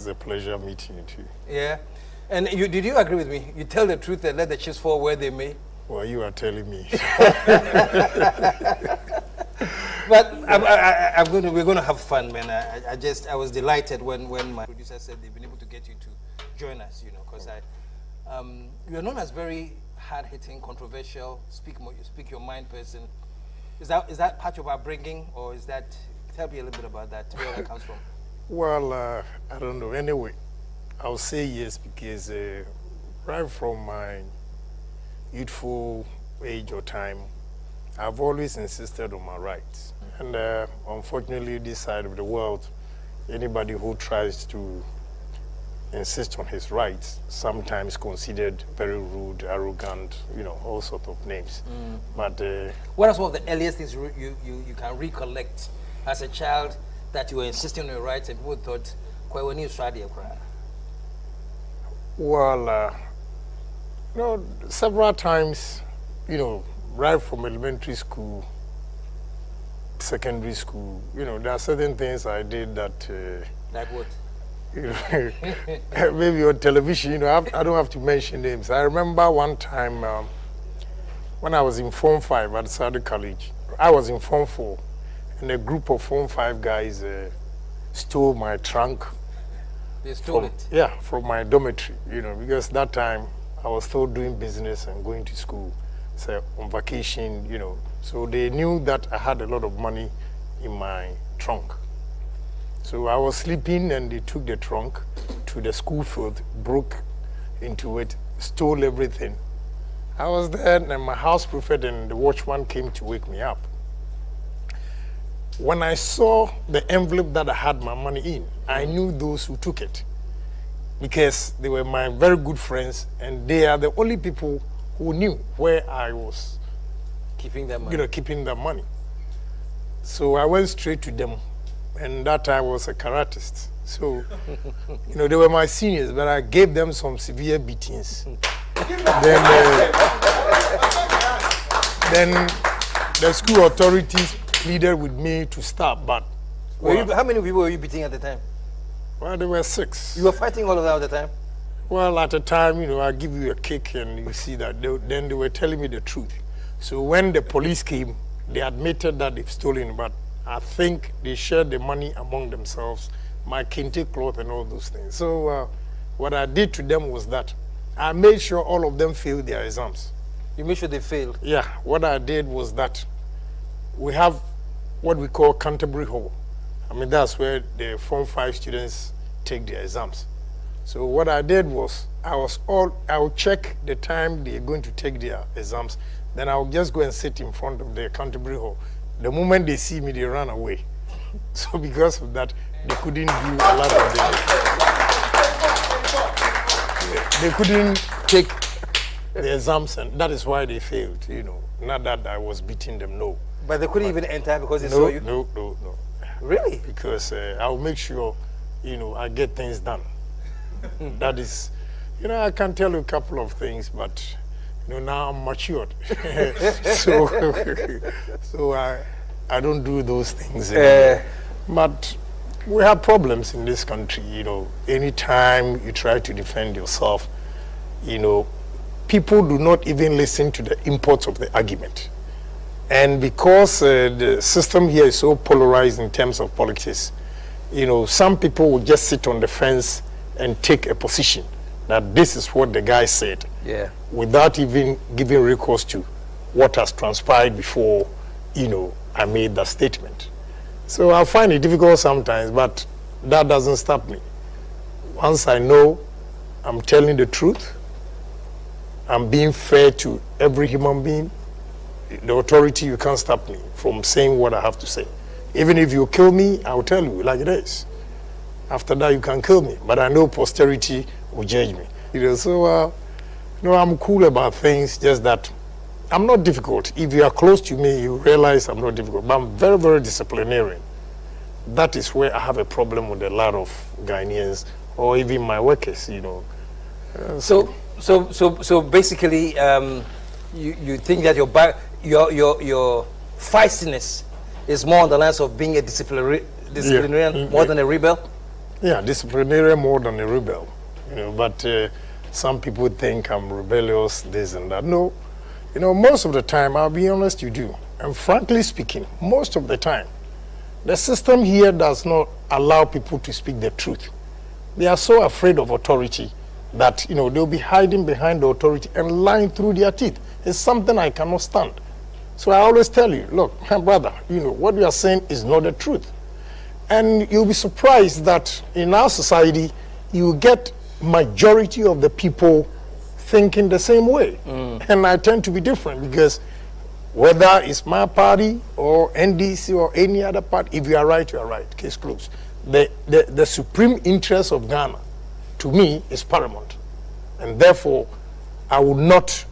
It's a pleasure meeting you too. Yeah. And did you agree with me? You tell the truth and let the chips fall where they may? Well, you are telling me. But we're going to have fun, man. I was delighted when my producer said they've been able to get you to join us, because you're known as very hard-hitting, controversial, speak your mind person. Is that part of our bringing, or is that? Tell me a little bit about that. Where that comes from? Well, I don't know. Anyway, I'll say yes because right from my youthful age or time, I've always insisted on my rights. And unfortunately, this side of the world, anybody who tries to insist on his rights, sometimes considered very rude, arrogant, all sorts of names. But what are some of the earliest things you can recollect as a child that you were insisting on your rights and people thought, when you tried your cry? Well, several times, right from elementary school, secondary school, there are certain things I did that... like what? Maybe on television, I don't have to mention names. I remember one time when I was in Form 5 at Saudi College, I was in Form 4, and a group of Form 5 guys stole my trunk. They stole it? Yeah, from my dormitory, because that time I was still doing business and going to school, so on vacation, So they knew that I had a lot of money in my trunk. So I was sleeping and they took the trunk to the school field, broke into it, stole everything. I was there and my house prefect and the watchman came to wake me up. When I saw the envelope that I had my money in, I knew those who took it because they were my very good friends and they are the only people who knew where I was keeping that money. Keeping the money. So I went straight to them. And that I was a karatist. So, they were my seniors, but I gave them some severe beatings. Then the school authorities pleaded with me to stop, but... How many people were you beating at the time? Well, there were 6. You were fighting all of that at the time? Well, at the time, I give you a kick and you see that. Then they were telling me the truth. So when the police came, they admitted that they've stolen, but I think they shared the money among themselves, my kente cloth and all those things. So what I did to them was that I made sure all of them failed their exams. You made sure they failed? Yeah. What I did was that we have what we call Canterbury Hall. That's where the Form 5 students take their exams. So what I did was I would check the time they're going to take their exams. Then I would just go and sit in front of the Canterbury Hall. The moment they see me, they run away. So because of that, they couldn't do a lot of them. They couldn't take the exams, and that is why they failed, Not that I was beating them, no. But they couldn't even enter because they saw you? No. Really? Because I'll make sure, I get things done. That is, I can tell you a couple of things, but... now I'm matured. so I don't do those things anymore. But we have problems in this country, Anytime you try to defend yourself, people do not even listen to the imports of the argument. And because the system here is so polarized in terms of politics, some people will just sit on the fence and take a position that this is what the guy said. Yeah. Without even giving recourse to what has transpired before, I made that statement. So I find it difficult sometimes, but that doesn't stop me. Once I know I'm telling the truth, I'm being fair to every human being, the authority, you can't stop me from saying what I have to say. Even if you kill me, I'll tell you like it is. After that, you can kill me, but I know posterity will judge me. So, I'm cool about things, just that I'm not difficult. If you are close to me, you realize I'm not difficult, but I'm very, very disciplinarian. That is where I have a problem with a lot of Ghanaians or even my workers, So basically, you think that your feistiness is more on the lines of being a disciplinarian more than a rebel? Yeah, disciplinarian more than a rebel. But some people think I'm rebellious, this and that. No, most of the time, I'll be honest, you do. And frankly speaking, most of the time, the system here does not allow people to speak the truth. They are so afraid of authority that, they'll be hiding behind the authority and lying through their teeth. It's something I cannot stand. So I always tell you, look, my brother, what you are saying is not the truth. And you'll be surprised that in our society, you get majority of the people thinking the same way. And I tend to be different because whether it's my party or NDC or any other party, if you are right, you are right. Case closed. The supreme interest of Ghana, to me, is paramount. And therefore, I will not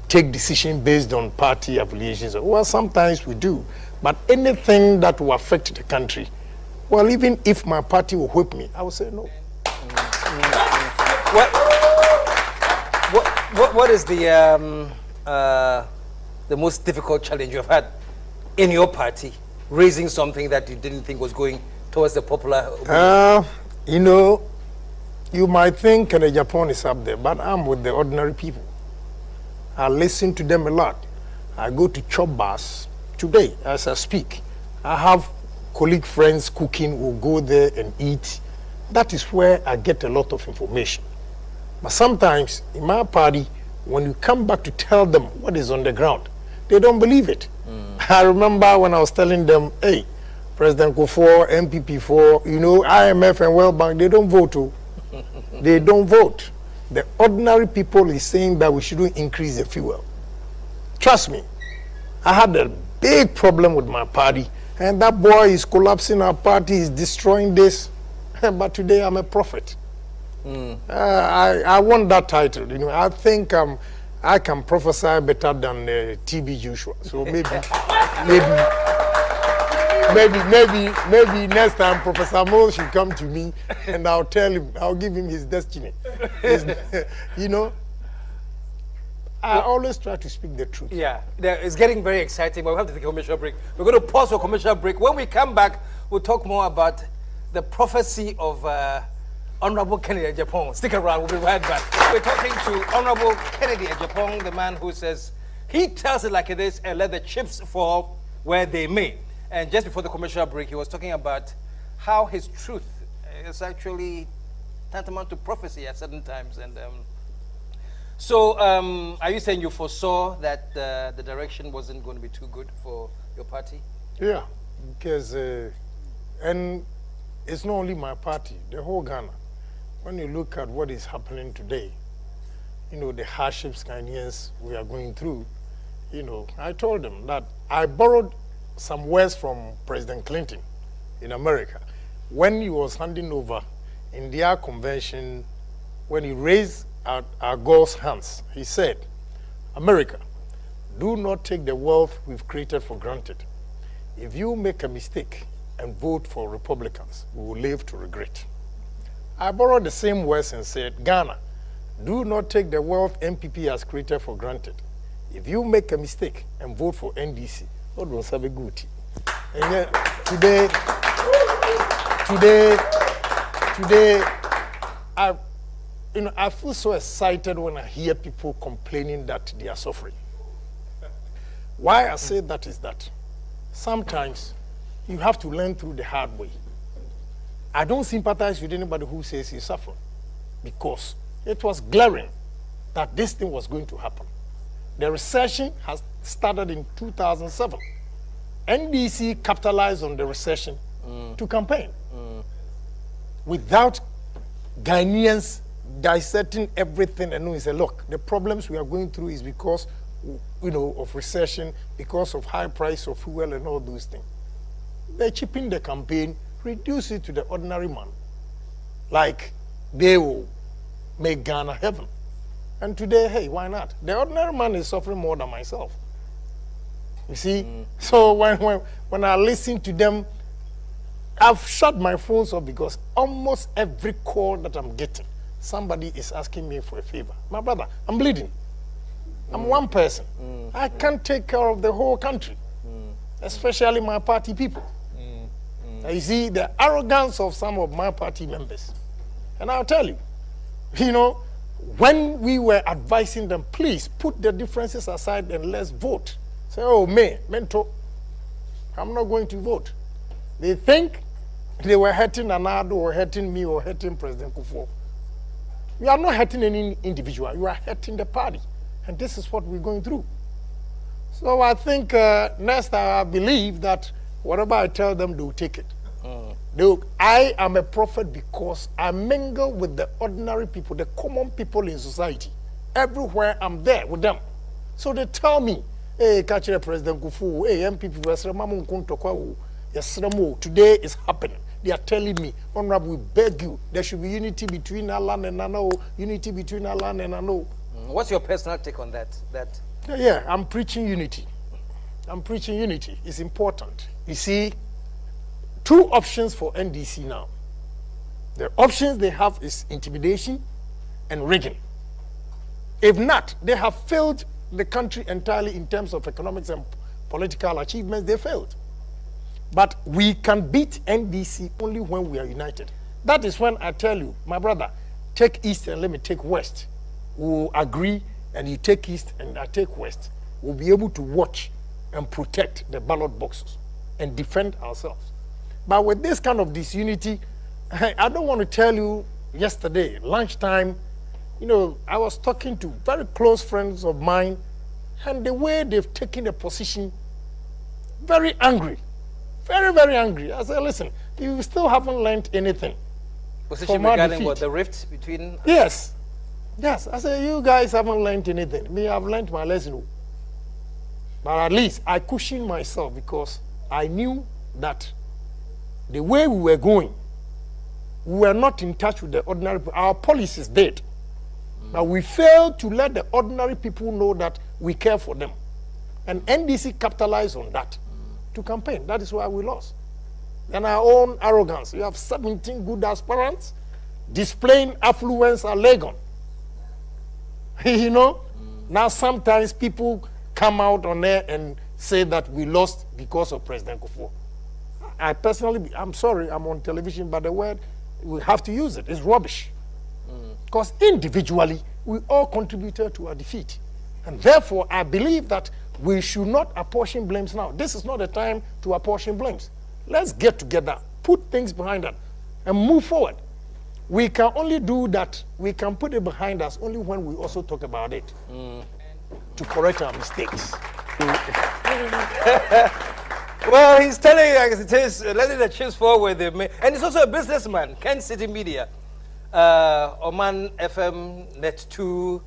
take decision based on party affiliations. Well, sometimes we do. But anything that will affect the country, well, even if my party will whip me, I will say no. What is the most difficult challenge you've had in your party, raising something that you didn't think was going towards the popular opinion? You might think Agyapong is up there, but I'm with the ordinary people. I listen to them a lot. I go to chop bars today as I speak. I have colleague friends cooking, will go there and eat. That is where I get a lot of information. But sometimes in my party, when you come back to tell them what is on the ground, they don't believe it. I remember when I was telling them, hey, President Kufuor, MPP4, IMF and World Bank, they don't vote. They don't vote. The ordinary people is saying that we shouldn't increase the fuel. Trust me, I had a big problem with my party, and that boy is collapsing our party, is destroying this. But today I'm a prophet. I want that title. I think I can prophesy better than TB Joshua. So maybe next time Professor Mo should come to me and I'll tell him, I'll give him his destiny. I always try to speak the truth. Yeah, it's getting very exciting, but we have to take a commercial break. We're going to pause for a commercial break. When we come back, we'll talk more about the prophecy of Honorable Kennedy Agyapong. Stick around, we'll be right back. We're talking to Honorable Kennedy Agyapong, the man who says he tells it like it is and let the chips fall where they may. And just before the commercial break, he was talking about how his truth is actually tantamount to prophecy at certain times. And so, are you saying you foresaw that the direction wasn't going to be too good for your party? Yeah, because, and it's not only my party, the whole Ghana. When you look at what is happening today, the hardships Ghanaians we are going through, I told them that I borrowed some words from President Clinton in America when he was handing over in their convention, when he raised our God's hands. He said, America, do not take the wealth we've created for granted. If you make a mistake and vote for Republicans, we will live to regret. I borrowed the same words and said, Ghana, do not take the wealth MPP has created for granted. If you make a mistake and vote for NDC, God will have a good. And yet, today, I feel so excited when I hear people complaining that they are suffering. Why I say that is that sometimes you have to learn through the hard way. I don't sympathize with anybody who says he's suffering because it was glaring that this thing was going to happen. The recession has started in 2007. NDC capitalized on the recession to campaign. Without Ghanaians dissecting everything and knowing, say, look, the problems we are going through is because, of recession, because of high price of fuel and all those things. They cheapen the campaign, reduce it to the ordinary man. Like they will make Ghana heaven. And today, hey, why not? The ordinary man is suffering more than myself. You see? So when I listen to them, I've shut my phones off because almost every call that I'm getting, somebody is asking me for a favor. My brother, I'm bleeding. I'm one person. I can't take care of the whole country, especially my party people. You see, the arrogance of some of my party members. And I'll tell you, when we were advising them, please put the differences aside and let's vote. Say, oh, mentor, I'm not going to vote. They think they were hurting Anado or hurting me or hurting President Kufuor. You are not hurting any individual. You are hurting the party. And this is what we're going through. So I think next I believe that whatever I tell them, they will take it. I am a prophet because I mingle with the ordinary people, the common people in society. Everywhere I'm there with them. So they tell me, hey, catch President Kufuor, hey, MPP, today is happening. They are telling me, Honorable, we beg you, there should be unity between Alan and Nano, unity between Alan and Nano. What's your personal take on that? Yeah, I'm preaching unity. I'm preaching unity. It's important. You see, two options for NDC now. The options they have is intimidation and rigging. If not, they have failed the country entirely in terms of economics and political achievements. They failed. But we can beat NDC only when we are united. That is when I tell you, my brother, take East and let me take West. We'll agree, and you take East and I take West. We'll be able to watch and protect the ballot boxes and defend ourselves. But with this kind of disunity, I don't want to tell you, yesterday, lunchtime, I was talking to very close friends of mine, and the way they've taken a position, very angry. Very, very angry. I said, listen, you still haven't learned anything. Position regarding what, the rift between... Yes. Yes. I said, you guys haven't learned anything. Me, I've learned my lesson. But at least I cushioned myself because I knew that the way we were going, we were not in touch with the ordinary people. Our policy is dead. But we failed to let the ordinary people know that we care for them. And NDC capitalized on that to campaign. That is why we lost. And our own arrogance. You have 17 good aspirants displaying affluence and Legon. Now sometimes people come out on there and say that we lost because of President Kufuor. I personally, I'm sorry, I'm on television, but the word, we have to use it. It's rubbish. Because individually, we all contributed to our defeat. And therefore, I believe that we should not apportion blames now. This is not the time to apportion blames. Let's get together, put things behind us, and move forward. We can only do that, we can put it behind us only when we also talk about it to correct our mistakes. Well, he's telling you as it is, letting the chips fall where they may. And he's also a businessman, Kent City Media, Oman FM, Net 2,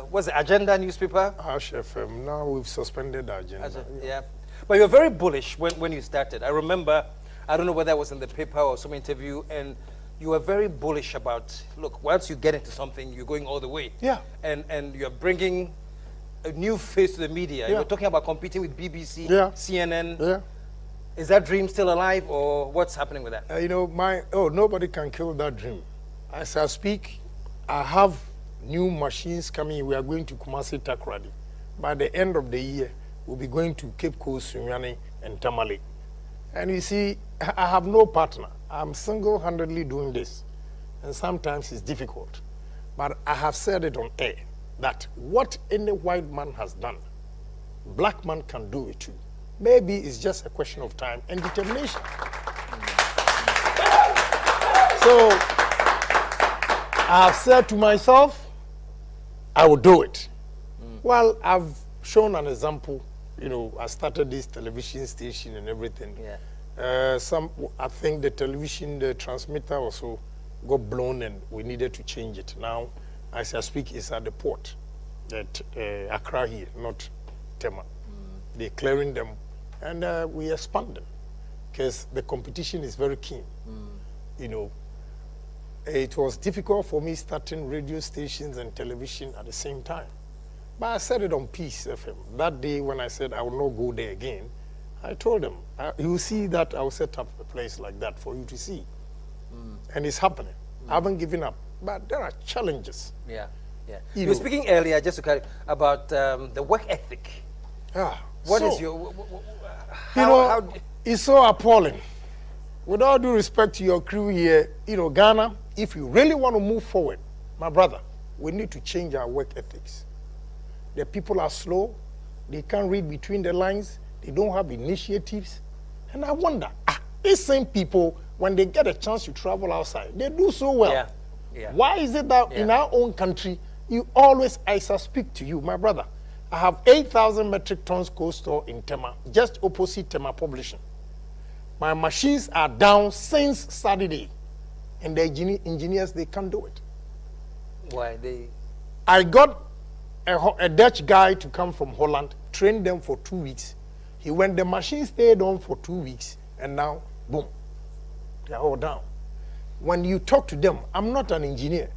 what's the Agenda newspaper? Ash FM. Now we've suspended the Agenda. Yeah. But you're very bullish when you started. I remember, I don't know whether it was in the paper or some interview, and you were very bullish about, look, once you get into something, you're going all the way. Yeah. And you're bringing a new face to the media. Yeah. You're talking about competing with BBC, Yeah. CNN. Yeah. Is that dream still alive, or what's happening with that? Nobody can kill that dream. As I speak, I have new machines coming. We are going to Kumasi Takrady. By the end of the year, we'll be going to Cape Coast, Sunyani, and Tamale. And you see, I have no partner. I'm single-handedly doing this. And sometimes it's difficult. But I have said it on air that what any white man has done, black man can do it too. Maybe it's just a question of time and determination. So I have said to myself, I will do it. Well, I've shown an example. I started this television station and everything. Yeah. I think the television, the transmitter also got blown and we needed to change it. Now, as I speak, it's at the port at Accra here, not Tema. They're clearing them and we expanded because the competition is very keen. It was difficult for me starting radio stations and television at the same time. But I said it on Peace FM. That day when I said I will not go there again, I told them, you see that I will set up a place like that for you to see. And it's happening. I haven't given up. But there are challenges. Yeah, yeah. You were speaking earlier, just to carry, about the work ethic. What is your... it's so appalling. with all due respect to your crew here, Ghana, if you really want to move forward, my brother, we need to change our work ethics. The people are slow. They can't read between the lines. They don't have initiatives. And I wonder, these same people, when they get a chance to travel outside, they do so well. Yeah. Yeah. Why is it that in our own country, you always, as I speak to you, my brother, I have 8,000 metric tons cold store in Tema, just opposite Tema Publishing. My machines are down since Saturday, and the engineers, they can't do it. Why? I got a Dutch guy to come from Holland, trained them for 2 weeks. The machine stayed on for 2 weeks, and now, boom, they're all down. When you talk to them, I'm not an engineer,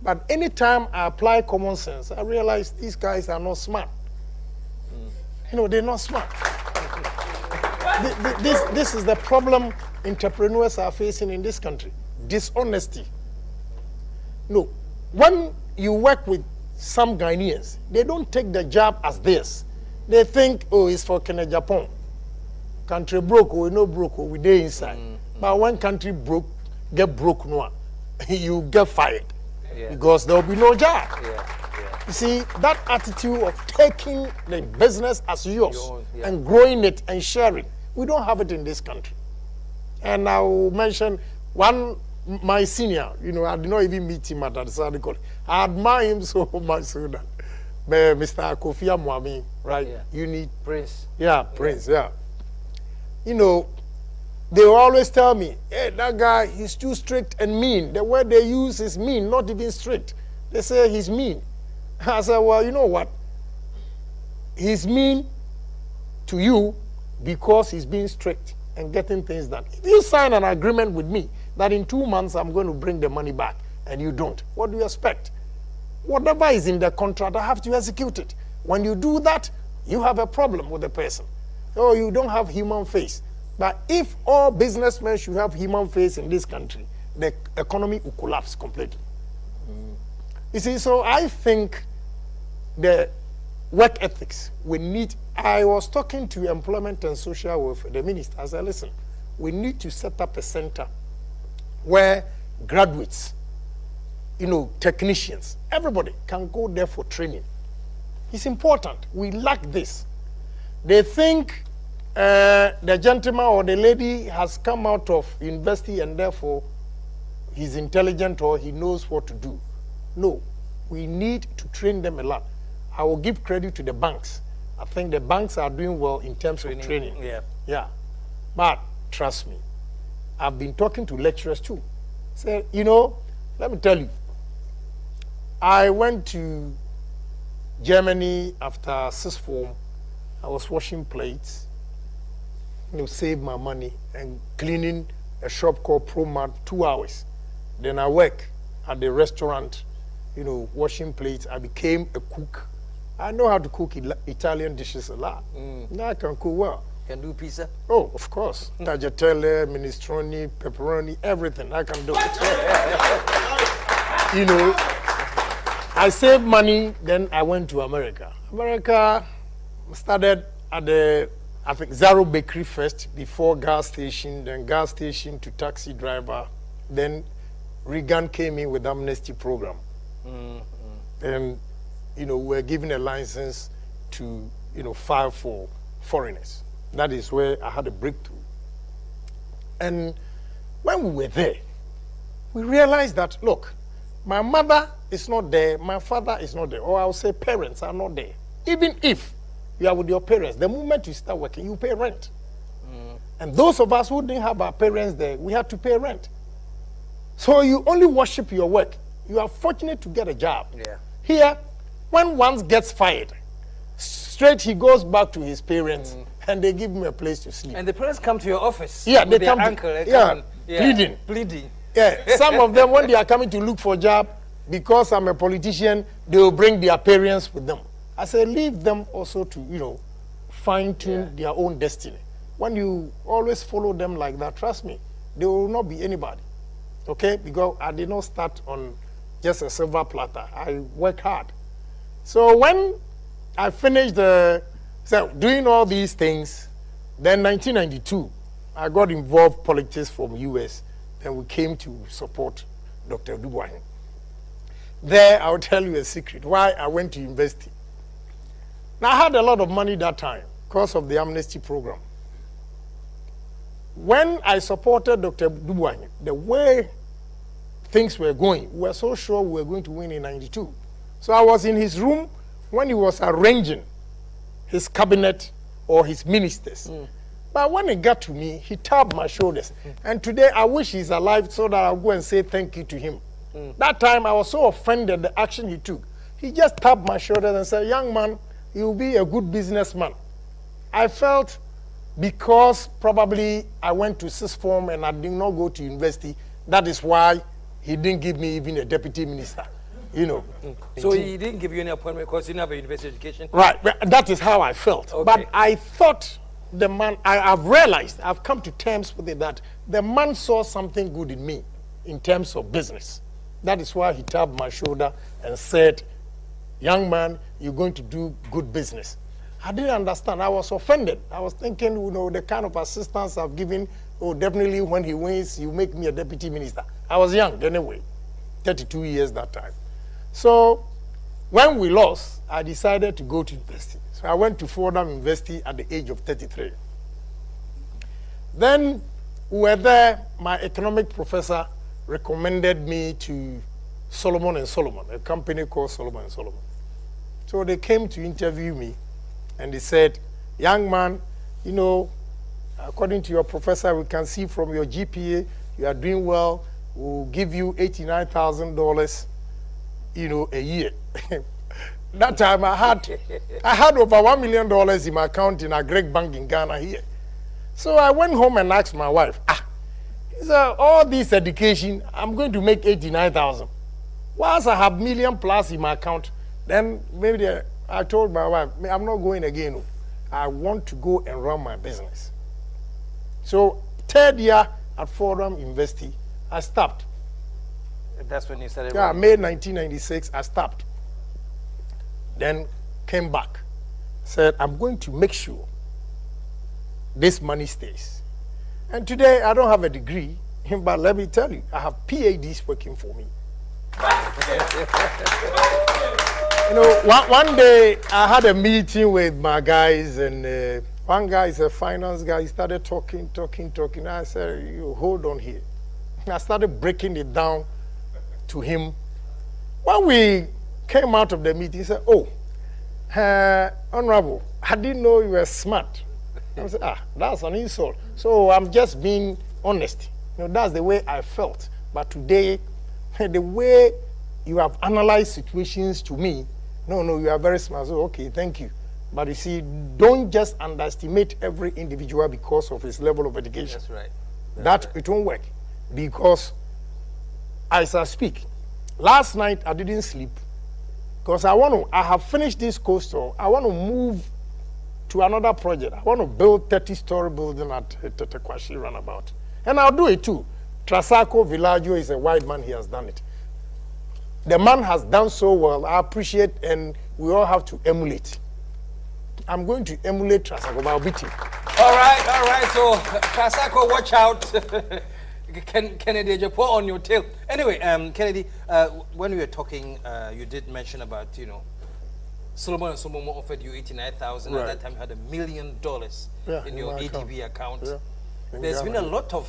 but anytime I apply common sense, I realize these guys are not smart. They're not smart. This is the problem entrepreneurs are facing in this country. Dishonesty. No, when you work with some Ghanaians, they don't take the job as this. They think, it's for Agyapong. Country broke, or no broke, or we there inside. But when country get broke, no, you get fired. Because there will be no job. You see, that attitude of taking the business as yours and growing it and sharing, we don't have it in this country. And I'll mention my senior, I did not even meet him at the Saudi College. I admire him so much so that Mr. Kofi Amwami, right? Yeah. You need Prince. Yeah, Prince, yeah. They will always tell me, hey, that guy, he's too strict and mean. The word they use is mean, not even strict. They say he's mean. I said, well, you know what? He's mean to you because he's being strict and getting things done. If you sign an agreement with me that in 2 months I'm going to bring the money back and you don't, what do you expect? Whatever is in the contract, I have to execute it. When you do that, you have a problem with the person. Oh, you don't have human face. But if all businessmen should have human face in this country, the economy will collapse completely. You see, so I think the work ethics we need. I was talking to employment and social welfare, the minister. I said, listen, we need to set up a center where graduates, technicians, everybody can go there for training. It's important. We lack this. They think the gentleman or the lady has come out of university and therefore he's intelligent or he knows what to do. No, we need to train them a lot. I will give credit to the banks. I think the banks are doing well in terms of training. Yeah. But trust me, I've been talking to lecturers too. Say, let me tell you, I went to Germany after sixth form. I was washing plates, save my money and cleaning a shop called ProMart 2 hours. Then I work at the restaurant, washing plates. I became a cook. I know how to cook Italian dishes a lot. Now I can cook well. Can do pizza? Oh, of course. Tagliatelle, minestrone, pepperoni, everything. I can do it. I saved money, then I went to America. America started at I think Zaro Bakery first, before gas station, then gas station to taxi driver. Then Reagan came in with amnesty program. And, we're given a license to, file for foreigners. That is where I had a breakthrough. And when we were there, we realized that, look, my mother is not there, my father is not there, or I'll say parents are not there. Even if you are with your parents, the moment you start working, you pay rent. And those of us who didn't have our parents there, we had to pay rent. So you only worship your work. You are fortunate to get a job. Here, when one gets fired, straight he goes back to his parents and they give him a place to sleep. And the parents come to your office. Yeah, with they come uncle, pleading. Yeah, some of them, when they are coming to look for a job, because I'm a politician, they will bring their parents with them. I say, leave them also to, fine-tune their own destiny. When you always follow them like that, trust me, they will not be anybody. Okay? Because I did not start on just a silver platter. I work hard. So when I finished doing all these things, then 1992, I got involved politics from US. Then we came to support Dr. Dubois. There, I'll tell you a secret, why I went to university. Now, I had a lot of money that time because of the amnesty program. When I supported Dr. Dubois, the way things were going, we were so sure we were going to win in 92. So I was in his room when he was arranging his cabinet or his ministers. But when it got to me, he tapped my shoulders. And today, I wish he's alive so that I'll go and say thank you to him. That time, I was so offended the action he took. He just tapped my shoulders and said, young man, you'll be a good businessman. I felt because probably I went to sixth form and I did not go to university, that is why he didn't give me even a deputy minister. You know. So he didn't give you any appointment because you didn't have a university education? Right. That is how I felt. Okay. But I thought the man, I've realized, I've come to terms with it, that the man saw something good in me in terms of business. That is why he tapped my shoulder and said, young man, you're going to do good business. I didn't understand. I was offended. I was thinking, you know, the kind of assistance I've given, oh, definitely when he wins, you make me a deputy minister. I was young anyway, 32 years that time. So when we lost, I decided to go to university. So I went to Fordham University at the age of 33. Then we were there. My economic professor recommended me to Solomon & Solomon, a company called Solomon & Solomon. So they came to interview me, and they said, young man, you know, according to your professor, we can see from your GPA, you are doing well. We'll give you $89,000, you know, a year. That time I had over $1 million in my account in a Greek bank in Ghana here. So I went home and asked my wife, he said, all this education, I'm going to make 89,000. Once I have $1 million plus in my account, then maybe I told my wife, I'm not going again. I want to go and run my business. So third year at Fordham University, I stopped. That's when you started? Yeah, May 1996, I stopped. Then came back, said, I'm going to make sure this money stays. And today, I don't have a degree, but let me tell you, I have PhDs working for me. You know, one day, I had a meeting with my guys, and one guy is a finance guy. He started talking. I said, you hold on here. And I started breaking it down to him. When we came out of the meeting, he said, oh, Honorable, I didn't know you were smart. I said, that's an insult. So I'm just being honest. You know, that's the way I felt. But today, the way you have analyzed situations to me, no, you are very smart. So, okay, thank you. But you see, don't just underestimate every individual because of his level of education. That's right. It won't work. Because as I speak, last night I didn't sleep because I have finished this coastal. I want to move to another project. I want to build 30-story building at Tetekwashi Runabout. And I'll do it too. Trasaco Villaggio is a white man. He has done it. The man has done so well. I appreciate, and we all have to emulate. I'm going to emulate Trasaco, but I'll beat him. All right. So, Trasaco, watch out. Kennedy Agyapong on your tail. Anyway, Kennedy, when we were talking, you did mention about, you know, Solomon & Solomon offered you $89,000. Right. At that time, you had $1 million in your ADB account. Yeah. There's been a lot of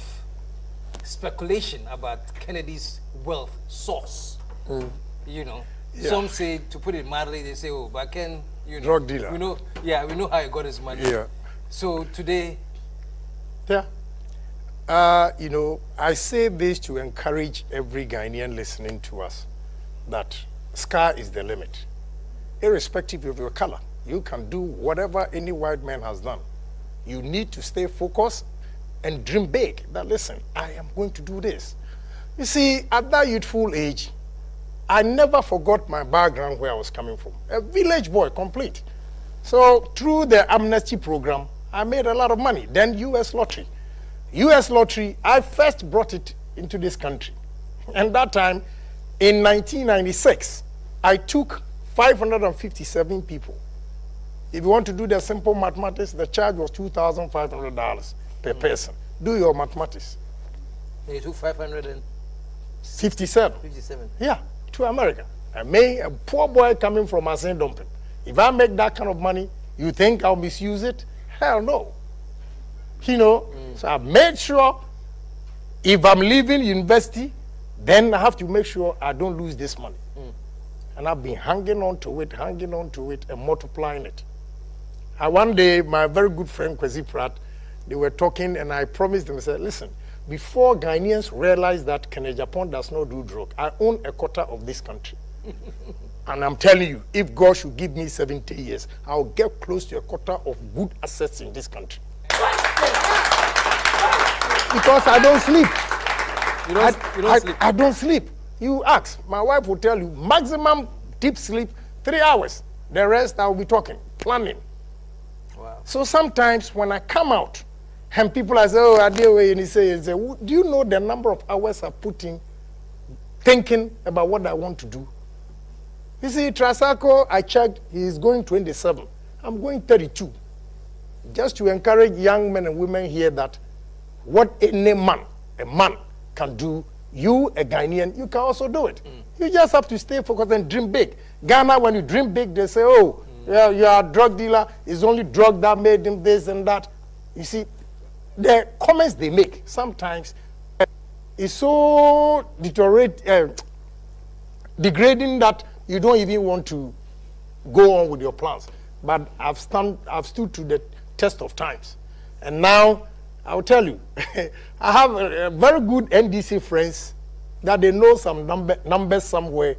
speculation about Kennedy's wealth source. You know, some say, to put it mildly, they say, oh, but Ken, you know, drug dealer. We know how he got his money. Yeah. So today, you know, I say this to encourage every Ghanaian listening to us that sky is the limit. Irrespective of your color, you can do whatever any white man has done. You need to stay focused and dream big. That, listen, I am going to do this. You see, at that youthful age, I never forgot my background, where I was coming from. A village boy, complete. So through the amnesty program, I made a lot of money. Then U.S. lottery. U.S. lottery, I first brought it into this country. And that time, in 1996, I took 557 people. If you want to do the simple mathematics, the charge was $2,500 per person Do your mathematics. And you took 557. 57. Yeah, to America. And me, a poor boy coming from a St. Dumping. If I make that kind of money, you think I'll misuse it? Hell no. You know, so I made sure if I'm leaving university, then I have to make sure I don't lose this money. And I've been hanging on to it, and multiplying it. One day, my very good friend, Kwesi Pratt, they were talking, and I promised them, I said, listen, before Ghanaians realize that Agyapong does not do drug, I own a quarter of this country. And I'm telling you, if God should give me 70 years, I'll get close to a quarter of good assets in this country. Because I don't sleep. You don't sleep? I don't sleep. You ask, my wife will tell you, maximum deep sleep, 3 hours. The rest I'll be talking, planning. Wow. So sometimes when I come out, and people are saying, oh, Adewe, and he say, do you know the number of hours I put in thinking about what I want to do? You see, Trasako, I checked, he is going 27. I'm going 32. Just to encourage young men and women here that what any man, a man can do, you, a Ghanaian, you can also do it. You just have to stay focused and dream big. Ghana, when you dream big, they say, oh, yeah, you are a drug dealer. It's only drug that made him this and that. You see, the comments they make sometimes is so degrading that you don't even want to go on with your plans. But I've stood to the test of times. And now, I'll tell you, I have a very good NDC friends that they know some numbers somewhere.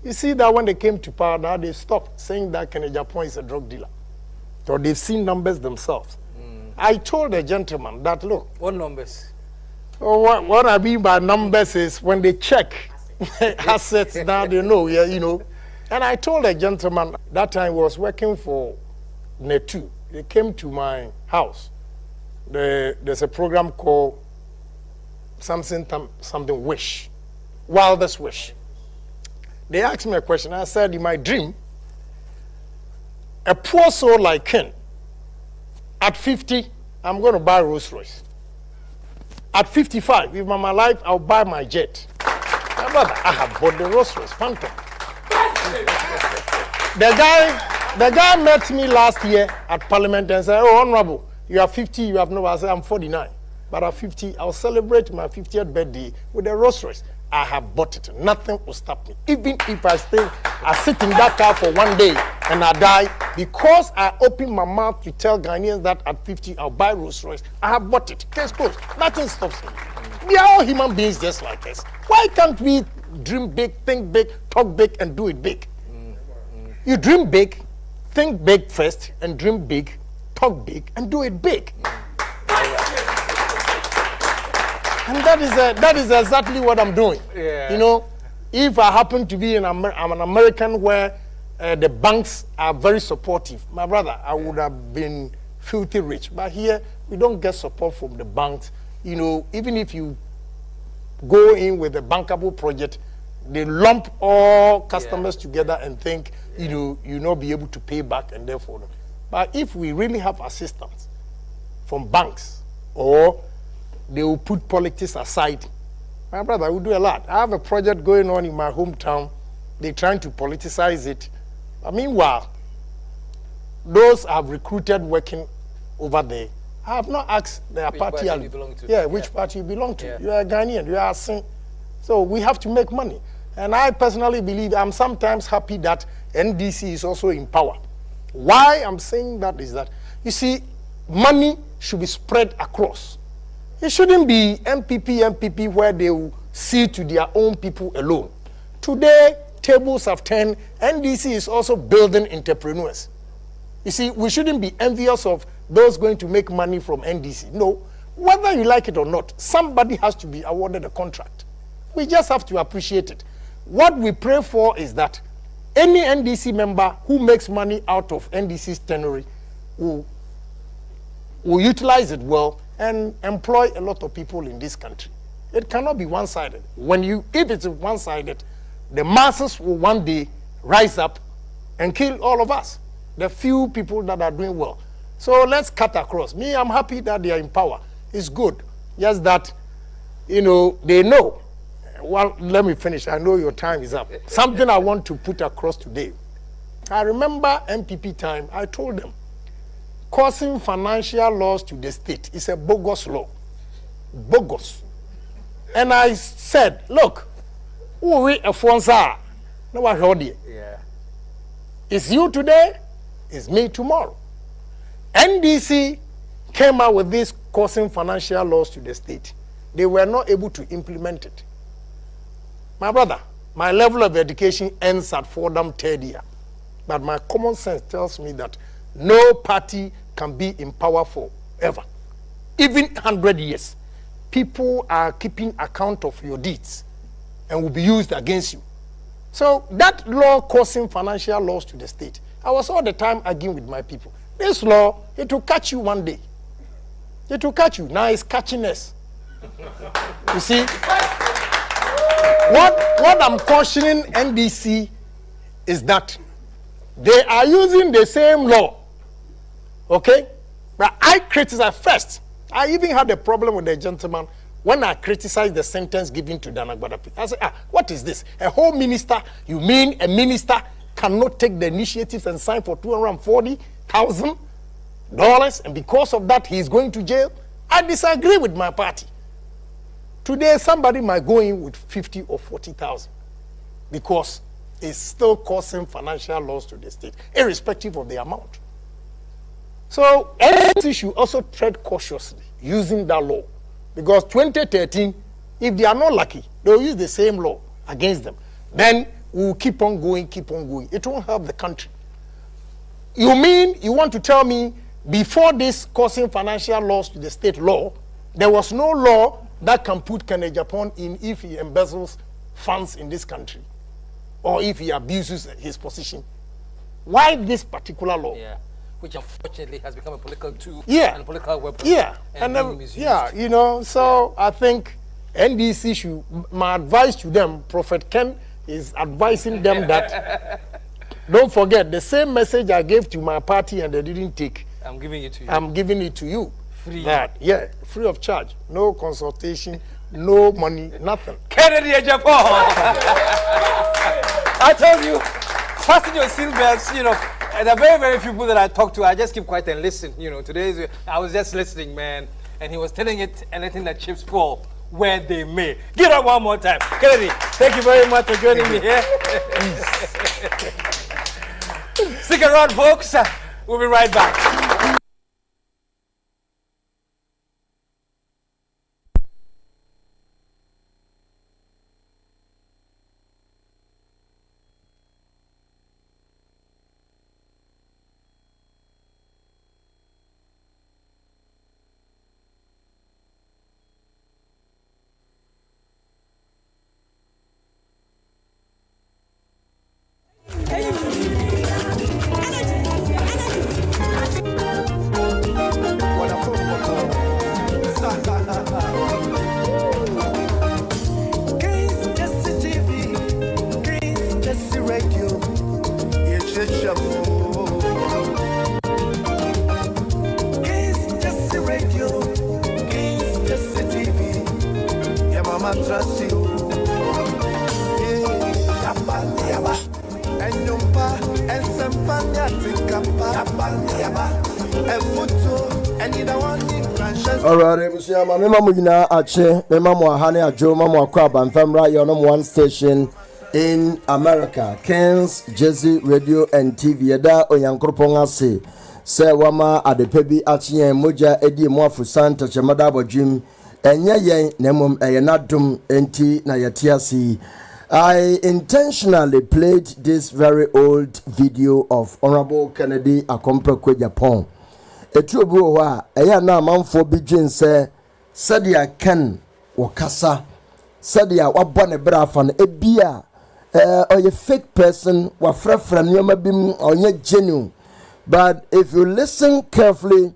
You see that when they came to power, now they stopped saying that Agyapong is a drug dealer. So they've seen numbers themselves. I told the gentleman that, look. What numbers? What I mean by numbers is when they check assets, now they know, yeah, you know. And I told the gentleman, that time I was working for NETU. They came to my house. There's a program called something Wish, Wildest Wish. They asked me a question. I said, in my dream, a poor soul like Ken, at 50, I'm going to buy Rolls Royce. At 55, if I'm alive, I'll buy my jet. My brother, I have bought the Rolls Royce Phantom. The guy met me last year at Parliament and said, oh, Honorable, you are 50, you have no. I said, I'm 49. But at 50, I'll celebrate my 50th birthday with a Rolls Royce. I have bought it. Nothing will stop me. Even if I sit in that car for one day and I die, because I open my mouth to tell Ghanaians that at 50 I'll buy Rolls Royce, I have bought it. Case closed. Nothing stops me. We are all human beings just like us. Why can't we dream big, think big, talk big, and do it big? You dream big, think big first, and dream big, talk big, and do it big. And that is exactly what I'm doing. Yeah. You know, if I happen to be I'm an American where the banks are very supportive, my brother, I would have been filthy rich. But here, we don't get support from the banks. You know, even if you go in with a bankable project, they lump all customers together and think, you know, you'll not be able to pay back and therefore. But if we really have assistance from banks, or they will put politics aside, my brother will do a lot. I have a project going on in my hometown. They're trying to politicize it. But meanwhile, those I've recruited working over there, I have not asked their party. You belong to. Yeah, which party you belong to. Yeah. You are a Ghanaian, you are a Sin. So we have to make money. And I personally believe, I'm sometimes happy that NDC is also in power. Why I'm saying that is that, you see, money should be spread across. It shouldn't be MPP where they will see to their own people alone. Today, tables have turned. NDC is also building entrepreneurs. You see, we shouldn't be envious of those going to make money from NDC. No, whether you like it or not, somebody has to be awarded a contract. We just have to appreciate it. What we pray for is that any NDC member who makes money out of NDC's tenure will utilize it well and employ a lot of people in this country. It cannot be one-sided. If it's one-sided, the masses will one day rise up and kill all of us, the few people that are doing well. So let's cut across. Me, I'm happy that they are in power. It's good. Just that, you know, they know. Well, let me finish. I know your time is up. Something I want to put across today. I remember MPP time, I told them, causing financial loss to the state is a bogus law. Bogus. And I said, look, who we a sponsor? No one heard it. Yeah. It's you today, it's me tomorrow. NDC came out with this causing financial loss to the state. They were not able to implement it. My brother, my level of education ends at Fordham third year. But my common sense tells me that no party can be in power forever. Even 100 years. People are keeping account of your deeds and will be used against you. So that law causing financial loss to the state, I was all the time arguing with my people. This law, it will catch you one day. It will catch you. Now it's catching us. You see? What I'm cautioning NDC is that they are using the same law. Okay? But I criticize first. I even had a problem with the gentleman when I criticized the sentence given to Dana Gbadapi. I said, what is this? A whole minister, you mean a minister cannot take the initiatives and sign for $240,000? And because of that, he is going to jail? I disagree with my party. Today, somebody might go in with 50 or 40,000 because it's still causing financial loss to the state, irrespective of the amount. So, NDC should also tread cautiously using that law. Because 2013, if they are not lucky, they will use the same law against them. Then we will keep on going, keep on going. It won't help the country. You mean you want to tell me before this causing financial loss to the state law, there was no law that can put Agyapong in if he embezzles funds in this country or if he abuses his position? Why this particular law? Yeah. Which unfortunately has become a political tool and a political weapon. Yeah, and you know, so I think NDC should, my advice to them, Prophet Ken is advising them that don't forget the same message I gave to my party and they didn't take. I'm giving it to you. I'm giving it to you. Free. Free of charge. No consultation, no money, nothing. Kennedy Agyapong! I told you, fasten your seatbelts, you know. And there are very, very few people that I talk to. I just keep quiet and listen. You know, I was just listening, man. And he was telling it and letting the chips fall where they may. Give it up one more time. Kennedy, thank you very much for joining me here. Stick around, folks. We'll be right back. Alright, Mama Mujina Ache, Mama Mohane Ajo, Mama Kwaba, and Famra, you're number one station in America, Kens, Jersey Radio and TV. Yada Oyankroponga se Wama Adepebi Achie, Moja Edi Mwafu Santa Chamadabo Jim, and Yayen Nemum Ayanadum Enti Nayatiasi. I intentionally played this very old video of Honorable Kennedy Agyapong. Etuobu wa eya na amanfo bidwen se sadia ken wakasa sadia wabɔ ne brafa no ebia oye fake person wa frafra nyoma bim onye genuine. But if you listen carefully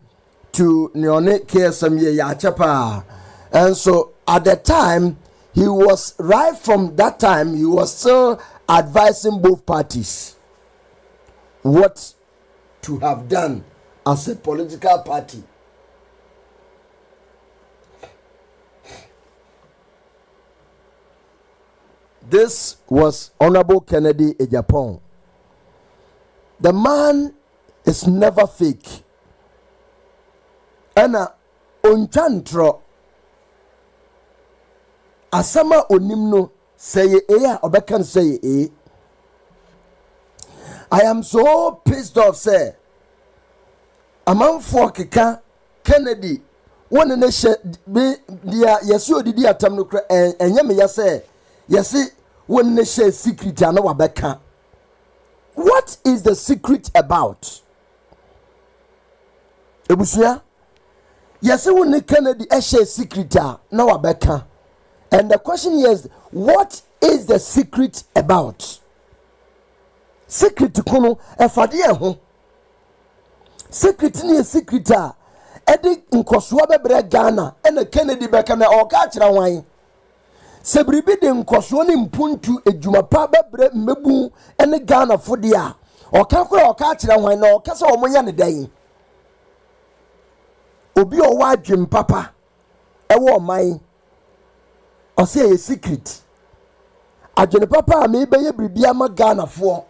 to Neone KSM ya chapa, and so at the time he was right from that time he was still advising both parties what to have done as a political party. This was Honorable Kennedy Agyapong. The man is never fake. Ana onchantro asama onimno say a obekan say a. I am so pissed off, say. A man for Keka Kennedy. One in the be dear, yes, you did the atom and yammy, yes, say, yes, one in the secret, I know Abeka. What is the secret about? Ebusia? Yes, one Kennedy, a secret, now Abeka. And the question is, what is the secret about? Secret kono efade ho secret ni secret a edi nkosoa bebre Ghana ena Kennedy beka na oka kira wan sebribi de nkosoa ni mpuntu ejuma pa bebre mebu ene Ghana fode a oka kura oka kira wan na oka se omonya ne dan obi o wa adwem papa ewo man o se ye secret adwene papa a me beye bribia ma Ghana fo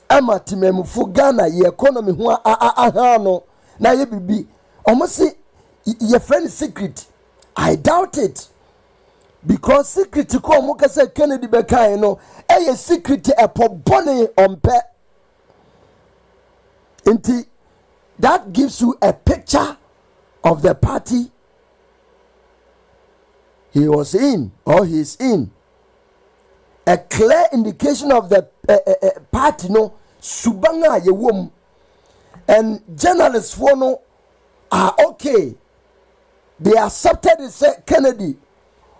ama timemufu Ghana ye economy ho aha no na ye bibi omo se ye friend secret. I doubt it, because secret ko omo ka say Kennedy be kan no e secret e pobone ompe inti. That gives you a picture of the party he was in or he is in, a clear indication of the party no subanga yewom. And journalists for no are okay, they accepted it. Say Kennedy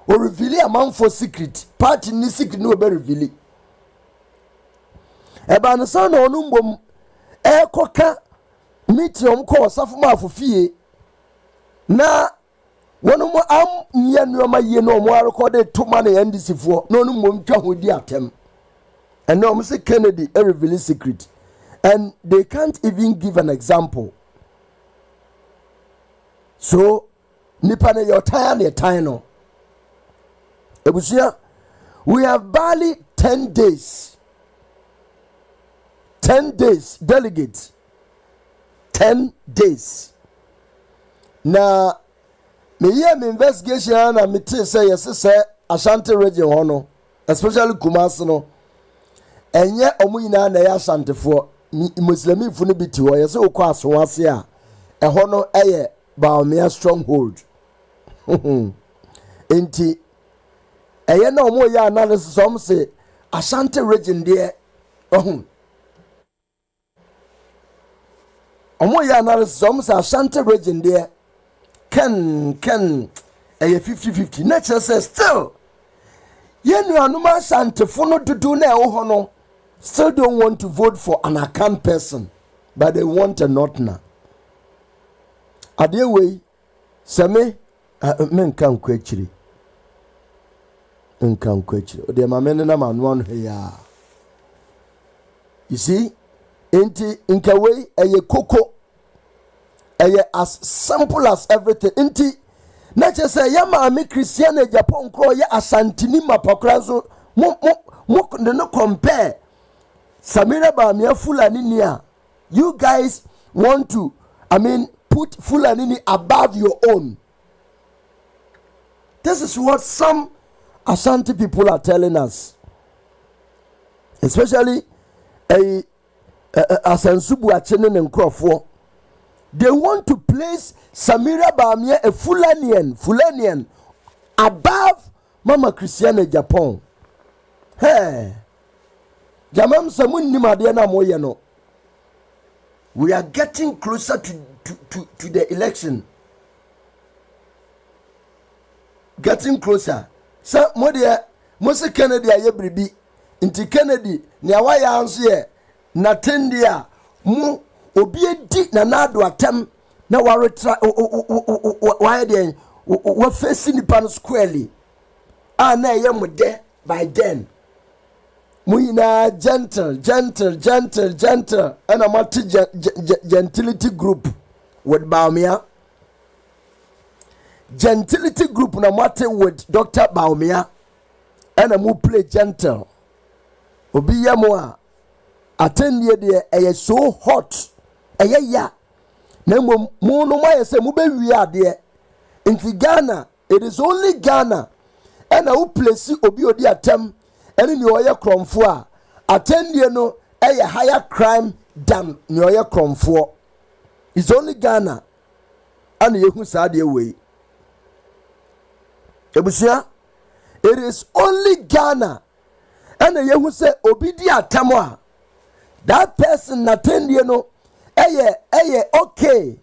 or reveal a man for secret party ni secret no be reveal eba no sa no numbom e koka meeting ko osafo ma afofie na wono mo am nya nuoma ye no mo record to man NDC fo no numbom twa hodi atem. And no say Kennedy a reveal secret, and they can't even give an example. So nipa ne your time no ebusia, we have barely 10 days. 10 days delegates, 10 days. Na me hear me investigation na me say yes say Ashanti region hono, especially Kumasi no, enye omo nyina na ya Ashantefo Muslimi fu no biti ho yes okọ asonwase a eho no eye Baomia stronghold. Enti eye na omo ya analysis om say Ashanti region there omo ya analysis om say Ashanti region there can eye 50-50. Nature says still yenu anuma Ashantefo no dudu na eho no still don't want to vote for an account person, but they want a notna. Ade way seme men kan kwachiri o de mamene na manwan ya. You see, enti inkawe eye koko eye as simple as everything. Enti nature say yama me Christian Agyapong kro ye asantini mapakra so mo no compare Samira Baomia Fulani nia. You guys want to, put Fulani above your own. This is what some Ashanti people are telling us, especially Asansubu Achenen and Crawford. They want to place Samira Baomia a Fulanian above Mama Christian Agyapong. Hey, Jamam Samun Nimadiana Moyano. We are getting closer to the election. Getting closer. So, Modia, Mose Kennedy, I bribi. Inti Kennedy, Niawaya answer, Natendia, Mu, Obie Dick Nanado atem, na warretra, why then, we're facing the pan squarely. Ah, na yam with there by then. Muina gentle, and a multi gentility group with Baomia. Gentility group na mate with Dr. Baomia. ɛna mu play gentle obi yɛ mo a atɛnnie deɛ ɛyɛ so hot ɛyɛ ya na mmom mu no mayɛ sɛ mobɛwie adeɛ nti Ghana it is only Ghana ɛna wo place obi odi atam ɛne ne ɔyɛ krɔmfo a atɛnnie no ɛyɛ higher crime than ne ɔyɛ krɔmfoɔ. It's only Ghana and yehu saa deɛ wei ebusua. It is only Ghana and yehu sɛ obi di atam a that person natendie no ɛyɛ okay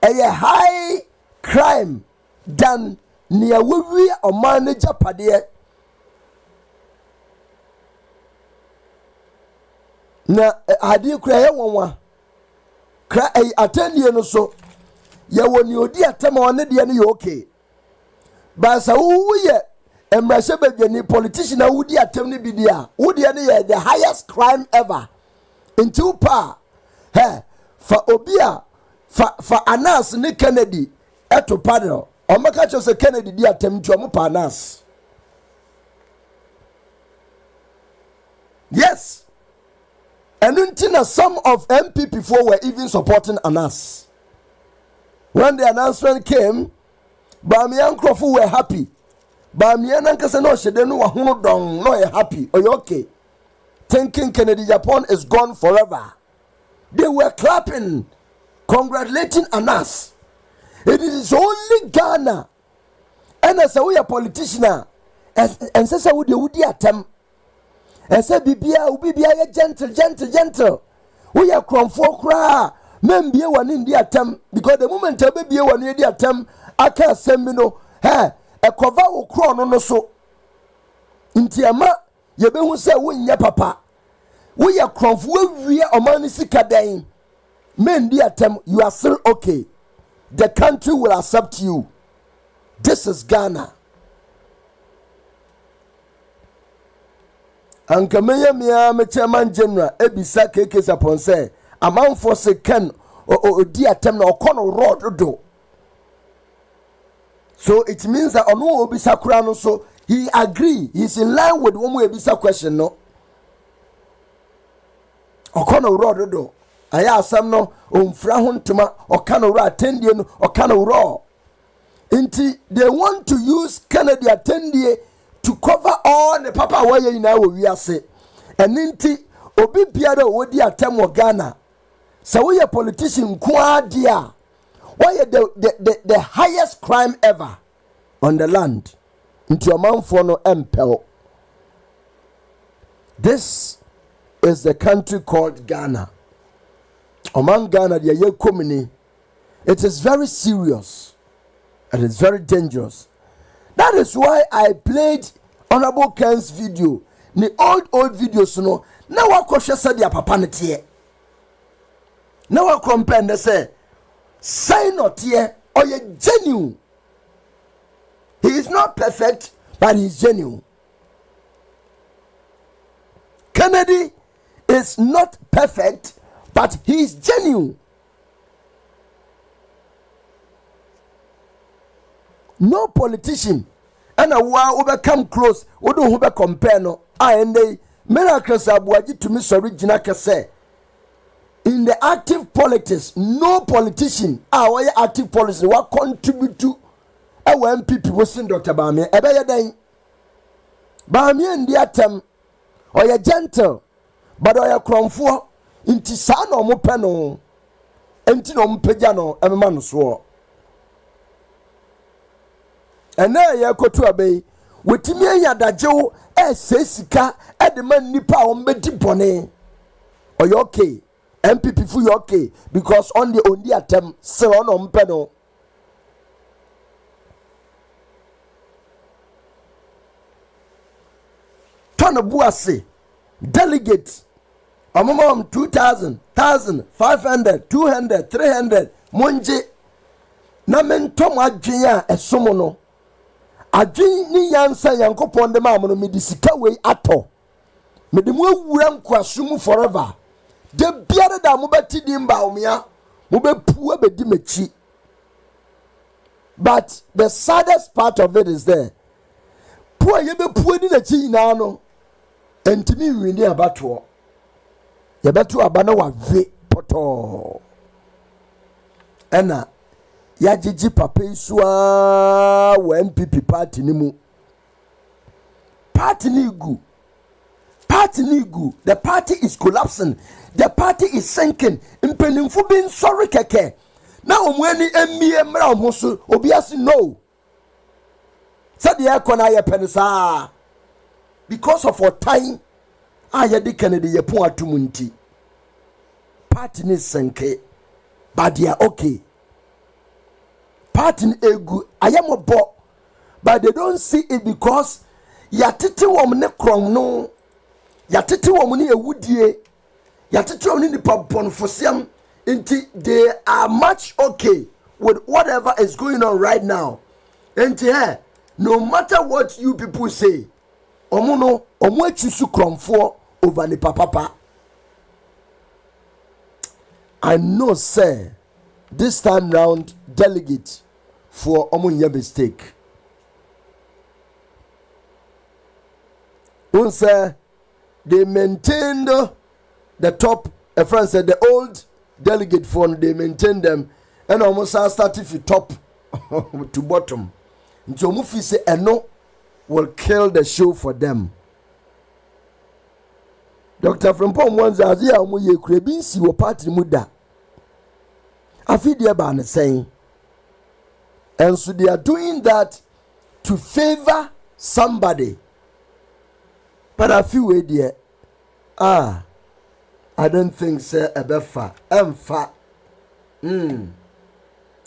ɛyɛ high crime than nea wawi ɔman ne japadeɛ. Na ade kura yɛ wɔnwa kra atendie no so yɛ wɔ ne odi atam a ɔne deɛ no yɛ okay but sa wo yɛ emrahye badwani politician a wodi atam ne bi dia wo deɛ no yɛ the highest crime ever into pa fa obi a fa Anas ne Kennedy eto panel omaka cho se Kennedy di atam nti omo pa Anas. Yes, and until some of MP before were even supporting Anas. When the announcement came, Bamian Crawford were happy. Bamian and Casano Shedenu were honodong, no happy. Or okay. Thinking Kennedy Japan is gone forever. They were clapping, congratulating Anas. It is only Ghana. And as a way a politician, and says I would attempt. And say bibia gentle. We are kromfo kra. Men be one in the attempt because the moment I be one in the attempt, I can't send me no. A cover will crown no so. Intiama, ye be who say win ya papa. We are kromfo we are omanisika dain. Men the attempt, you are still okay. The country will accept you. This is Ghana. Anka meyamia me chairman general ebisa keke sapon say amanfo se kan odi atem na okono road do. So it means that ono obisa kura no so he agree, he's in line with one ebisa question no. Okono road do. Aya asam no omfra ho ntoma okano ro atendie no okano ro. Inti they want to use Kennedy atendie to cover all the papa why you know we are say and ninti obi biara wodi atem wo Ghana so we a politician kwa dia why the highest crime ever on the land into a man for no empel. This is the country called Ghana. Among Ghana the ye komini, it is very serious and it's very dangerous. That is why I played Honorable Ken's video. The old videos, no. Now I question said their papa net here. Now I compare and say, say not here or you genuine. He is not perfect, but he is genuine. Kennedy is not perfect, but he is genuine. No politician and a while over come close, we don't have a compare no. And they miracles abuaji to me sorry Jinaka say. In the active politics, no politician our active policy what contribute to our MP people send Dr. Bami. Ebaya day Bami and the atem or you gentle, but or you cromfo inti san or mopeno, enti no mpejano, a man swore. And now you go to a bay with me yadajo sika at the man nipa on beti bone. Or you okay? MPP for you okay? Because on the only attempt, so on peno. Turn a buase delegate a mom 2,000, 1,500, 200, 300 munje na men toma jia e somono. Adwin ni yansa yankopon de mamono me disika we ato me de mu awura nkwasum forever de biare da mo beti dimba omia mo be pu abedi machi. But the saddest part of it is there poor ye be poor di na chi na no entimi wini abato yebeto abana wa ve poto ena ya jiji papa isua wa MPP party ni mu party ni gu the party is collapsing, the party is sinking mpenimfu bin sorry keke na omwani emie mra omoso obiase no said the ekona ye penisa because of our time ayedi Kennedy ye pon atumunti party ni sinke but they are okay party ni egu ayamobo but they don't see it because yatete wom ne krom no yatete wom ne ewudie yatete wom ne nipa bonfosiam inti they are much okay with whatever is going on right now inti no matter what you people say omo achusu kromfo over the papa. I know sir this time round delegate for omo mistake. One say they maintained the top, a friend said the old delegate fund, they maintained them and almost started from top to bottom. So Mufi say no will kill the show for them. Dr. Frimpong Wanza Azia Muye Krebinsi wo party muda. I feel the ban saying, and so they are doing that to favor somebody. But I feel way there. I don't think sir ebefa emfa.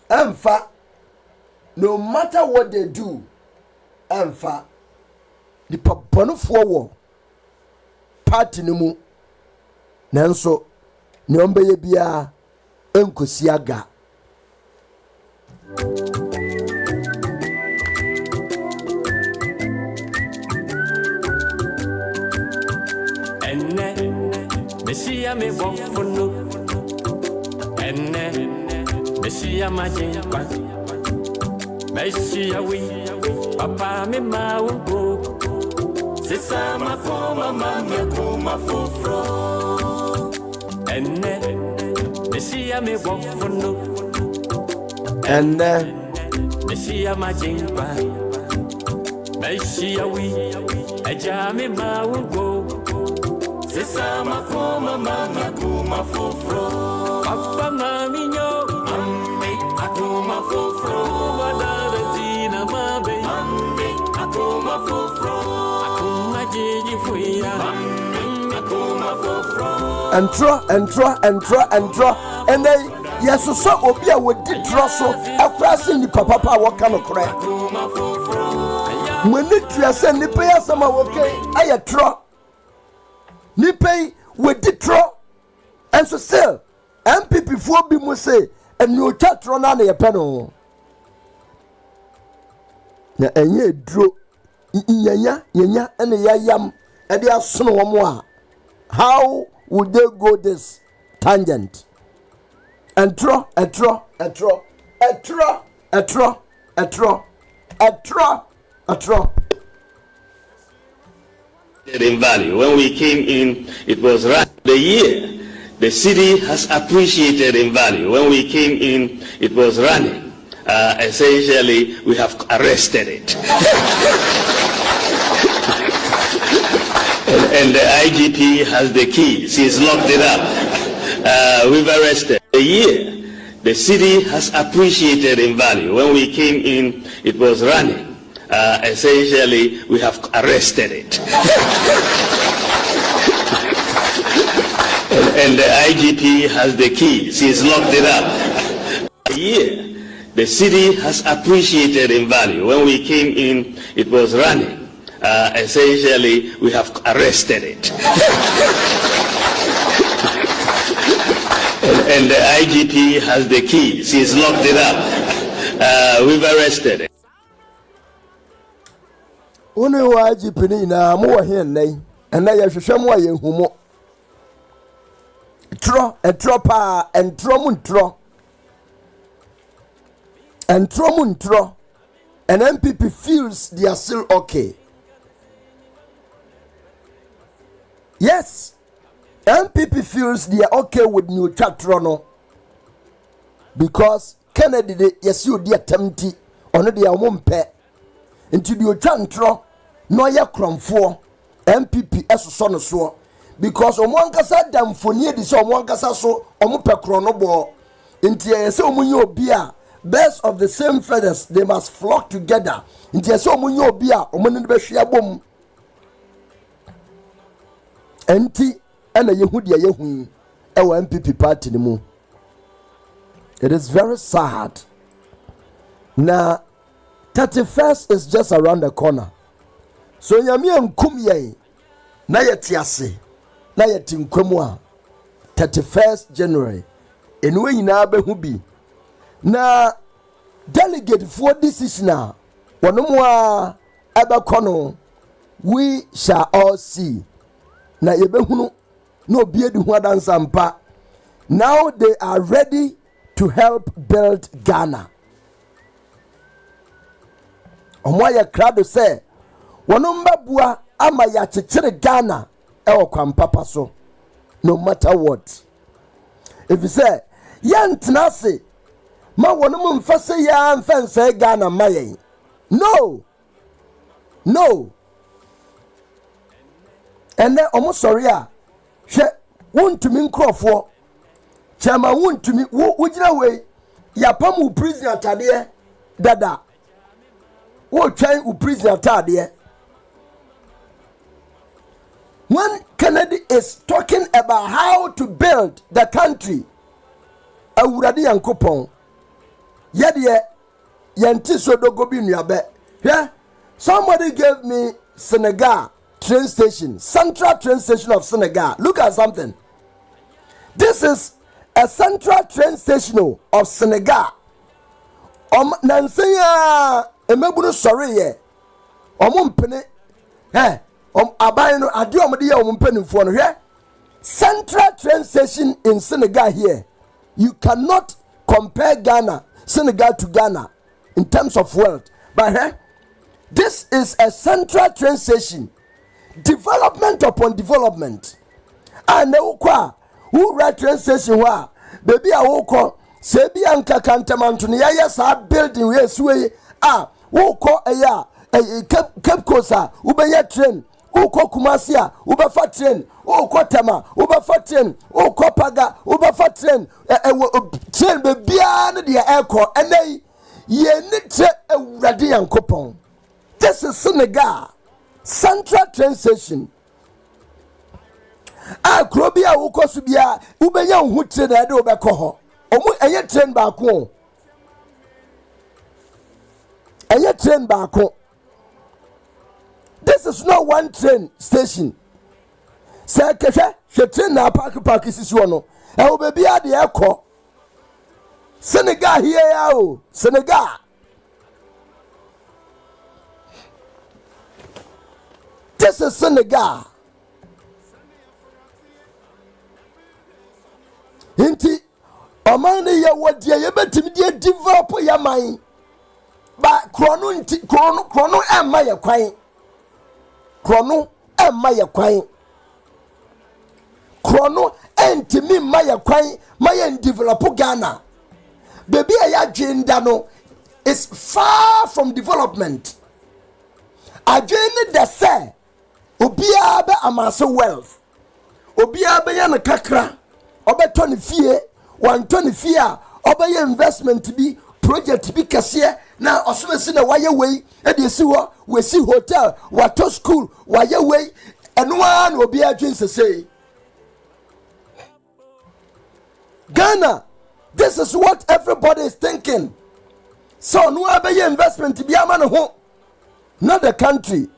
Emfa. No matter what they do, emfa. The pabonu forward party ni mu. Nanso ni ombe ye bia enkosiaga. Messia me wafuno enne Messia majinpa Messia we papa me maugo sisa makoma mama kuma fufro enne Messia me wafuno enne Messia majinpa Messia we ajame maugo Sesama kuma mama kuma fufro Papa mami nyo Mami akuma fufro Wadara tina mabe Mami akuma fufro Akuma jiji fuya Mami akuma fufro Entro And then yes so obia would did so afrasi ni papa waka no kore Akuma fufro Mwene tuyase nipe ya sama woke ayatro Nipay with the tro and so still MPP for be mo say and you chat run on your panel. Na enye dro nyanya and the yam and they are snow more. How would they go this tangent? And tro. In value. When we came in, it was right. The year the city has appreciated in value. When we came in, it was running. Essentially, we have arrested it. and the IGP has the keys. He's locked it up. We've arrested. The year the city has appreciated in value. When we came in, it was running. Essentially, we have arrested it. and the IGP has the keys. He's locked it up. The year the city has appreciated in value. When we came in, it was running. Essentially, we have arrested it. and the IGP has the keys. He's locked it up. We've arrested it. One IGP ni na mo here nay and na ye hwehwe mo aye humo tro pa entro and MPP feels they are still okay Yes, MPP feels they are okay with new chatrono because Kennedy yes you dear tempty on the amumpe into the chantro no ya cromfo MPP as son so because omwankasa damfonie di so omwankasa so omupe krono bo into yes omunyo bia birds of the same feathers they must flock together into yes omunyo bia omuni be hwea bom enti ana yehu dia yehu ewa MPP party ni mu. It is very sad. Now 31st is just around the corner. So nyame enkum ye na yetiase na yetinkwemu a 31st January enwe nyina behu bi na delegate for decision a wonomo a abakono we shall all see na yebehunu no obi edi ho adansa mpa. Now they are ready to help build Ghana. Omoya krado say wonomba bua ama ya chechere Ghana ewo kwampapa so no matter what. If you say yantna se ma wonom mfase ya mfense Ghana maye. No. And then omo sorry a hwe wontumi nkrofo chama wontumi wogina we yapam u prison atade dada wo twan u prison atade. When Kennedy is talking about how to build the country awurade yankopon yede yanti sodogo bi nuabe. Yeah, somebody gave me Senegal train station, central train station of Senegal. Look at something. This is a central train station of Senegal. Nansenya emebunu sorry ye. Omumpene abayi no ade omde ye omumpenifo no hwe. Central train station in Senegal here. You cannot compare Ghana, Senegal to Ghana in terms of wealth. But this is a central train station. Development upon development. And who rat train station wa baby a woko sebi anka kantamanto ne ya sa building we suwe woko Cape Coast ubenya train woko Kumasi ubefa train woko Tema ubefa train woko Paga ubefa train train baby an de airco ene ye ni tre awurade yankopon. This is Senegal central train station. Krobia wukosu bia ubenya hu train na de obekọ ho omu eye train baako this is not one train station. Say kehwe train na park sisi wono e obebi ade ekọ Senegal here ya o Senegal. This is Senegal. Inti omani ya wadia ye betimi de develop ya man ba krono emma ye kwan krono entimi ma ye kwan ma ye develop Ghana. Baby ya agenda no is far from development. Agenda the say obia be amaso wealth obia be ya na kakra obeto ne fie 120 fie a obeye investment bi project bi kese na osomesi na waye wei e de si ho we si hotel wato school waye wei eno an obia adwen sesei. Ghana, this is what everybody is thinking. So no obeye investment bi ama ne ho, not the country.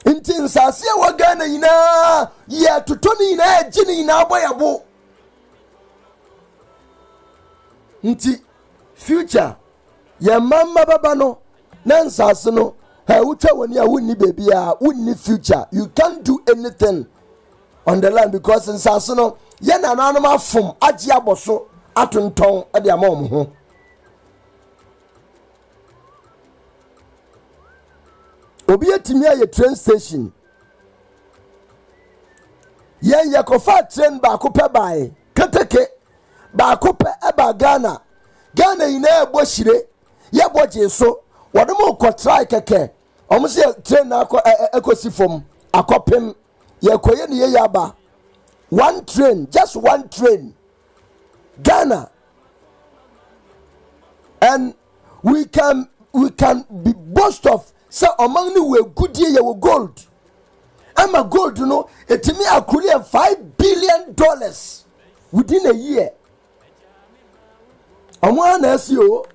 Inti nsase wa Ghana ina ye totoni ina ejini ina aboyabo. Nti future ye mama baba no na nsase no ucha woni a wonni baby a wonni future. You can't do anything on the land because nsase no ye na nanom afom Agyapong atonton e de amom ho. Obi etimi aye train station yen yakofa train ba ko pe bai keteke ba ko pe eba Ghana ina ebo hire ye boje so wode mo ko try keke omo se train na ekosi fom akopem ye koye ne ye yaba one train, just one train, Ghana, and we can be boast of. So among the we good year we gold. I'm a gold, you know. It me a clear $5 billion within a year. I'm one SEO.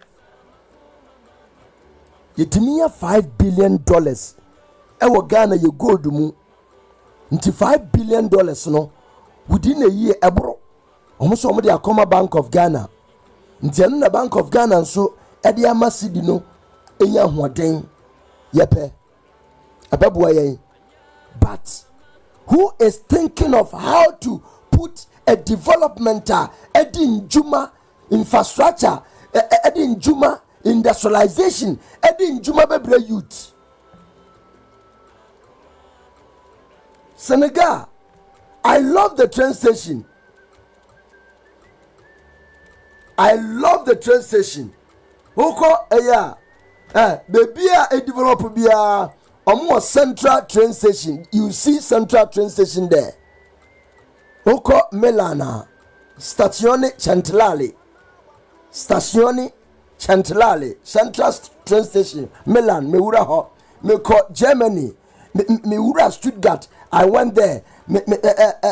It me a $5 billion. Ewa Ghana you gold mu. Nti $5 billion no. Within a year, ebro, almost somebody a comma Bank of Ghana. Ntianu na Bank of Ghana so edi amasidi no enya hoden yepe ababuwa yen. But who is thinking of how to put a development edi njuma infrastructure edi njuma industrialization edi njuma bebre youth Senegal. I love the train station. I love the train station. Oko baby a develop bia omo central train station. You see central train station there. Oko Melana Stazione Centrale. Stazione Centrale. Central train station. Milan, me wura ho. Me ko Germany. Me wura Stuttgart. I went there.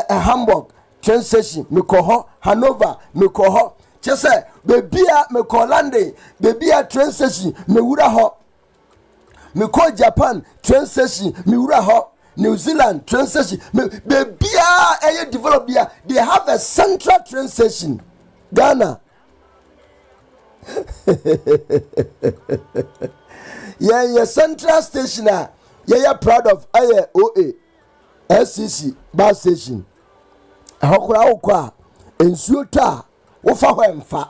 Hamburg train station me ko ho Hanover me ko ho chese baby me ko London baby train station me wura ho me ko Japan train station me wura ho New Zealand train station me baby develop there. They have a central train station. Ghana yeah central station yeah proud of OA SCC bus station. Ahokura okwa ensuo ta wo fa ho emfa.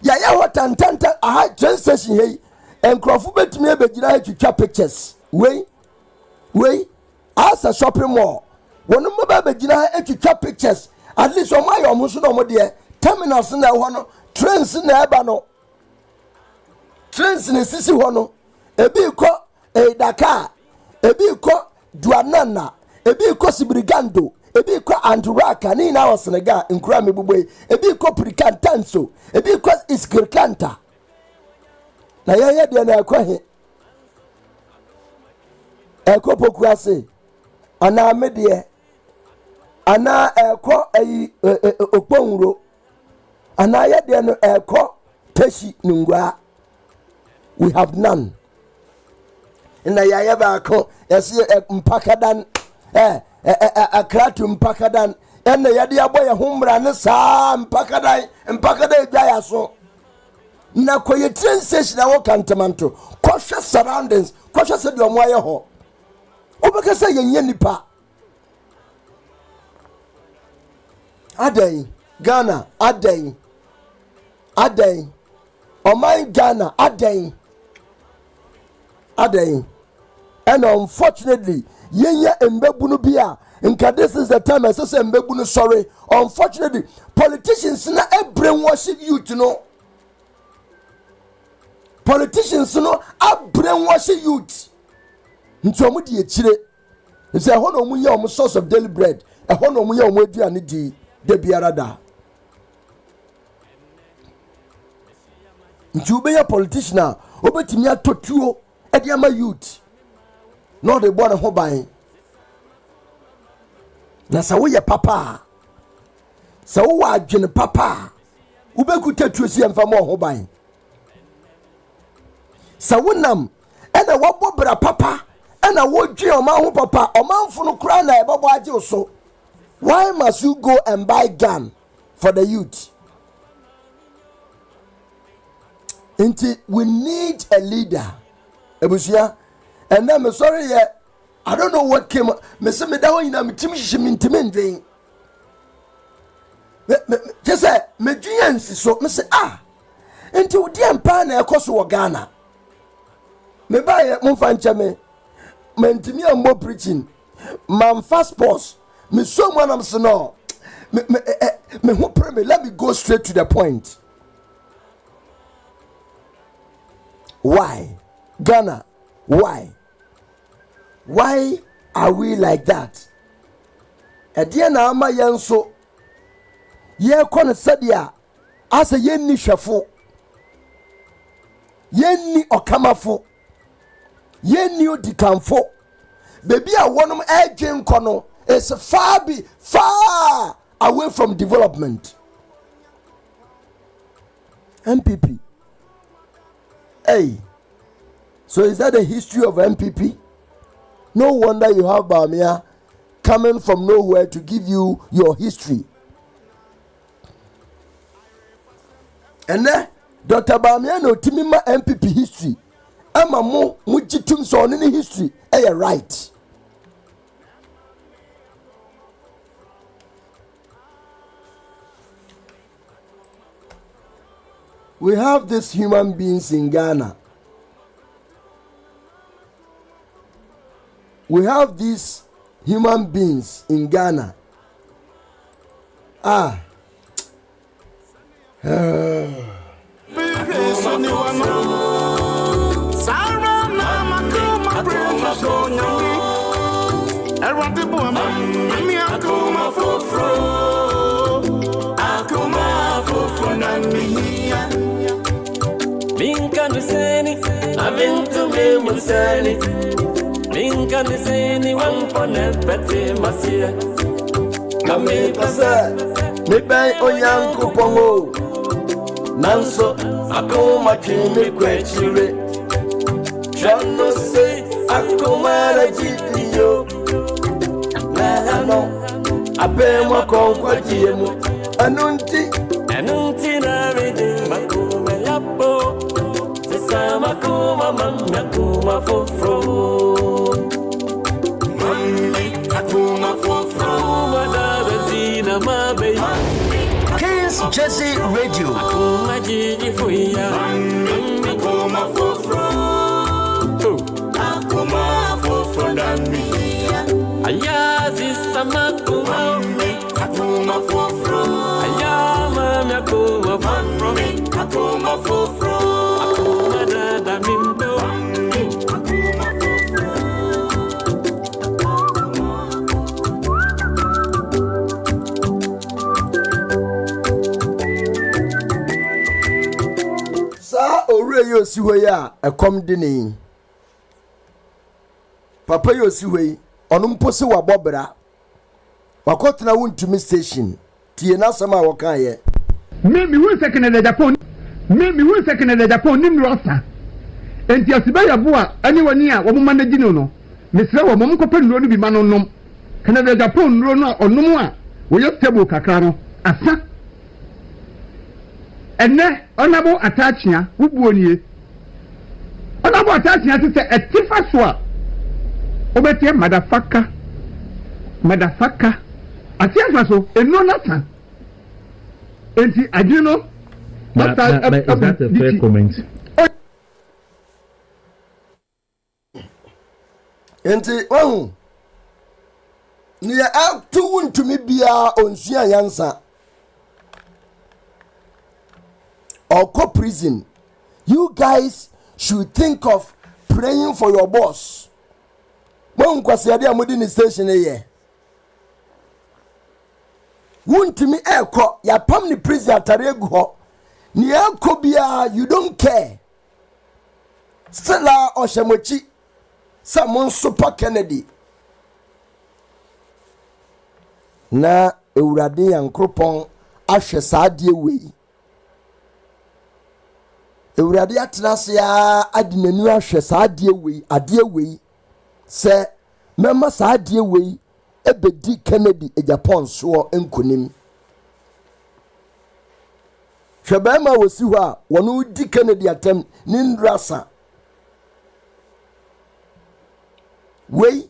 Ya what tantanta aha train station hey enkrofo betumi abegina ha twitwa pictures. Wey as a shopping mall. Wonu mo ba begina ha twitwa pictures. At least o my omo so no mo de terminals na ho no trains na eba no. Trains na sisi ho no. Ebi ko Dakar ebi ko Duanana ebi ko Sibrigando ebi ko Anturaka ni na Senegal nkura mebuboy ebi ko Prikantanso ebi ko Iskirkanta na yeye de na akwa he ekopokuase ana medie ana eko okponwuro ana ye de no eko teshi nungwa. We have none. Na yaya ba ko ese mpakadan akratu mpakadan ene yade aboye humra ne sa mpakadan edwaya so na koye train station awo kantamanto kosha surroundings kosha se de omo aye ho obeka se yenye nipa adan Ghana adan oman Ghana adan and unfortunately yenya embebunu bia nka this is the time I say embebunu sorry. Unfortunately politicians na brainwash youth no politicians no brainwash youth nti omo de ekire nti ehon omo ye omo source of daily bread ehon omo ye omo aduane di de biara da nti obeya politician obetimi atotuo Ediama youth no de born ho ban na sa wo ye papa sa wo adwene papa ubekuta tuosi emfa mo ho ban sa wonam ena wo bobra papa ena wo dwe o ma ho papa o manfo no kra na ebabo age so. Why must you go and buy gun for the youth? Inti we need a leader. Ebusia, and then me sorry I don't know what came. Me say me da ho ina me tim ndwen. Just say me dwensi so me say enti odi empa na ekoso wo Ghana. Me ba ye mo fa nche me ntimi ambo preaching. man fast pause me so man am so no me who pray me let me go straight to the point. Why Ghana? Why are we like that? Edia na ama yenso ye kone sadia asa yenni hwefo yenni okamafo yenni odikanfo baby a wonum agyen kono is far away from development. MPP. Hey, so is that the history of MPP? No wonder you have Bamia coming from nowhere to give you your history. And then Dr. Bamia no timima MPP history. Ama mo mujitum so on any history. Hey, right. We have these human beings in Ghana. We have these human beings in Ghana. Minkaniseni, aventume museni. Minkaniseni, wampone peti masia. Kami pasa, mi bay oyanku pongo. Nanso, akuma kimi kwechire. Chano se, akuma rajidiyo. Nahano, ape mwa konkwa jiemu. Anunti na ridi makume yapo. Makuma mami akuma fofro. Mami akuma fofro. Madara tina mabe. Kings Jesse Radio. Akuma jiji fuya. Mami akuma fofro. Akuma fofro dami. Ayazi samakuma. Mami akuma fofro. Ayama akuma fofro. Akuma fofro. Warrrior si hwe ya ekom dini. Papa yo si hwe onumpo se wabobra. Wakotena wuntumi station. Tie na sama wokan ye. Me won second the Japan. Me won second the Japan nim roster. Enti asiba ya boa ani wani a wo manage no. Mesre wo mom kopa nuro no bi ma no nom. Kana the Japan nuro no onum a wo ye table kakra no. Asa ene onabo attachia wubuonie onabo attachia se etifa so a obetie motherfucker atiafa so eno nata enti adino is that a fair comment? Enti ni ya to wuntumi bia onsia yansa or co-prison. You guys should think of praying for your boss. When kwasiade amodi ni station here. Wuntimi eko ya pam ni prison atare gu ho. Ni eko bia you don't care. Stella Oshemochi Samon Super Kennedy. Na Eurade yankropon ahwe saade wei. Eurade atrase ya adinanu ahwe saade wei se mema saade wei ebedi Kennedy Agyapong so enkonim. Hwebema wosi ho a wono di Kennedy atem nindrasa. Wei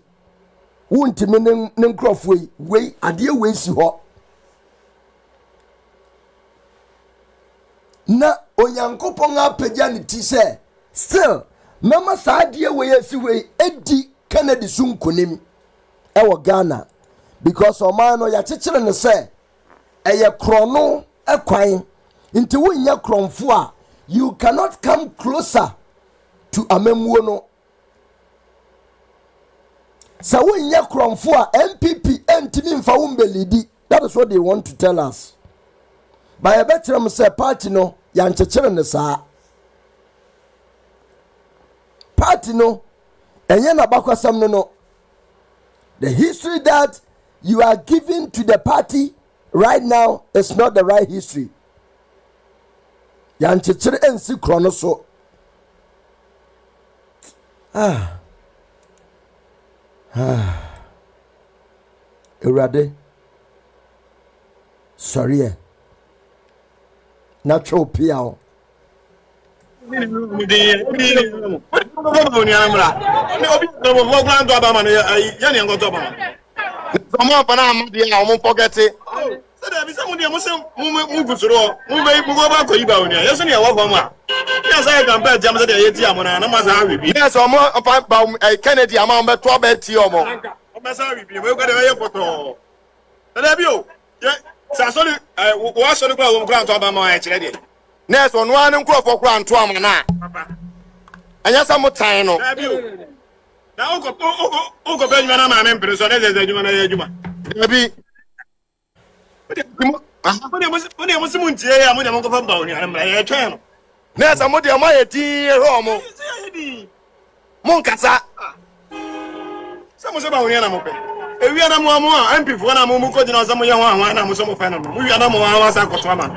wuntimi ne nkrofo wei ade wei si ho. Na onyankopon apagya ne ti se still mama saade wei asi wei edi Kennedy sunkonim ɛwɔ Ghana because ɔman no yɛakyekyere ne sɛ ɛyɛ krono ɛkwan nti wonyɛ kronfo a you cannot come closer to amamuo no sɛ wonyɛ kronfo a MPP ɛntimi mfa wo mbelidi. That is what they want to tell us. By a better say party no yanchechere ne saa. Party no enye na bakwasam no. The history that you are giving to the party right now is not the right history. Yanchechere ensi krono so. Erade. Sorry. Natural piao. Sasoli wa soli kwa wo nkran to aba ma ya kire de nurse ono an nkrofo kwa anto amana anya sa mutan no na ugo be nyuma na ma me mpere so na ze nyuma na ya nyuma bi Oni musimu ntie ya mo de mo ko fa ba oni ara ya twen no nurse mo de ma ya ti ho mo nkasa sa mo se ba oni na mo pe ewi ana mo a MPF na mo ko dina so mo ye ho anwa na mo so mo fa no mo wi ana mo anwa sa koto ama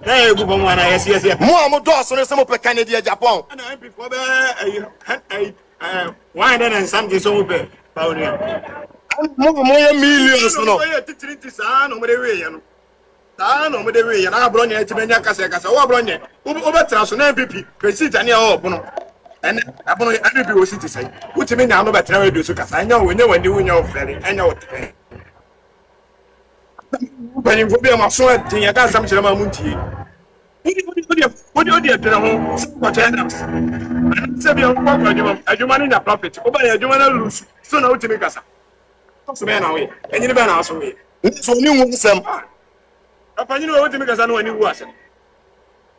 na e gu bo mo na yes mo do so ne se mo pe Canada Agyapong na MPF be why then something so mo pe pa oni mo ye millions no mo ye titiriti sa no mo de we ye no ta no mo de we ye na abro nya ti benya kasa wo abro nya wo be tra so na MPP president ne o bo no and abono MPP wo city say utimi nya no be tra we do so kasa anya wo nya wani wo nya ofere anya wo te bani fo be ma so tin ya ka sam kire ma muntie odi atena ho so ta na se bi on ko adwuma ni na prophet o ba ya adwuma na lose so na utimi kasa so be na we enyi be na so we so ni hu nsem apanyi wo utimi kasa no wani wu asem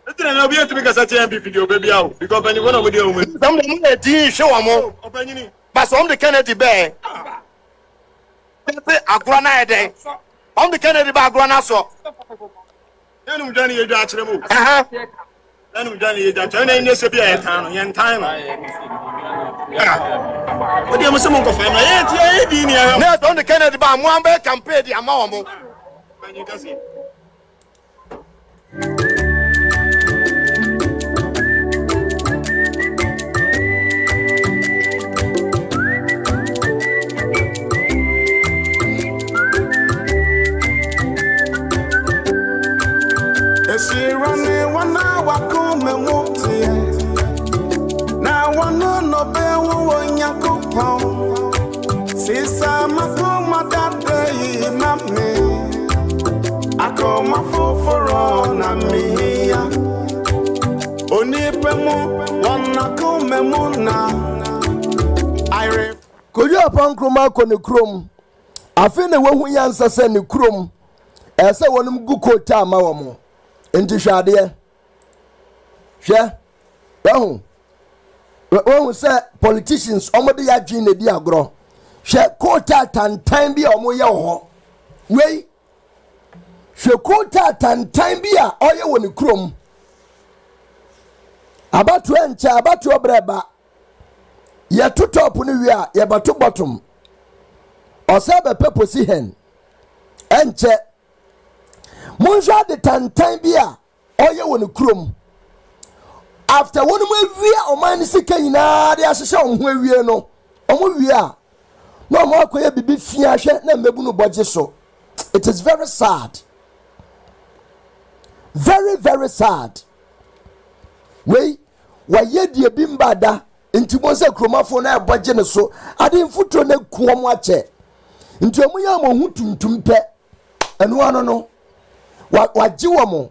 Ete na obi etimi kasa tie MPP di obebi awo because bani wona mo di o mo sam de mo na di hwe wa mo opanyi ni ba so the Kennedy be agora na ede the Kennedy ba agora na so enum dani ye dwa akire mo enum dani ye dwa akire na nye se bi a yetan no ye ntan no odi mo se mo ko fa na ye tie di ni ya na the Kennedy ba mo an be campaign di ama wo mo bani kasi She running one hour come and walk now one no be one yakupon. Sisa makoma that day na me. Akoma for na me. Oni pemo one come muna. I Koyo upon kroma ko ne krom. Afi ne wahu yansa se ne krom. Ese wonum gu kota ma wo mo. Enti hwade hwe wahu say politicians omode ya dwen na di agro hwe kota tantan bi omoye ho wei hwe kota tantan bi a oye woni krom abatu encha abatu obreba ye tutop ni wi a ye batu bottom osabe peposi hen enche Monja de tantan bia oye woni krom after wonu mawie o man sika nyina de asese o ho awie no o mo wie a no mo akoye bibi fia hwe na mebu no boje so. It is very sad, very very sad. We waye die bimbada nti mo se kromafo na boje ne so ade mfutro na kuo mo ache nti omo ya mo hu tuntum pe enu ano no waji womo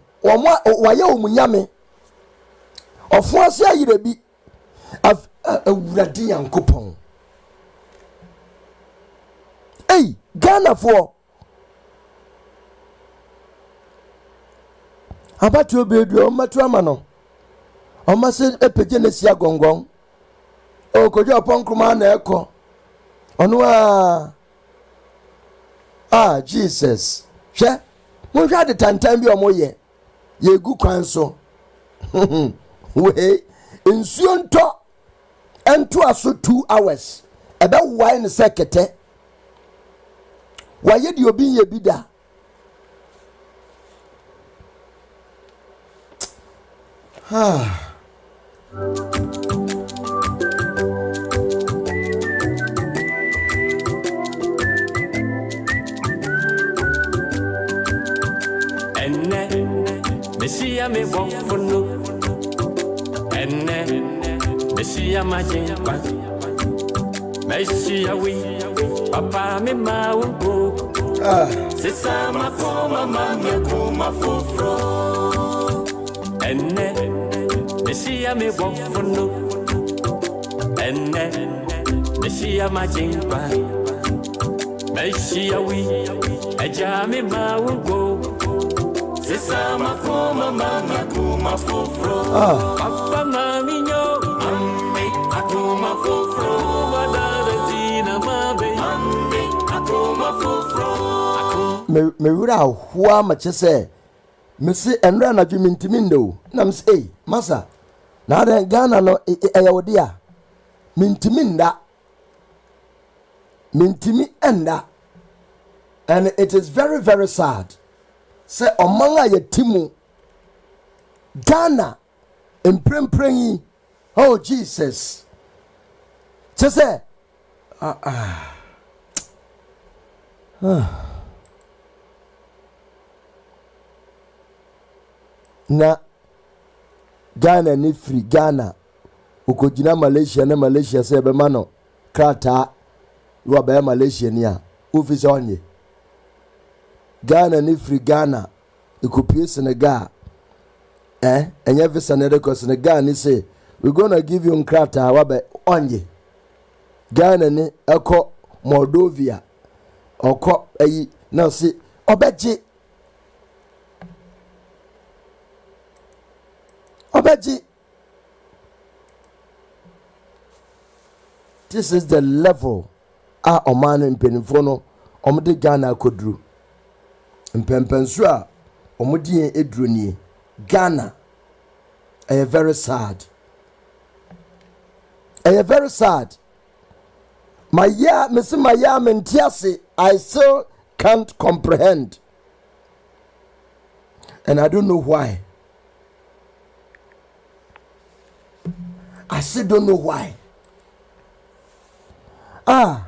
waye omunyame ofo ase ayirebi awurade yankopon Hey, Ghana for about you be your matramano. O must say a pegenesia gongong. O could you upon command echo? Onwa Jesus. She we had the time be omoye. Ye good kwanso. We insuonto ento aso 2 hours. Ebe wine sekete. Waye di obi ye bida. Messia me waffle, and Messia my jimpa. Messia we, Papa me mau. Sisa ma koma mama koma fufro. And Messia me waffle, and Messia my jimpa. Messia we, Ajami mau. Sisama kuma mama kuma fufro. Papa mami nyo mami akuma fufro. Madara tina mabe mami akuma fufro. Me wura hua mache se me se enra na dwumi ntimi ndo na me se masa na da Ghana no eyawde a mintimi enda and it is very very sad. Say omanga ye timu Ghana emprempren. Oh Jesus. Say na Ghana ni free Ghana ukojina Malaysia na Malaysia say be mano krata wo be Malaysia ni a office onye Ghana ni free Ghana ikopie Senegal enye visa na record Senegal ni say we gonna give you nkrata wa be onye Ghana ni eko Moldova oko eyi na say obeji this is the level oman mpenifo no omde Ghana kodru mpempenso a omudi edru ni Ghana very sad my mentiase I still can't comprehend and I don't know why. I still don't know why. Oh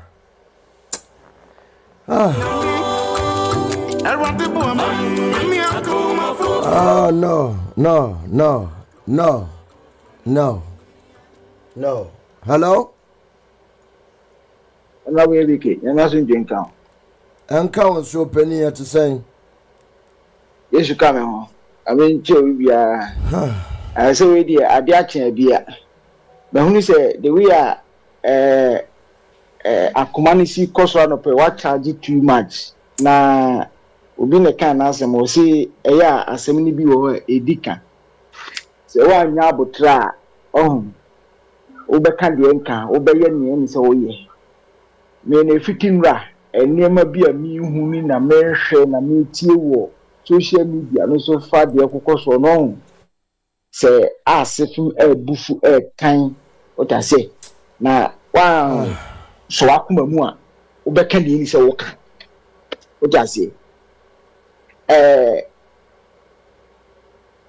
no. Hello? Na we bike, na so njenka. Anka won so pani ya to say. Yesu ka me ho. Amen che we bia. I say we dia ade a chen bia. Me hunu say the way akomanisi koso no pe what charge too much. Na obi ne kan na asem o si eya asem ni bi wo edika. Se wa nya abotra obeka de nka obeye ne ni se oye me na fitinra enema bi a mi hu ni na menhwe na metie wo social media no so fa de kokoso no se asefum bufu kan o ta se na wa so akoma mu a obeka de ni se woka o ta se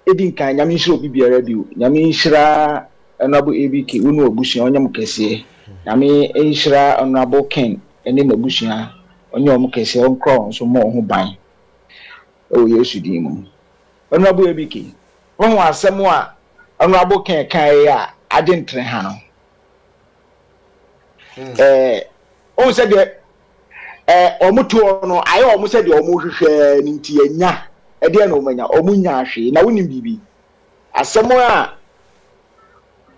edin kan nyame nhira obi biara bi nyame nhira Honorable ABK unu obusia onye mkese nyame nhira Honorable Ken ene mabusia onye mkese onkro nso mo ho ban o Yesu din mu Honorable ABK won asem a Honorable Ken kan ya adentre ha no o se de omutu no aye o mu se de o mu hwehwe ni nti anya e de na o manya o mu nya hwe na wonim bibi asem a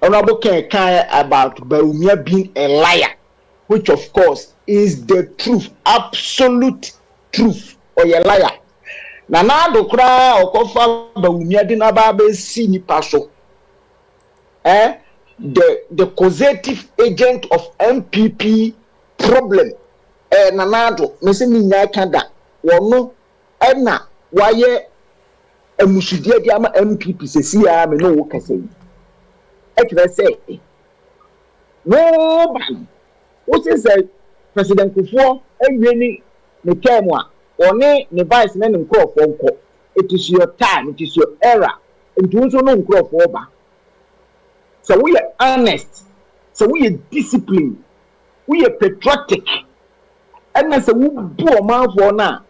Honorable Ken about Baumia being a liar. which of course is the truth, absolute truth, or a liar. Nana do kra okofa Bawumia di na ba be si nipa so. The causative agent of MPP problem. Nana do me se mi nya kanda wono na waye emusudie di ama MPP se si ya me no wo kase. Ekwe say no ban. What is President Kufuor enweni ne term a one ne vice na ne nkrofo nko. It is your time, it is your era. Nti nso no nkrofo ba. So we are honest. So we are disciplined. We are patriotic. And na se wo bu o manfo na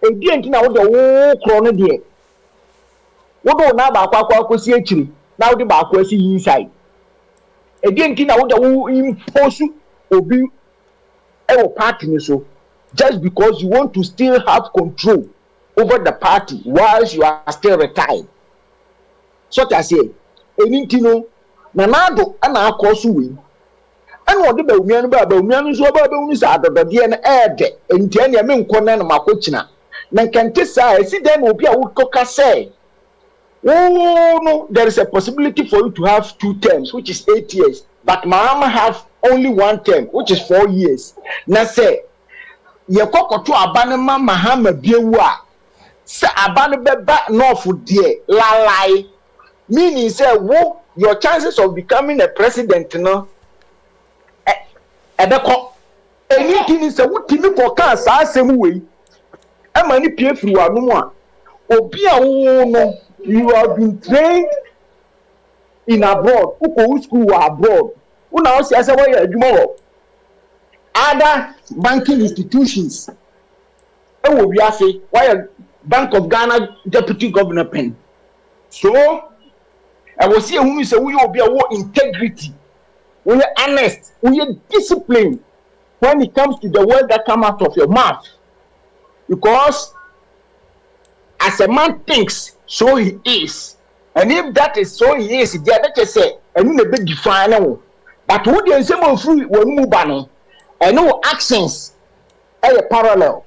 e di enti na wo de wo kro no de. Wo do na ba akwa akosi akiri. Na wo de ba akwa si inside. E di enti na wo de wo impose obi our party so just because you want to still have control over the party whilst you are still retired. So to say, anything no nanado ana akoso we ana ode Bawumia no ba Bawumia no so ba Bawumia sa adodode na ede enti ene me nkona na makochina na kante sa esi dem obi a wokoka say no, there is a possibility for you to have 2 terms, which is 8 years. But Mahama have only 1 term, which is 4 years. Now say, ye kokoto abanema Mahama biewa. Say abane beba no for dear la lie. Meaning say, wo your chances of becoming a president no. Ebeko anything is a wo timi koka sa asem we. E mani pie firi wa no a. Obi a wo no you have been trained in abroad. Uko school abroad. Una o say why you other banking institutions. E wo bi afi why Bank of Ghana deputy governor pen. So I will see who say we will be a integrity. We are honest. We are disciplined when it comes to the word that come out of your mouth. Because as a man thinks, so he is. And if that is so he is, the other say, and you may be defined. But who the same free when move on, and no actions are parallel.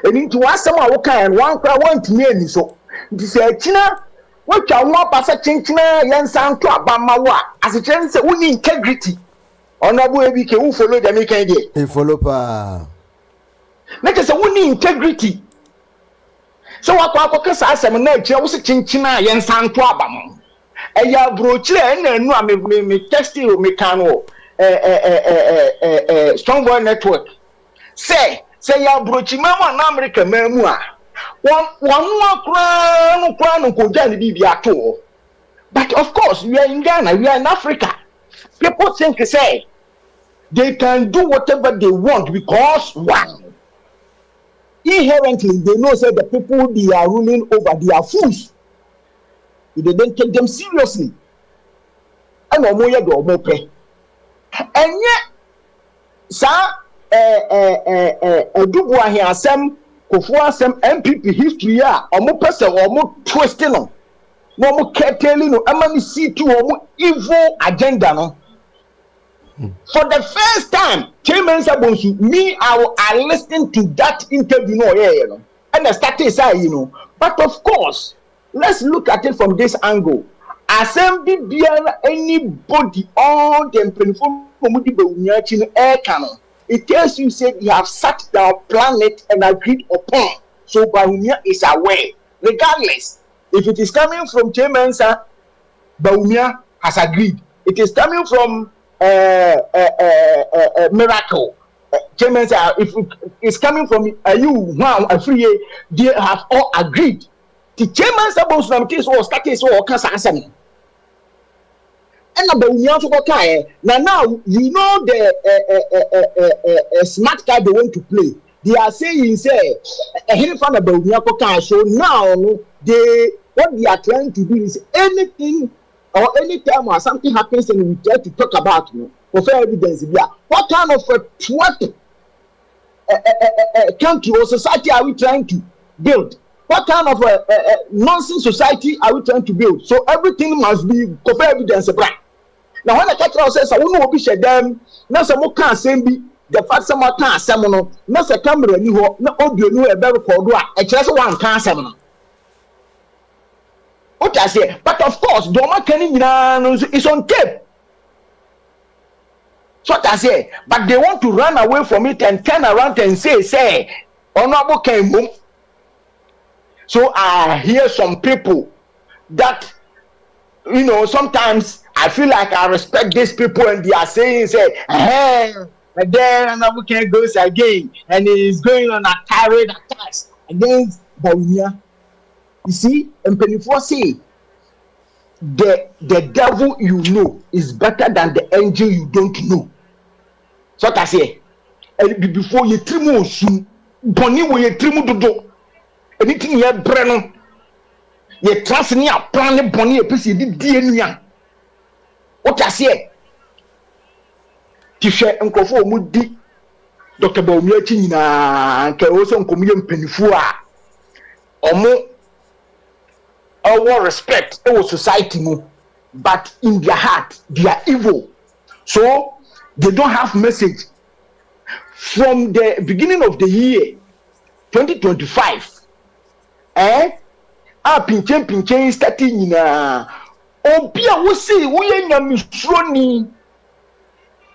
And into one summer, okay, and one crowd want to me so. This is China, what you want pass a chinchina, yan sound to Abamawa, as a chance of integrity. Honorable we can follow the American day. They follow pa. Let us a integrity. So what I say, I'm not sure chinchina yan sound to Abam. A ya broche and no, me textile mechano, strong boy network. Say ya broche mama na America memua. One more crown could be at all. But of course, we are in Ghana, we are in Africa. People think say they can do whatever they want because one. Inherently, they know say the people they are ruling over, they are fools. They don't take them seriously. And no more pay. And yet, sir, Dubois here some Kufuor some MPP history ya omo person omo twisting no omo keteling no amani see to omo evil agenda no. For the first time, Chairman Sabonsu, me, I listened to that interview, and I started saying, But of course, let's look at it from this angle. Assembly anybody, all them it tells you, say they have sat down, planet, and agreed upon. So Bawumia is aware. Regardless, if it is coming from Chairman Bawumia has agreed. It is coming from miracle. Chairman if it's coming from you now a free they have all agreed. The chairman supposed to case or status or cancer. And about now you know the smart card they want to play. They are saying say a fan about so now they what they are trying to do is anything or any time or something happens and we try to talk about for evidence. What kind of country or society are we trying to build? What kind of nonsense society are we trying to build? So everything must be for evidence. Now when I catch out says I won't know be share them. Now some more can't send be the fact some more can't semono. Now the camera ni ho na audio no e be record a just one can't semono. What I say, but of course, Doma Kenny is on tape. So what I say, but they want to run away from it and turn around and say, Honorable came home. So I hear some people that, sometimes I feel like I respect these people and they are saying, but then Honorable Ken goes again and he's going on a tirade attacks against Bawumia. You see, and Pennyfor say, the devil you know is better than the angel you don't know. So what I say, before you trimu soon, Bonnie will you trimu do anything you have Brennan. You trust me, a plan Bonnie a piece of DNA. What I say, Tisha and Kofo Mudi, Dr. Bawumia China, and also Communion Pennyfor. Omo. Our respect our society no, but in their heart they are evil, so they don't have message. From the beginning of the year 2025 pinchen starting na obia wo say wo ye nyamisroni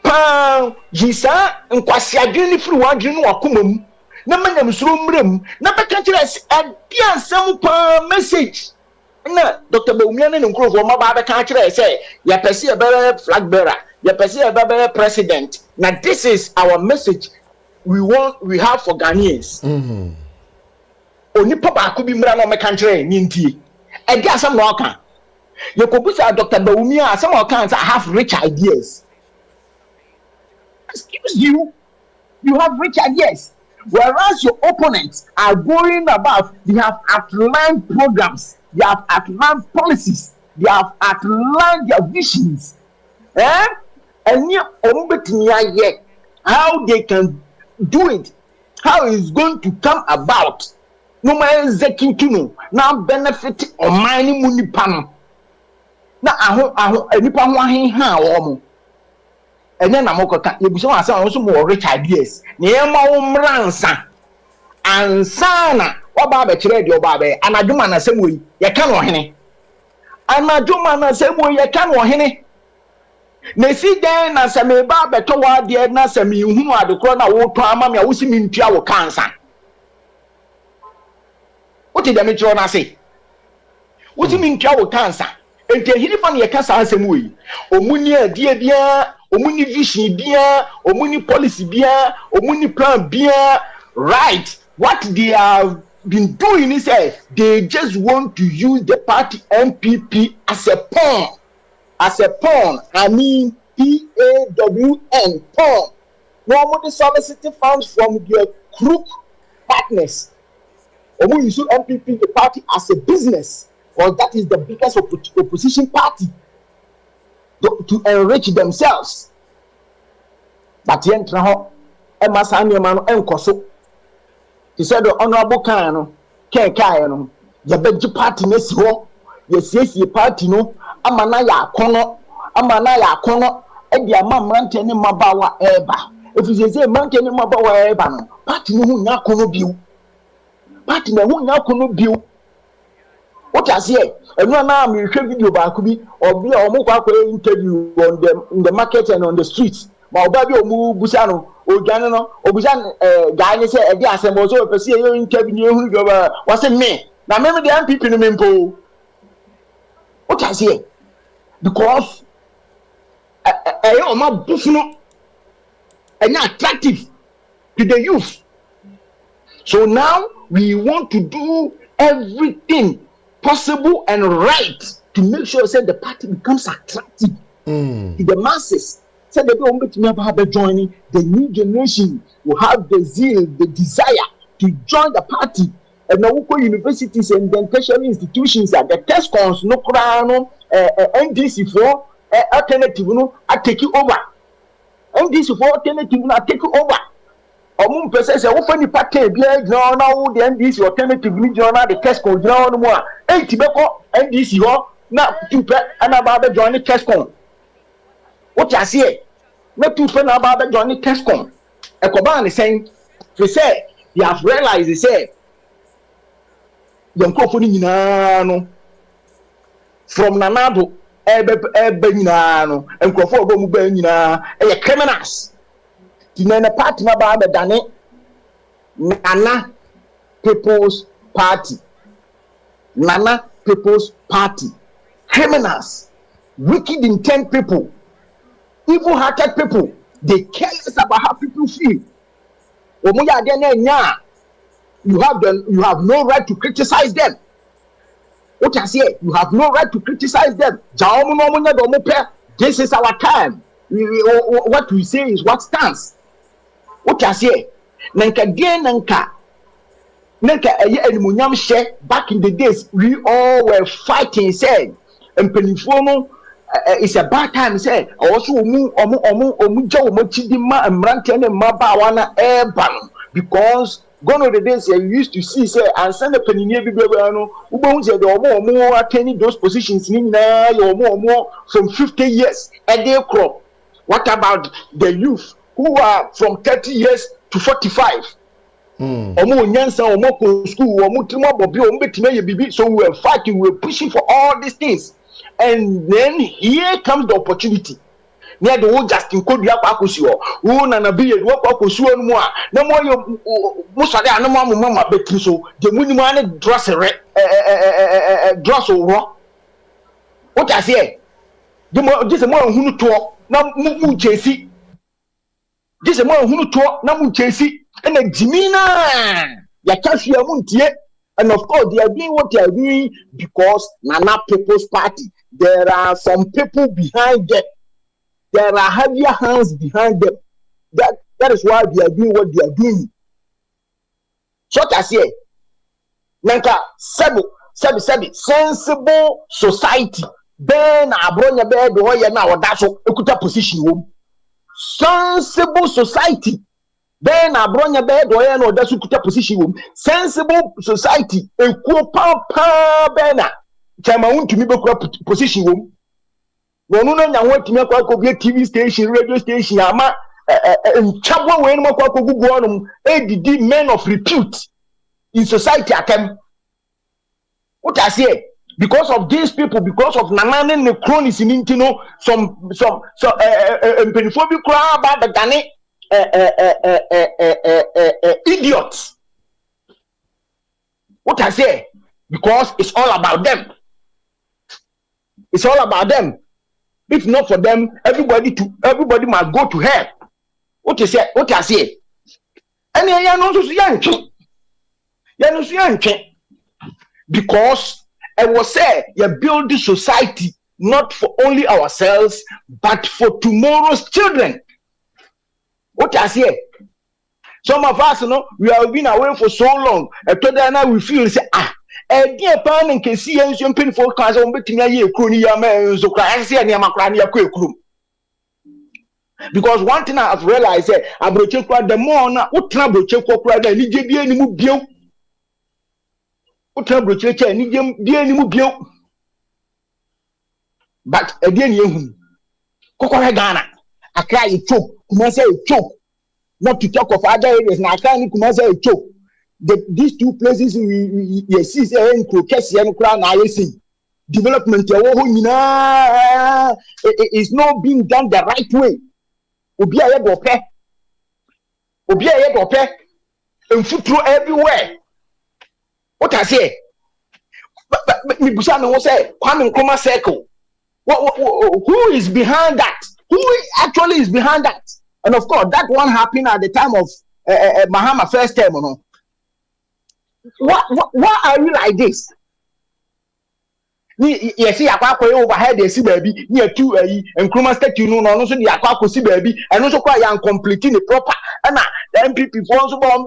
pa jisa nkwasi adwene firi wadwene wakomam na manyamsro mrem na beka kire adia nsem pa message na Dr. Bawumia ne nkrofo ma ba beka kire say ya pese ya be flag bearer, ya pese ya be president. Now this is our message we have for Ghanaians. Oni papa ko bi mra no meka kire ni ntie e dia asem no ka yekobusa Dr. Bawumia asem o kan say I have rich ideas. Excuse you have rich ideas, whereas your opponents are going about, they have outlined programs, they have outlined policies, they have outlined their visions. And how they can do it, how it's going to come about. No man zekintuno now benefit or mining money panel. Now I nipa ho ha wo. And then I'm okay. You be also more rich ideas. Niema umransa. Ansana. Oba be kire de oba be. Anaduma na semwe. Ye kan wo hene. Anaduma na semwe ye kan wo hene. Na si den na seme ba beto wa de na seme hu adekro na wo to ama me a wo si mi ntua wo kansa. What did me tro na say? Wo si mi ntua wo kansa. Enti hini fa na ye kasa asemwe. Omuni adie bia omuni vision bia, omuni policy bia, omuni plan bia, right? What they have been doing is they just want to use the party MPP as a pawn. As a pawn, I mean PAWN, pawn. Normally soliciting funds from their crook partners. Omuni use MPP, the party, as a business, because that is the biggest opposition party. To enrich themselves. But yen traho Emma Samuel enkoso. He said the honorable Kano, Kano, the Benji party nesi ho, yes, party no, Amanaya kono, Eddie Mamante ni Mabawa Eba. If you say Mountain in Mabawa Eba, party no yakono bill. Party no yakono bill. What I say, and one now we show video back or be a more interview on the market and on the streets. My baby or Busano or Ganano or Busan guy said, yes, and was over see you interview wasn't me. Now remember the people in the what I say? Because I am not buffalo and not attractive to the youth. So now we want to do everything possible and right to make sure that the party becomes attractive to the masses. So they don't be joining the new generation will have the zeal, the desire to join the party. And now universities and then tertiary institutions are the test cons no crown NDC for alternative no I take you over. NDC for alternative no I take you over. Omun person say wo fani party bia gina na wo the NDC alternative ni gina the Tesco gina no mo a enti beko NDC ho na tupe ana ba be join the Tesco What you say? Not too far about Johnny Tescom. A Coban is saying, they say, you have realized, they say, young company from Nanado, Ebenano, and Crawford Benina, a criminals. The partner about the Dane Nana People's Party. Nana People's Party. Criminals, wicked intent people, evil-hearted people. They care less about how people feel. You have no right to criticize them. What I say, you have no right to criticize them. This is our time. What we say is what stands. What I say, back in the days, we all were fighting, said, and Penifono. It's a bad time, say. Also, because gone are the days you used to see, say, and send a penny near Bibiano, who bones said, or more attending those positions in now, or more from 50 years a day crop. What about the youth who are from 30 years to 45? Or more Yansa, or more school, or more Bibi. So we were fighting, we were pushing for all these things. And then here comes the opportunity. Near the old Justin Code Yapakusio, who Nana be a Wapakusu and more. No more Musada, no more Mama Betuso, the Munimane Drosser, Drosso. What I say? Just a more who talk, now Mumu Chasey. Just a more who talk, now Mumu Chasey, and a Jimina Yakashi Muntie. And of course, they are doing what they are doing because Nana People's Party. There are some people behind them. There are heavier hands behind them. That is why they are doing what they are doing. So I say, Nanka, sensible society. Ben abronya bed oya na wadaso ekuta position. Sensible society. Then abronya bed oya na wadaso ekuta position. Sensible society. Ekuo pa bena. Chama untumi bekura position. No nya wantumi akwa be TV station, radio station ama chabwa we no akwa gugu onum ADD men of repute in society atem. What I say, because of these people, because of Nanane and the cronies in Intino, some peniphobic crowd about the Ghanaian idiots. What I say, because it's all about them. It's all about them. If not for them, everybody must go to hell. What I say? And because I was say you build this society not for only ourselves, but for tomorrow's children. What I say? Some of us, we have been away for so long. And today now we feel say dear pan and can see and some painful cars on betting a year, so I see any Macrania quick room. Because one thing I have realized, I brought you the more what trouble check what rather need you be any move bill. What trouble check need you be any move bill. But again, you Kokora Ghana, I cry a choke, come say a choke. Not to talk of other areas, now I can't come say a choke. These two places we see in Krokesi Crown IAC development is not being done the right way. Obi aye bope and foot through everywhere. What I say? But me busa no say Kwame Nkrumah circle. Who is behind that? Who actually is behind that? And of course, that one happened at the time of Mahama first term, Why are you like this? You see, I overhead they see baby near two and Nkrumah statue no so the aqua see baby and also quite young completing the proper and the MPP phones bomb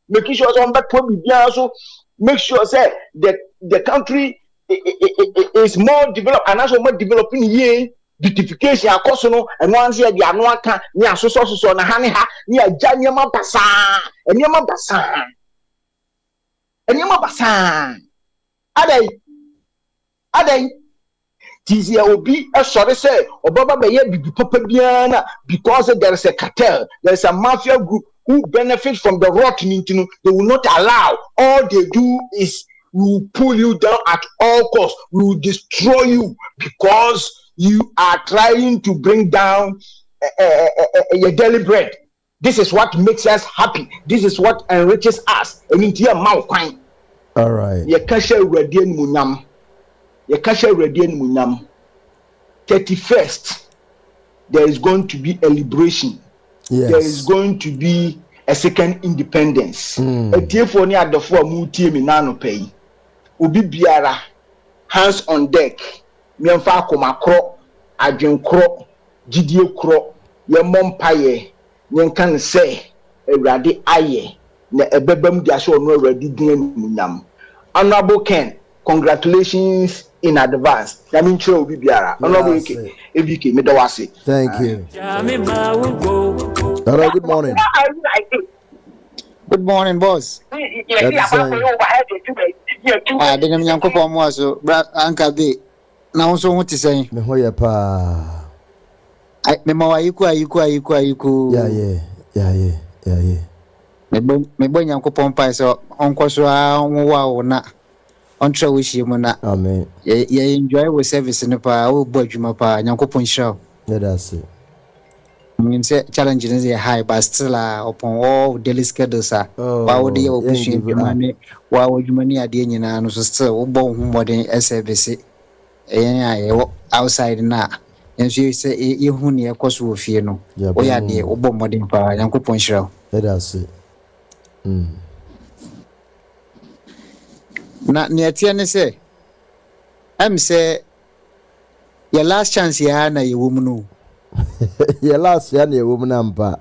making sure some back also make sure say that the country is more developed and also more developing here. Beautification akoso and once here the anu aka ni asoso na hane ha ni agya nyema basa adai Tizia obi sorry say obaba be ye bibi papa biana because there is a cartel, there is a mafia group who benefit from the rotting into, they will not allow. All they do is we will pull you down at all costs. We will destroy you because you are trying to bring down your daily bread. This is what makes us happy. This is what enriches us. And into your mouth, all right. Ye kasha radian munam. Ye kasha radian munam. 31st, there is going to be a liberation. Yes. There is going to be a second independence. A therefore near the four muti minano pay. Ubi biara, hands on deck. Mianfa koma kro, adwen kro, jidie kro, ye mom paye, nyenkan se, erade aye, ne ebebem diaso no erade din munam. Honorable Ken, congratulations in advance. Yamin chiro ubi biara. Honorable Ebike, me dawase. Thank you. Hello, good morning. Good morning, boss. Didn't young couple more so, Uncle B. Now, so what to say? Me hoya pa. I remember you. Yeah. Me boy, young couple pie so Uncle wow, na. On show wish you, Mona. Amen. Ye enjoy with service in the pa, oh, boy, you my pa, young couple show. That's it. Challenges is high, but still upon all daily schedules. Why would the opposition money? Why would you money at the end? And so still, more than SABC outside now. And so you say, you who near cost will fear no. We are the Obo modern power, Uncle Poncho. That's it. Not near Tiana say, I'm say, your last chance here, na you woman know. Your last year, your woman ampa.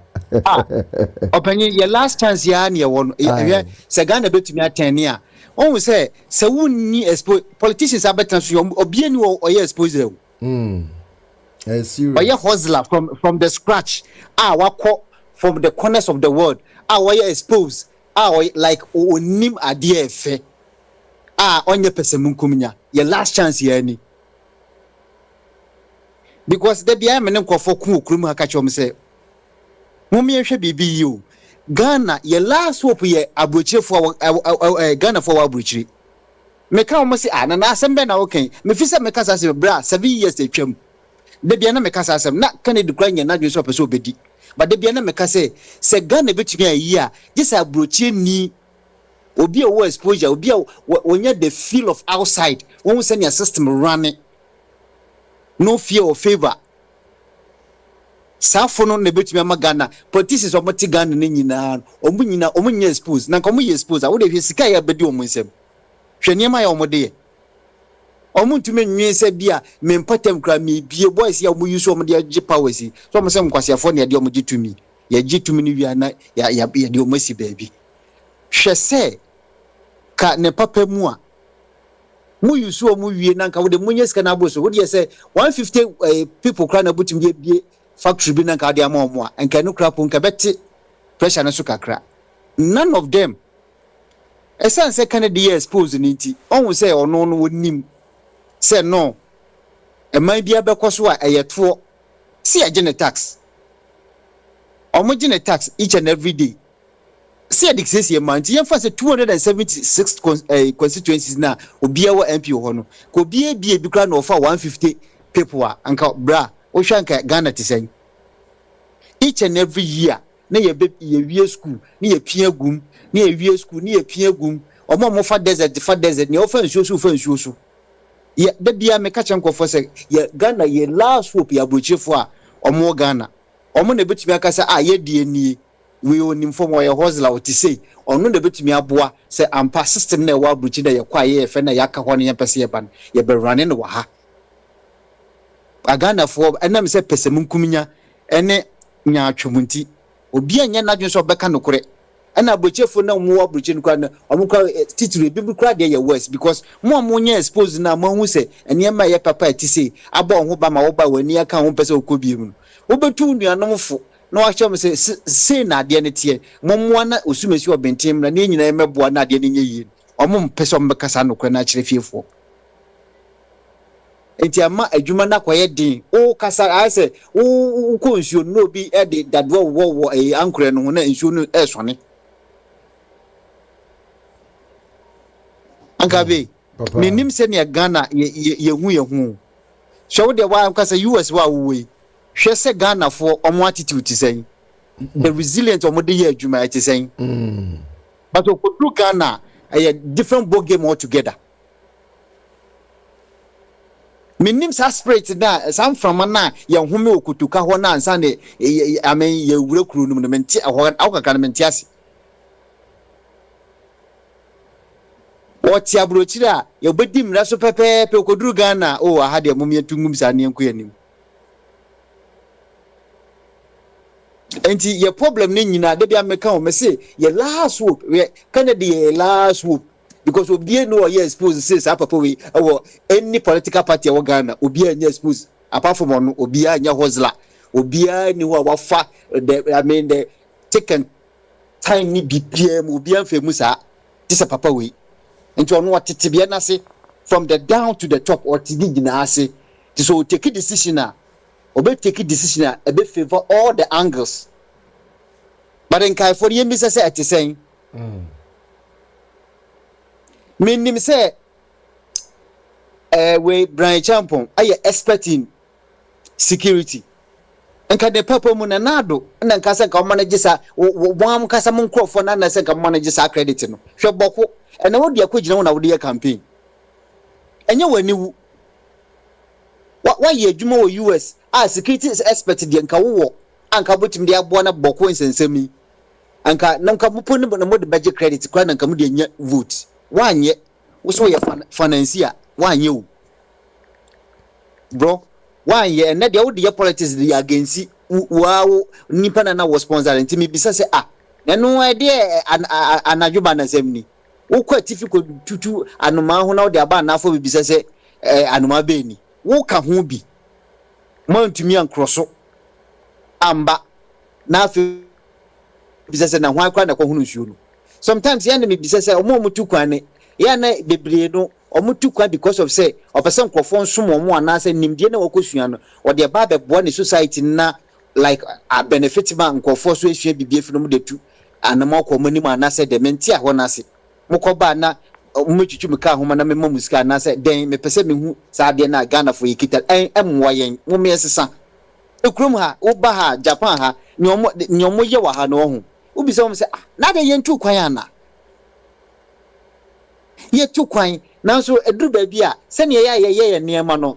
Open your last chance, ya one. Sagana bet to me at 10 years. Oh, say, so wouldn't you expose politicians are better or be any or expose them? But your hustler from the scratch. What from the corners of the world. Why you expose? Like nim a DF. On your person kumina. Your last chance, ya any. Because the BM for Krum catch him say, Mummy should be you. Ghana, your last hope ye abruche for Ghana for abruche. Make almost say, and I send Ben okay. Me fisa make us as a bra 7 years they chum. The Biana make us as not can decline your not yourself so bedi. But the Biana make us say Ghana bit me a year. This abruche ni obi a exposure, obi when you the feel of outside, when we send your system running. No fear or favor. Safono ne betumi amagana. Politicians of Matigana nyina. Omunyina expose. Na komu expose. Wo de sika ya bedi omunsem. Hweniema ya omode. Omuntumi nwe se bia mempatem kra me bie boys ya omu use omode age powers. So omsem kwasiafo ne de omugitumi. Ya gitumi ni wi na ya de omasi baabi. Hwese ka ne papa mu a mu use omu wie na nka wo de munye sika na aboso wo de say 150 people kra na butim bie factory bi na nka de ama omu a nka no kra pon ka beti pressure na so kakra. None of them esan say Canada expose ni ti on say ono no wonim say no e man bia bekoso a eyeto see agene tax omogene tax each and every day. See the excess amount. You have 276 constituencies now. Obia wa MP ho no. Ko bia bikra no offer 150 people anka bra. O hwanka Ghana ti sen. Each and every year na ye wie school, na ye pia gum, na ye wie school, na ye pia gum. Omo fa desert, na offer nsuo so. Ye da bia me ka chan kofo se ye Ghana ye last hope ya brochefo a omo Ghana. Omo na betumi aka se ye die nie. We will inform your hustler to say, or no the bit me aboa, say, and pass system na wa bruchi da ya kwa ye fena yaka honi ya pese ban, ye be running wa ha. Agana for, and I'm say pesemun kuminya, ene nya chumunti, obi anya na dwon so beka no kore. Ana bruchefo na mo wa bruchi no kwa na, omukwa titiri bibi kra de ya worse because mo nya expose na mo hu say, ene ma ye papa ti say, aba ho ba ma wo ba wani aka ho pese okobi mu. Wo betu nuanomfo no actually say na de ne tie mommoa na osumesi obentim na ne nyina emeboa na de ne nye yi omum pese ombekasa no kwa na kire fiefo enti ama adwuma na koye din o kasa I say o ko nsuo no bi e de dadwo wo ankure no ho na nsuo no e sone ankabe menim se ne Ghana ye hu so de wa kasa US wa we hwe se Ghana for omo attitude ti say the resilient omo de ye adwuma ti say but okodu Ghana a different ball game altogether. Minim sa spirit na sam from na ye home okutuka ho na ansa ne amen ye wure kuru num no menti awaka na menti ase. Oti abrochiri a ye bedi mra so pepepe okoduru Ghana o aha de mum ye tungum sa ne enko yanim. Enti ye problem ne nyina de bia meka o me say ye last hope Canada ye last hope because obi no ye expose say sa papa we any political party we Ghana obi anya expose apart from on obi anya hozla obi ani wa wafa the taken time ni BPM obi anfemu sa this papa we enti ono watete bia na say from the down to the top or tigi gina ase so take a decision take a decision a favor all the angles. But in Kai for you, Mr. Say, saying, meaning say, we Brian Champon, I expect in security. And can the purple monanado, and then Casa managers are one Casamon crop for none, second managers are crediting. Sure, Boko, and I would be a question on our campaign. And you were new. Why ye Jumo US? Security is expected in Kawo, and Kabutim de Abuana Boko and Semi. Anka nanka mupone na mo de budget credit kwa nanka mu de nya vote wanye wo so ye financier wanye bro wanye na de wo de politics de against wow nipa na wo sponsor nti me bisa se na no e de anadwoba na semni wo kwa tifiko tutu anoma ho na wo de aba na afo bisa se anoma be ni wo ka ho bi mantumi ankroso amba na afi bisa na ho akwa na ko hunu nsuo no sometimes ya na me bisa se omo mutu kwane ya na bebre no omutu kwa because of say opese nkofo nsom omo anase nimdie na wakosua no o de ba bebo ne society na like a benefit ma nkofo so ehwe bibie fi no de tu anama ko mani ma anase de menti a ho na se mokoba na mutwitwu meka ho na mema musika anase den me pese me hu sa de na Ghana for yikita emwa yen mo me sesa ekrum ha oba ha Japan ha nyomo ye wa ha no ho ubi se say na de yen tu kwan ana ye tu kwan nanso eduru ba bia se ne ye niema no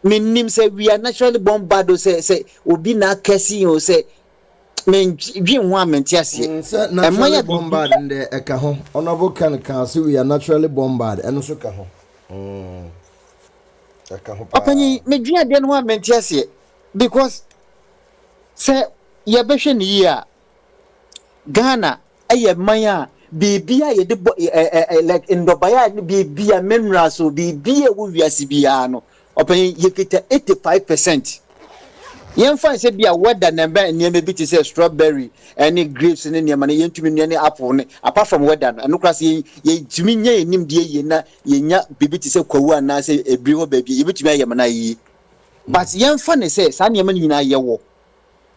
menim se we are naturally born bad say obi na kesi o say men dwi ho amentiase naturally born bad nde eka ho honorable can say we are naturally born bad eno so ka ho eka ho pa apani me dwi ade no amentiase because say ye behwe ni ya Ghana aye manya bibia ye de like indobaya bibia memra so bibia wo wiase bia no open ye kita 85%. Yemfa se bia weather number niam bi ti say strawberry any grapes ne niam na yentumi ne apple ne apart from weather no kras ye tumi nya enim de ye na ye nya bibi ti say kwawu ana say ebri ho ba bi ye bitumi ayem na yi but yemfa ne say sa niam nyina ye wo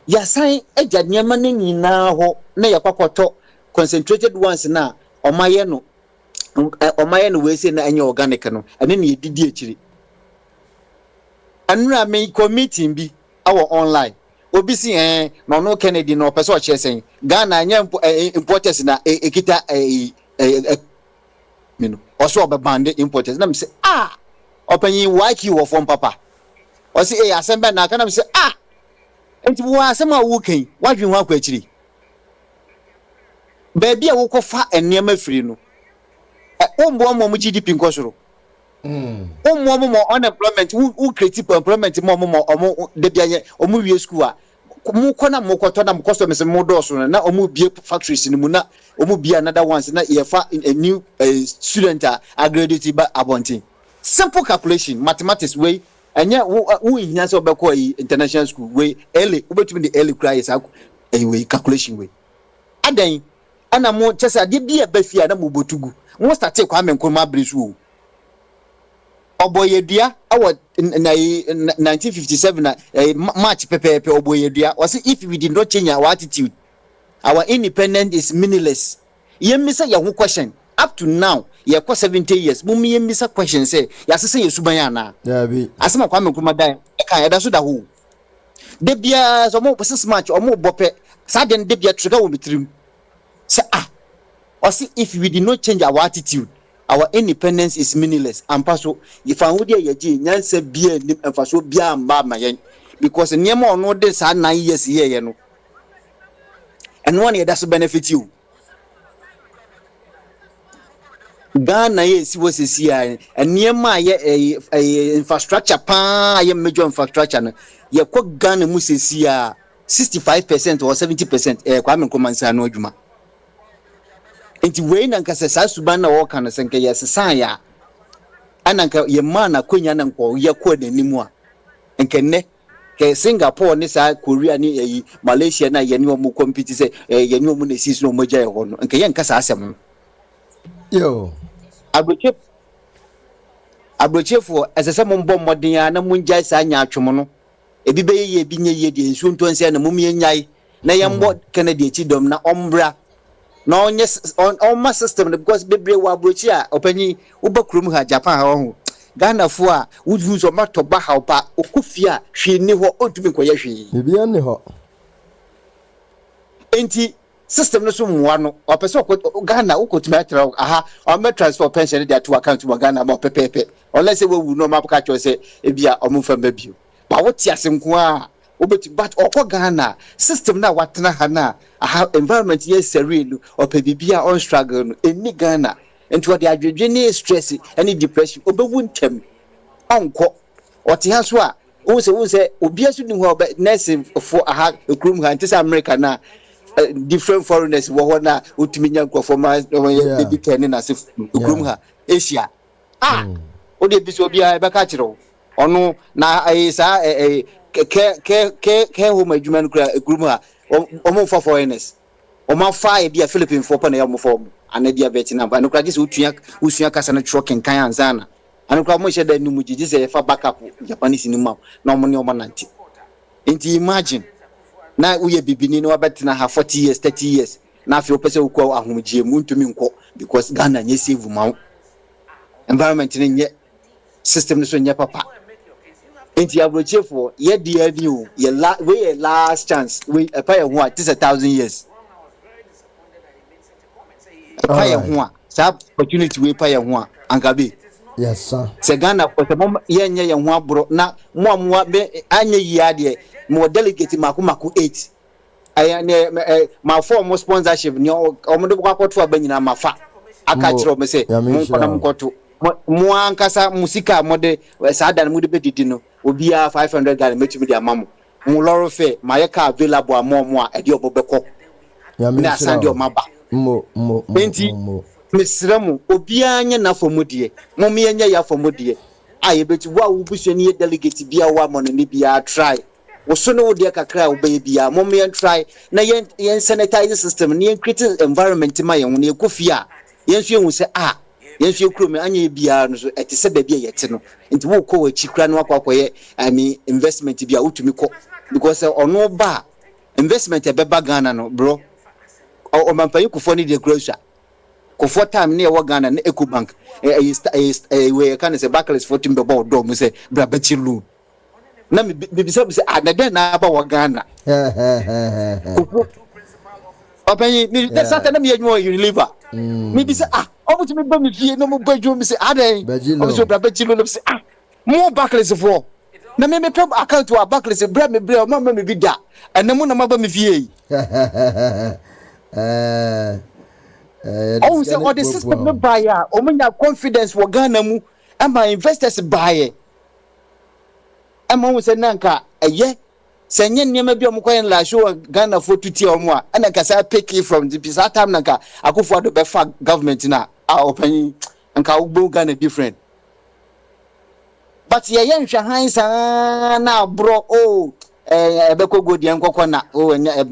ya san agya niam ne nyina ho na ye kwakoto concentrated ones na omaye no we say na anya organic no ene ne yedidi akiri anura me committee bi our online obi si no Kennedy no person chesen Ghana anya importers na ekita mino also obebande importers na me say opanyi waki wo from papa o si asembe na kana me say enti wo asema wo kan wadwen ho akwa akiri baby a wo kofa enema firi no ombo mo GDP nkosoro mo unemployment who create employment mo de bia omo wie school a mo kona mo koto na mo customers mo do so na omo bie factories ni mu na omo bie another ones na ye fa a new student a graduate ba abontin simple calculation mathematics way anya wo hia so be ko international school way early obetumi the early cry is way calculation way adan ana mo chesa de bia ba fia na mo botugu mo start kwa men ko ma bresu Oboyedua our 1957 March pepe Oboyedua was if we did not change our attitude, our independence is meaningless. Yemisa ya question up to now ya kwa 70 years mummy yemisa question say ya sese yesubayana asema kwa mekuma dan ka ya da so da ho de bia so mo pese smart o mo bope sa den de bia trigger wo mitrim say or see if we did not change our attitude, our independence is meaningless. And paso if I would ye nyanse bia nim emfaso bia amba mayen because nyema no de sa 9 years here you know. And one year that's benefit you. Ghana yes was here and nyema ye infrastructure pa ye major infrastructure no ye ko Ghana musisia 65% or 70% kwa menkomansa no adwuma. Enti we nanka sesa suban na wo kan senke yesesan ya ananka ye mana konya na nko ye ko nanimu a nkenne ke Singapore ni sa Korea ni Malaysia na ye ni o mu compete se ye ni o mu na sis no mo gya ye ho no nke ye nka sa asem yo abrochefo esese mo mbom modin ya na mun gya sa nya atwom no ebi be ye bi nye ye de nsu ntonse na mum ye nyai na ye mbo Kennedy echi dom na ombra no yes on my system because bebre wa brochi a opanyi ubakrum ha Japan ha ho Ghana fo a wudu so mato ba ha pa okufia hwe ni ho otumi koye hwe bibia ni ho enti system no so muwa no opese Ghana ukotumi atra aha o me transfer pension dey to account mo Ghana ba pepepe unless we wu no map ka cho se ebia omfa mbabio ba woti asenko a obeti but okọ Ghana system na watena ha na environment yes serene or bibia on struggle no eni Ghana into the adwedwe ne stress any depression obewu ntem onko ote ha so a wo se obi asu ni ho nursing for ekrum ha ntisa America na different foreigners wo ho na otumi nya performance baby ten na se ekrum ha Asia o de bi so obi a be ka kire ono na sa ke home adwuma no kra ekrum ha omo for foreigners omo fa e bia Philippines for na yamo form anadia Vietnam ba no kra gise usua kasa na trucking kan anzana anu kra mo hye da nimu gigi se fa backup Japanese ni ma na omo ne omo nanti enti imagine na uye bibini no abetina ha 40 years 30 years na afi opese ukọ ahomgie mu ntumi nko because Ghana nye save ma environment ne nye system no so nye papa enti abrochefo ye dia bi o ye last chance we pay who at 1,000 years pay who sa opportunity we pay who angabe yes sir se Ghana for the mom ye nye ye ho abro na mo be anye yia de mo delegate makumako 8 aya ne ma form sponsorship ni omodo kwakoto abanyina mafa aka kire o me se mo nkona mkoto mo ankasa musika mode saada na mudi bedidi no obia 500 Ghana metumi di amamo mo lorry fare ma ye ka available amomo a ede obobekọ na sande o maba mo mesremu obia anya na fomudie mo me anya ya fomudie aye beti wa wubusuani ye delegate bia wa mo ne bia try wo so no de kakra wo be bia mo me try na yen sanitize system ne create environment ma ye ne ekofia yen so ehu se yen so ekuro me anya bia no so ete se ba bia yete no nti wo ko wa chikra no akwakoye investment bia utumi ko because ono ba investment e beba Ghana no bro o mampanyi kufo ni de grocer kufo time ne wo Ghana na Ecobank we can say Barclays 14 be board do mo say bra bachilu na me bisa na den na ba wo Ghana opanyi ni de sata na me yanwo Unilever me bisa obuti me ba me fie no mo badwo me say adan o so bra bachilu no say mo Barclays for na me pe account wa Barclays bra me mama me bi da enemu na maba me fie oh say all the system no buy ya o munya confidence wo Ghana mu ama investors buy ama wo say nanka eye senye nyema bi o mkoyen la show Ghana for tuti o mu a ana ka say pick from the pisa time nanka akufo ado be fa government na opanyi nka wo Ghana different but ye nhwe han sa na bro ebeko godi enkokọ na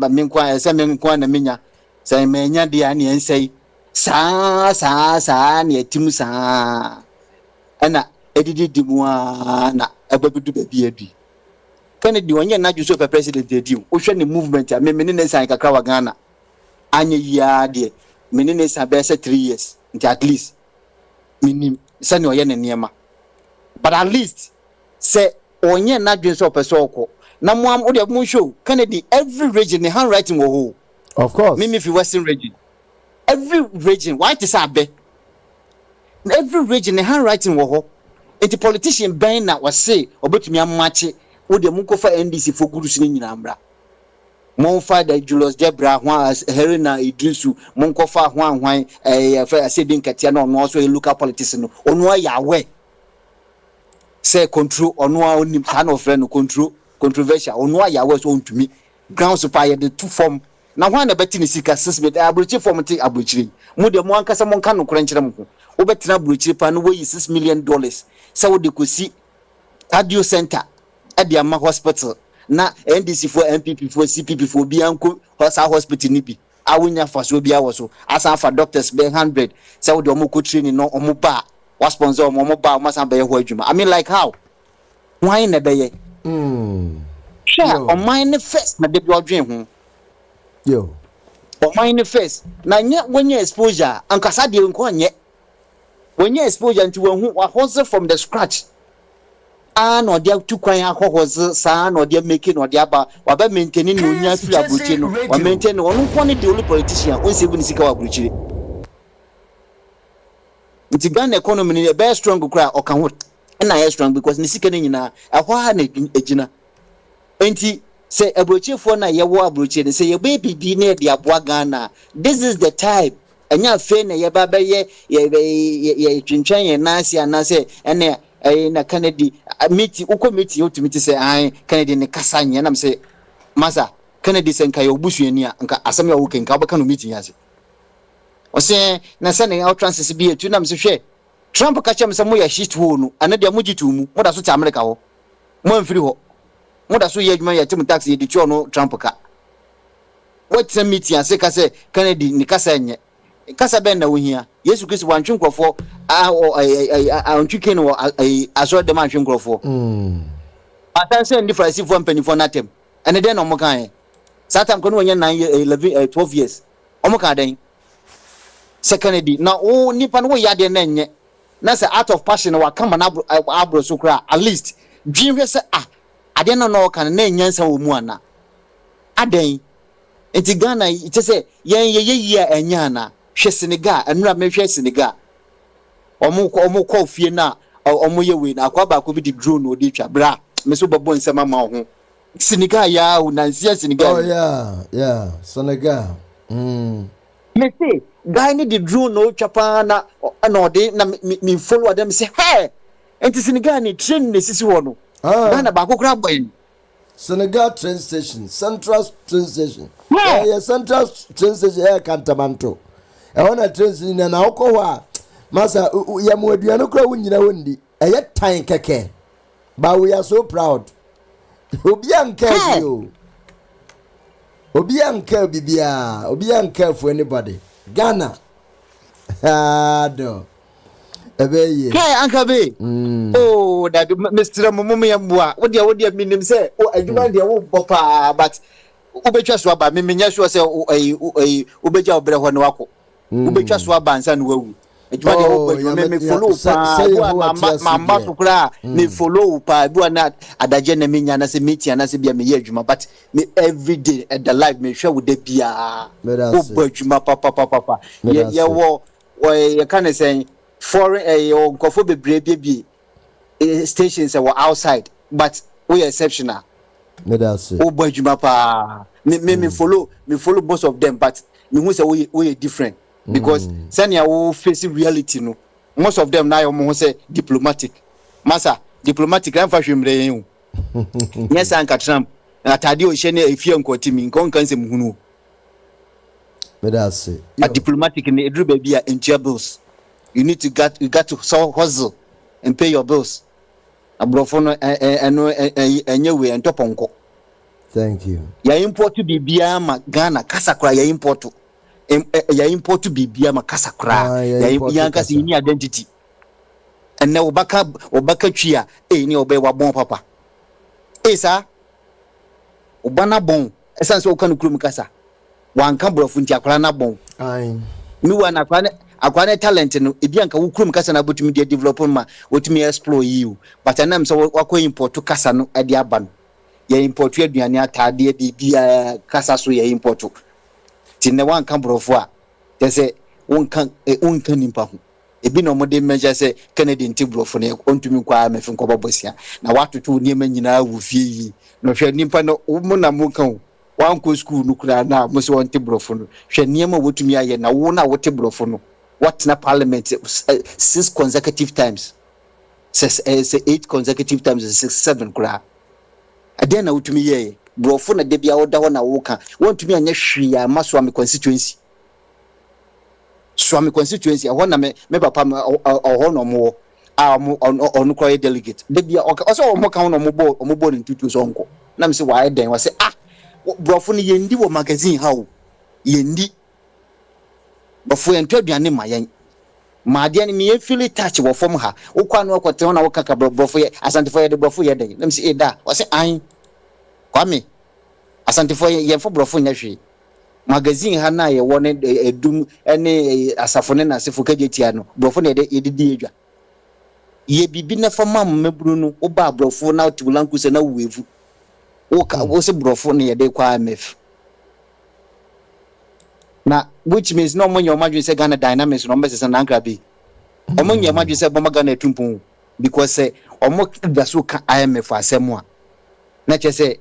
menkwa se menkwa na menya se menya dia ne ensei saa ne atimu saa ana edidi dimwa na ababudu baby edi Kennedy onye na ju so president edi o hwe ne movement a me ne san kakra wa Ghana anye ya de me ne san be say 3 years nti at least minim sani oye ne niema but at least say onye na ju so person okọ na mo am o de mo show Kennedy every region the handwriting wo ho of course me fi western region every region why it is abe every region the handwriting wo ho enti politician ben na was say obetumi amache wo de mo kofa NDC for gurus ni nyina mbra mon father Julius Debra ho Helena Idrisu mon kofa ho anwan fa Sedin Katia na ono so local politics no ono ya we say control ono a onim san of friend control controversial ono ya we so ntumi ground super ye the two form na ho na beti ni sika 6 bit abrochi form ti abrochi mu de mo ankasa mon kan no krenkyere mo wo betina abrochi pa no wo yi $6 million say wo de kosi cardio center at the Amma hospital na NDC for MPP for CPP for bianco hospital ni bi awunya faso bia wo so asa fa doctors be 100 say wo de omo ko training no omo ba wa sponsor omo ba omo san be ho adwuma I mean like how why na be ye sure on mine first na de bi odwen ho yo on mine first na nya wonya exposure ankasa de nko nye wonya exposure nti wo hu wa hustle from the scratch no dia tu kwan akọkọz sa no dia make no dia ba wa ba maintain no nya free abuchi no wa maintain no no kwani the only politician on se bu ni sika wa abuchi nti Ghana economy ni be strong kra o kan ho na ye strong because ni sika ni nyina ahwa ha na ejina enti se abuchi fo na ye wo abuchi ni se ye baby bi na dia boa Ghana this is the time anya fe na ye ba ba ye twintwan ye na ase anase ene na Kennedy meeting uko meeting ultimate say ai Kennedy ne kasa nya na say masa Kennedy say nka ye obusuani a nka asem ya wo kenka obeka no meeting ya say o say na say na outrances bi etu na me say hwe Trump ka chem say mo ya shit ho no ana dia mo gitu mu mo da so ti America ho mo amfiri ho mo da so ye adwuma ya tim tax ye di cho no Trump ka what meeting ya say ka say Kennedy ne kasa nya kasa ben na wo hia Yesu Kristo wantwe nkrofo antwike no aso de mantwe nkrofo atanse ndi farisi fo mpanifo natem ene den no mo kan satan ko no nya 12 years o mo kan den Kennedy na o nipa no ya de na nye na say out of passion wa kama na abro so kra at least dwinhwe se ade no kan na nyansa wo mu ana aden enti Ghana ite se yen ye anya na hwe Senegal enura me hwe Senegal omo ko fie na omo ye we na akwa ba ko bi di drone odi twa bra me so bobo nsema ma ho Senegal ya o nansia Senegal oh yeah Senegal me say guy ni di drone no twa pa na odi na me follow them say hey enti Senegal ni train ne sisi wo no Ghana ba ko kra boy Senegal train station Central train station yeah Central train station Kantamanto ona train station na okọ masa ya mo aduano kra wunyina wondi eye tan keke but we are so proud obi anka bibia obi anka for anybody Ghana do ebeye kai anka be oh that Mr. Momo ya bua wo dia minim say o adwuma dia wo bopa but ubetwa so aba menya so say ubegya obre ho ne wako ubetwa so aba nsa ne wawu adwuma dia wo badwuma me follow pa mama so kra me follow pa bua na adaje na menya na say meeting na say bia me ye adwuma but me every day at the life me hwe wo da bia wo badwuma papa ye wo ye kan say foreign nkofo bebre bi stations were outside but we exceptional oh boy juma pa me follow most of them but me who say we different because sanya we face reality no most of them now you say diplomatic masa diplomatic ran fa hwemre yen yes anka Trump atade o hye ne efie nkotimi nkon kan se muhunu a diplomatic ne edru ba bia bills you need to got to hustle and pay your bills abrofo no enye we entoponko thank you ya import bibia ma Ghana kasakra ya import bibia ma kasakra ya kasa ni identity and now obaka chia ni obe wa bon papa esa obana bon esanse o kan kurum kasa wan kan brofo nti akwara na bon mi wa na akwane talent no ebi anka wo kurum kasa na botumi de develop ma wotumi explore you but anam so wakọ import kasa no ade aba no ye import aduane atade bibia kasa so ye import ti ne wan kan brofo a te se wonkan nimpa ho ebi no mode measure se Canadian ti brofo ne ontumi kwa mefi nkoba bosia na watoto niema nyina wo fie yi no hwe nimpa no mo na mo kan wan ko school no kura na mo se won ti brofo no hwe niema wotumi aye na wo na wote brofo no what na parliament 6 consecutive times says 8 consecutive times 7 kura ade na wotumi ye brofo na de bia wo da ho na wo kan wontumi anya hwe ya maso am constituency Swami constituency ahona me papa ahono mo on cry delegate de bia also mo kan no mo bo in tutu so nko na me se why den wa se brofo no yendi wo magazine ha wo yendi bofo en twaduane mayen maade ne me feel touch wo fom ha wo kwa no akote na wo kaka brofo ye asante fo ye de brofo ye den na me se da wa se an kwame asante fo ye fo brofo nya hwe magazine ha na ye wone edum ene asafone na asefo kajetia no brofo na ye didi edwa ye bibi na fama mmebru no wo ba brofo na otulanku se na wevu wo se brofo na ye de kwa mf na which means no monyo madwin se Ghana dynamics no mbese na ankra bi omonyo madwin se boma Ghana tumpon because omo daso ka IMF asemu a na chese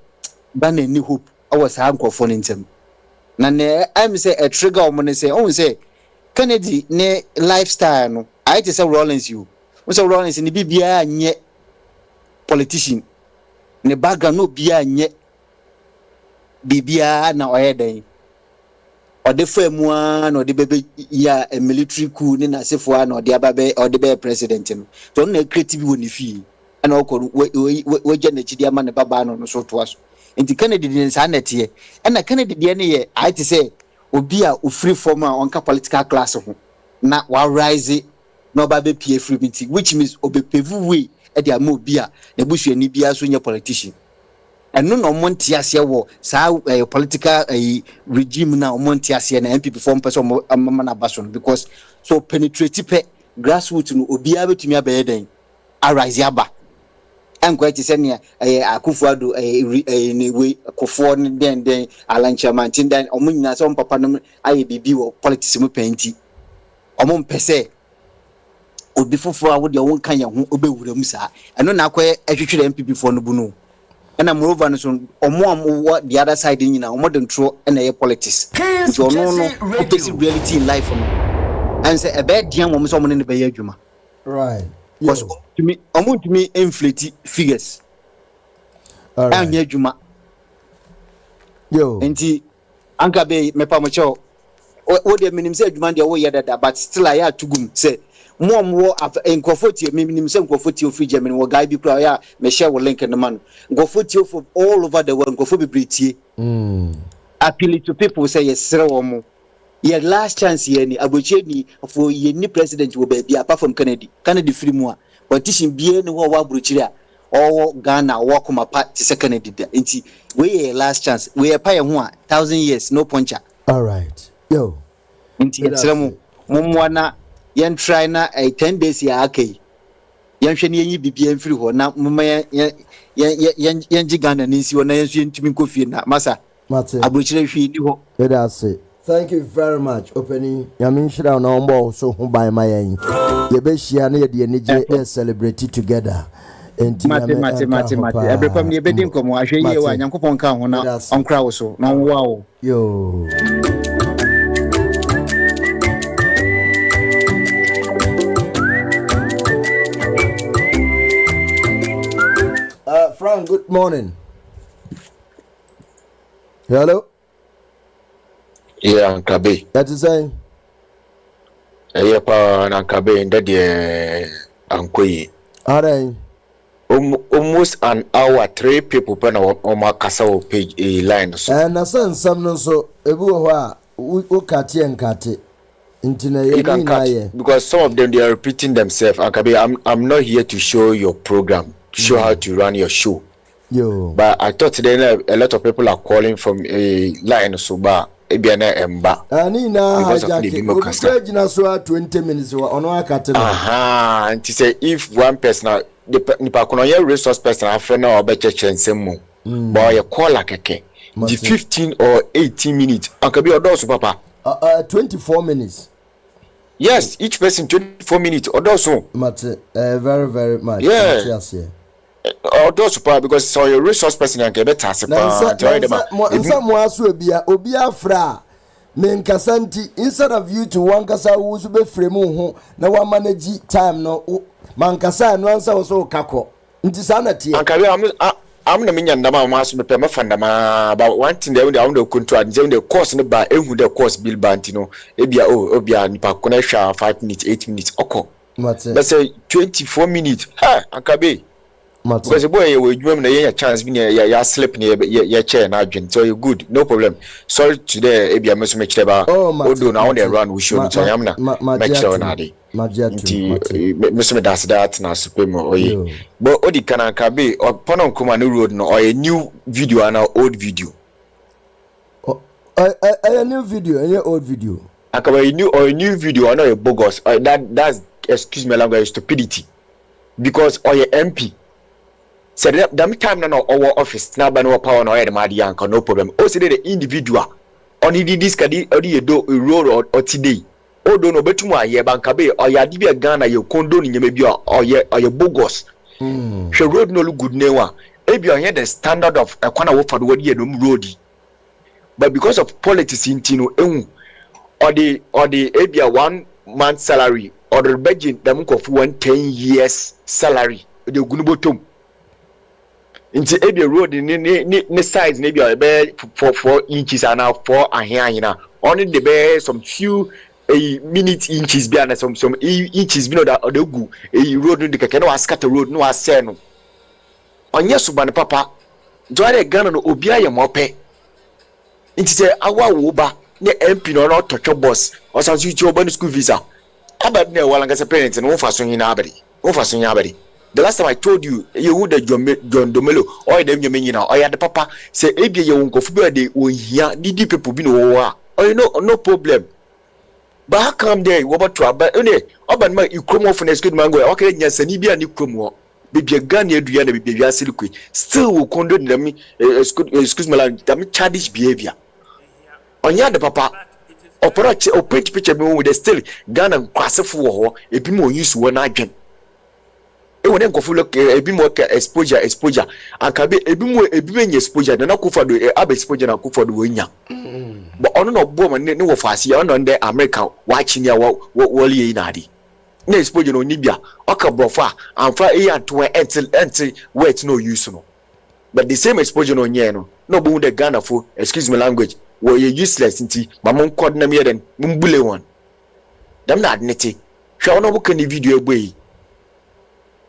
Ghana ni hope awo sa ankofo ne ntem na ne am say a trigger o money say on say Kennedy ne lifestyle no I say Rollins you we say Rollins ni bibia nye politician ne background no bia nye bibia na oyeden o de famu an o de bebe ya a military coup ni na sefo an o de ababe o de be president no to na creative woni fi ana o ko we gene chidi ama ne baba no so to aso enti Kennedy din sa na tie na Kennedy de ne ye I to say obi a ofree form a onka political class ho na wa rise na oba be pie free meeting which means obepevu way e de ama obi a na busuani bia so nya politician eno no monti ase wo sa political regime na monti ase na MPP form person amama na baso because so penetrate pe grassroots no obi a betumi abayeden arise aba enko eti se ne akufuado ne we akofo ne den alanchaman tin den omunyina so papa no aye bibi wo politics mu penti omum pese obi fofo a wo de won kan ya ho obewura mu sa eno na akoye ahwehwere MPP for no bu no na moreover no so omo the other side nyina omo de ntro na ye politics so no basic reality in life no and say e be dian mo so mo ne be ye adwuma right because to me inflate figures and ye adwuma yo enti anka be me pa mo cho o de minim say adwuma de wo ye dada but still I ya tugum say mo enkofoti minim say enkofoti ofi Germany wo guy bi kura ya me share wo link in the man enkofoti of all over the world enkofo bibritie appeal to people say yes sere wo mo your last chance here ni aboche ni for ye ni president wo ba bia apart from Canada free mu a politician bia ni wo wa abrochiri a or Ghana wo koma party second Canada nti we last chance we pa ye ho a 1000 years no puncher all right yo nti sere mu mo na yen try na 10 days ya akai yen hwe ne yin bibia mfiri ho na mama yen ji Ghana ni si ho na yen so ntimi nkofie na masa abrochire hwe ni ho that's it. Thank you very much opening yamin shira na ombo so hu by my yen ye be shia na ye de enije celebrate together enti mate every time ye be din komo ahwe ye wa nyankopon ka ho na onkra wo so na wo wo yo Frank, good morning. Hello. Yeah, Nkabe. That is saying. Yeah, pa Nkabe ndadi ankoyi. Alright. Almost an hour, 3 people pena oma kasa o page line so. Na sen some no so ebu ho a o kate enkate. You can cut because some of them they are repeating themselves. I'm not here to show your program, show how to run your show. Yo. But I thought today a lot of people are calling from a line so bar. Ebiana Emba. Because of the democracy. 20 minutes aha, and to say if one person the resource person have friend or better chance more. But you call like a the 15 or 18 minutes. Uncle be odos papa. 24 minutes. Yes, each person 24 minutes or so. Very, very much. Yeah. Yes. Or those papa because so your resource person can get better. Instead of you to one kasa who's be frame ho na one manage time no mankasa no answer also kako. Ntisanati. I'm the minion dama mass me pema fandama about one thing they the control and the course no ba ehu the course bill bantino ebia obia nipa connection 5 minutes 8 minutes oko let's say 24 minutes ankabe because the boy we dream na ya chance bi ya slip na ya chair na adwen so you good no problem sorry today ebia me so me cheba odo na on the run we show so am na make sure na dey Mr. Das that na supremo oye but odi kana kabe upon come on road no or a new video and an old video a new video and old video akaba a new video or not a bogus that's excuse me language stupidity because or a MP said that time na our office na ba no power no head ma dey anka no problem o say the individual only this kadi odi do role or today odo no betumu aye bankabe oyade bi Ghana ye kondo ni nyeme bi oye bogus hwe road no look good newa ebi on the standard of ekwana wo fado wadi no road but because of politics intino ehu or the ebi 1 month salary or the budget dem ko fu 10 years salary de gunu botom inti ebi road ni size ni bi be 4 inches and 4 ahia only the be some few a minute inches be and some inches be no that odegu a road no de keke no scatter road no asɛ no onye suban papa joare Ghana no obi aye mope nti se awa wo ba ne MP no no totwo boss o san su chi oba school visa abad na wala ngase parents no fa so yin abadi wo fa so yin abadi the last time I told you who the John Domelo or them nyina o ya the papa say ebie ye wonkofu bi de ohia didi people bi no wo a no problem. But how come there? What about trouble? Oban ma ikromo for next good mango. Okay, nyasani bi ani kromo. Bibi Ghana eduya na bibi asilikwe. Still will condone them. Excuse me, them childish behavior. Onya the papa. Operate picture me with the still Ghana kwasefo wo. Ebi mo use wo na adwen. When dem kofu look ebi mo exposure. Ankabe ebi me exposure na kufa do exposure na kufa do wonya. But on no bomb ne wo fasi on the America watching ya woli inadi na exposure no nibia oka brofa amfa e anto until wait no use no but the same exposure no nye no bo the Ghana for excuse me language wo ye useless nti mamon code na me den mbule one dem na adneti hwa no bo kan video egbe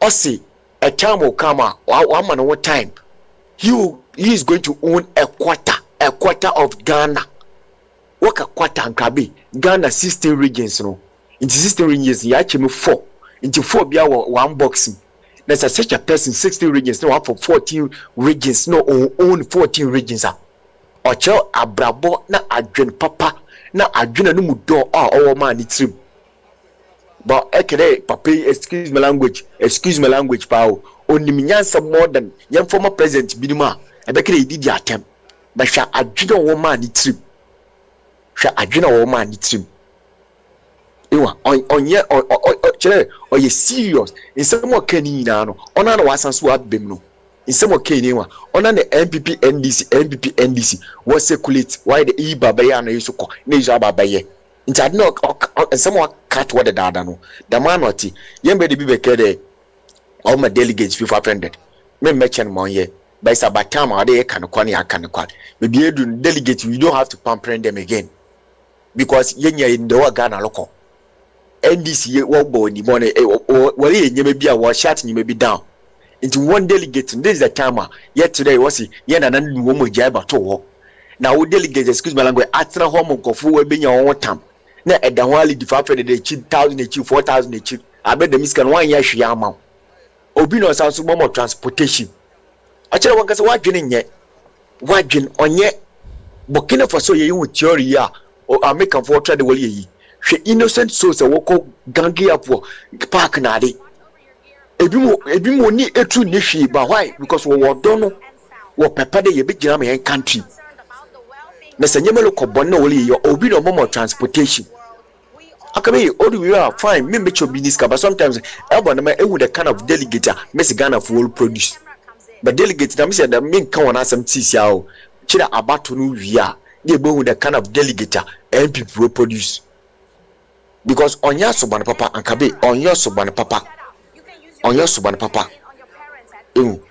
o say a time will come one man one time he is going to own a quarter of Ghana. Waka quarter ankabe Ghana 16 regions no into 16 regions ya cheme 4 into 4 bia one boxing there's such a person 16 regions no for 14 regions no own 14 regions ocho abrabo na adwen papa na adwena no mu do owo man ni trim but ekere papa excuse my language pao onimnyansa more than your former president biduma ebekere didi atem but sha adwena wo man ni trim sha adwena wo man ni trim ewa onye chere oye serious insemo kani na no ona na wasanso abem no insemo kani wa ona na MPP NDC was circulate why the e baba ya na yisoko na yiso baba ye nti ade no insemo cut what the dada no the man oti yembe de bibekede all my delegates 500 me mention monye by sabatama ade kan kwani akan maybe you delegate we don't have to pamper them again because yenya in the Ghana local NDC wo bo ni money wale yenyeme bia wo shut nyeme bi down into one delegate this is the time yet today was ye na wo mo jai ba to wo na wo delegate excuse me language atra ho mo kofu we benya wo tam na eda ho ali difa fe de chi 1000 echi 4000 echi abed the miskan wan ya hwe ama obi no san so mo transportation a kire wan kase wadwene nye wadwen onye Burkina Faso ye hu theory ya o American for trade wali yi hwe innocent souls woko gangi apo park na de ebi mo ni etu ni hwe ba why because wo don wo pepper de ye be gina me country na senyemelo ko bonne wali yi obi no mo transportation akabe all we are fine me make your business but sometimes elbow na ewu the kind of delegate Messi Ghana for all produce but delegate na me say that me kan wona asem tisia o kira abato no wia dey ewu the kind of delegate MP pro produce because onya soban papa ankabe onya soban papa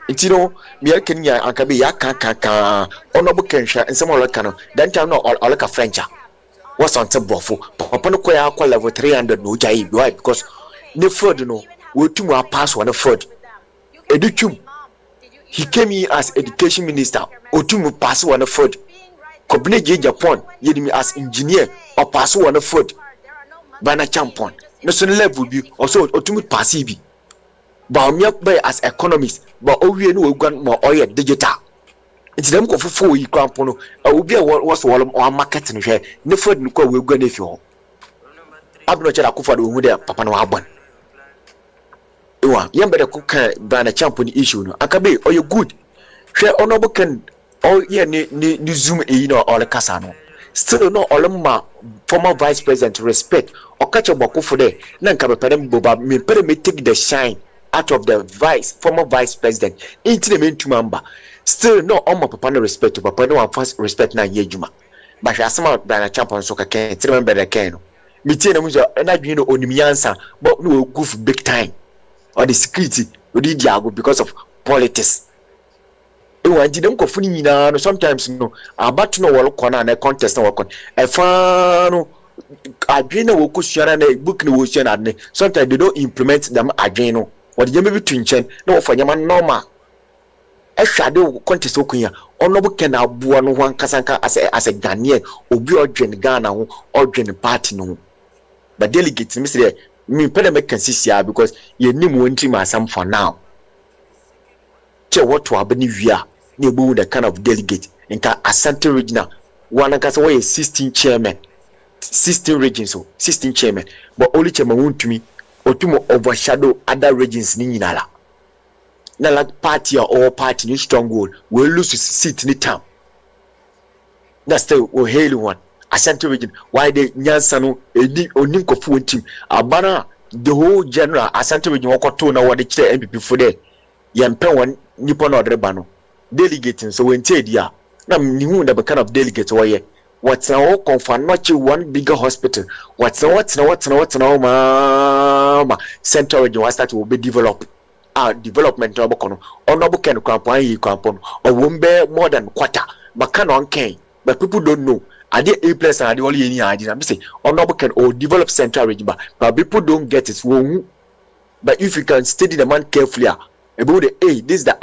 enti no me yakin ya ankabe ya kan ono bu kensha nsem olo kan dan time no olo ka frencha what's on top bofo papa no koya kwa level 300 no jai why because the fraud no we too mu pass one fraud edutum he came in as education minister otumu pass one fraud kobne Agyapong yedimi as engineer or pass one fraud bana champion no so level bi also otumu pass bi ba me by as economist ba owie no oguan mo oye digital nti dem ko fofo yi kwampo no obi a was wall o market no hwe ne fraud no ko we gua na fi ho abno chera ko fado hu de papa no abon ewa yembe de ko kan bana champion issue no akabe oye good hwe onobo kan o ye ni zoom no all kasa no still no all ma former vice president respect o kache bokofo de na nka bepere mboba me pere me take the shine out of the former vice president into the member still no on my papa no respect to papa no one first respect na yejuma but asema bana champion so ka ken remember the ken no me tie na mu so na dwen no onimiansa but no goof big time or the security we did diago because of politics e wan di dem ko funi nyina no sometimes no about no wol kona na contest na wokon e fa no adwen na wokosuara na book na wosuara na sometimes they don't implement them adwen no what you maybe twinchen na ofanya man normal ehwade contest okunya onobo ken abuo no ho nkasanka as a Ghanaian obi odwen Ghana ho odwen party no but delegate me say me pele make consistency because ye nim wonti masam for now che what to abani wia na ebu the kind of delegate nka Asante regional one ka say we 16 chairman 16 regions so 16 chairman but only chairman wontumi otumo overshadow other regions ni nyinala na like party or party ni stronghold we lose seat ni town that's the hail one Asante region why the nyansa no edi onim kofu team abana the whole general Asante region wakoto na wode kire MPP for there yempe won nipo na odreba no delegating so when tie dia na ni hu the kind of delegate why what's now confirm not one bigger hospital what's now mama central region was start to be develop development obokono onobo ken kwampan yi kwampon owombe more than quarter makano onken but people don't know ade a place and ade only any ade na say onobo ken or develop central region but people don't get it but if you can study the man carefully about the this is the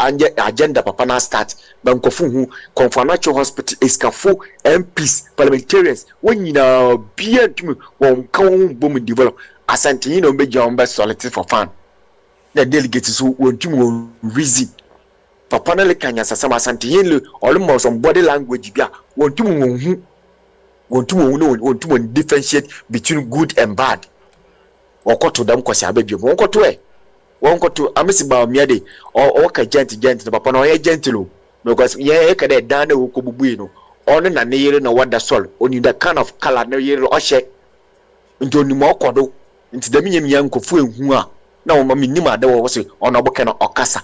agenda papa na start bankofu hu confirmatory hospital iskafo MPs parliamentarians when you know be to won kan boom develop Asante you know be jomba solid for fun the delegates who want to reason papa na le kanya sasama Asante yin almost some body language bia want to differentiate between good and bad okoto dam kwasi abedwe okoto wonko to amesiba miade o ka gent papa no ye gentle because ye ka de dan na wo bubu no ono na ne yere na wada sol oni the kind of color na yere o hye nti oni mo okodo nti da minyam yankofu ehu a na wo ma minim ade wo se ono boke na okasa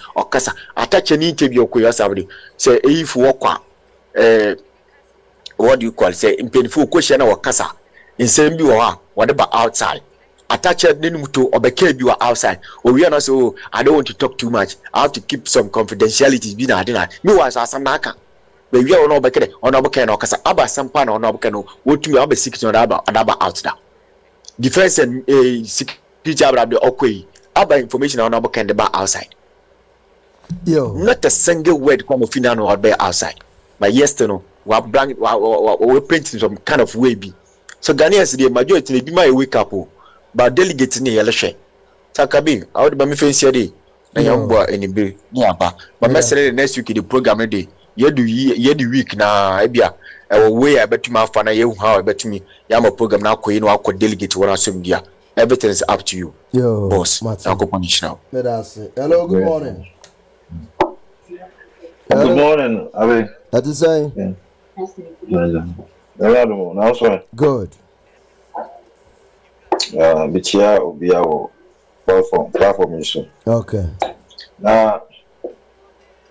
atache ni ntebi okoyo sabde say eyifu wokwa what do you call say impenifu okohye na wakasa nsem bi wo ha wode ba outside attached to obeke bi outside we are not so I don't want to talk too much I have to keep some confidentiality bi na adina me was asam na aka we are no obeke na okasa aba sampa na obeke no wotumi aba secret na aba out da defense and security aba the okwe aba information na obeke the ba outside yo not a single word come of no or be outside but yesterday no we bring we painting some kind of way be So Ghanaians the majority be my wake up but delegate ni election. Takabi I would be me fancy day. Na yamba anybody ni aba. But mesere next week the program day. Ye the week na ebia way I bet my fan ye how I bet me yama program na ko no akọ delegate wona asem dia. Everything is up to you. Yo, boss. I go punish now. Hello, good morning. Good morning, Abe. What you say? Good. Bichia Obiawo platform issue. Okay. Now,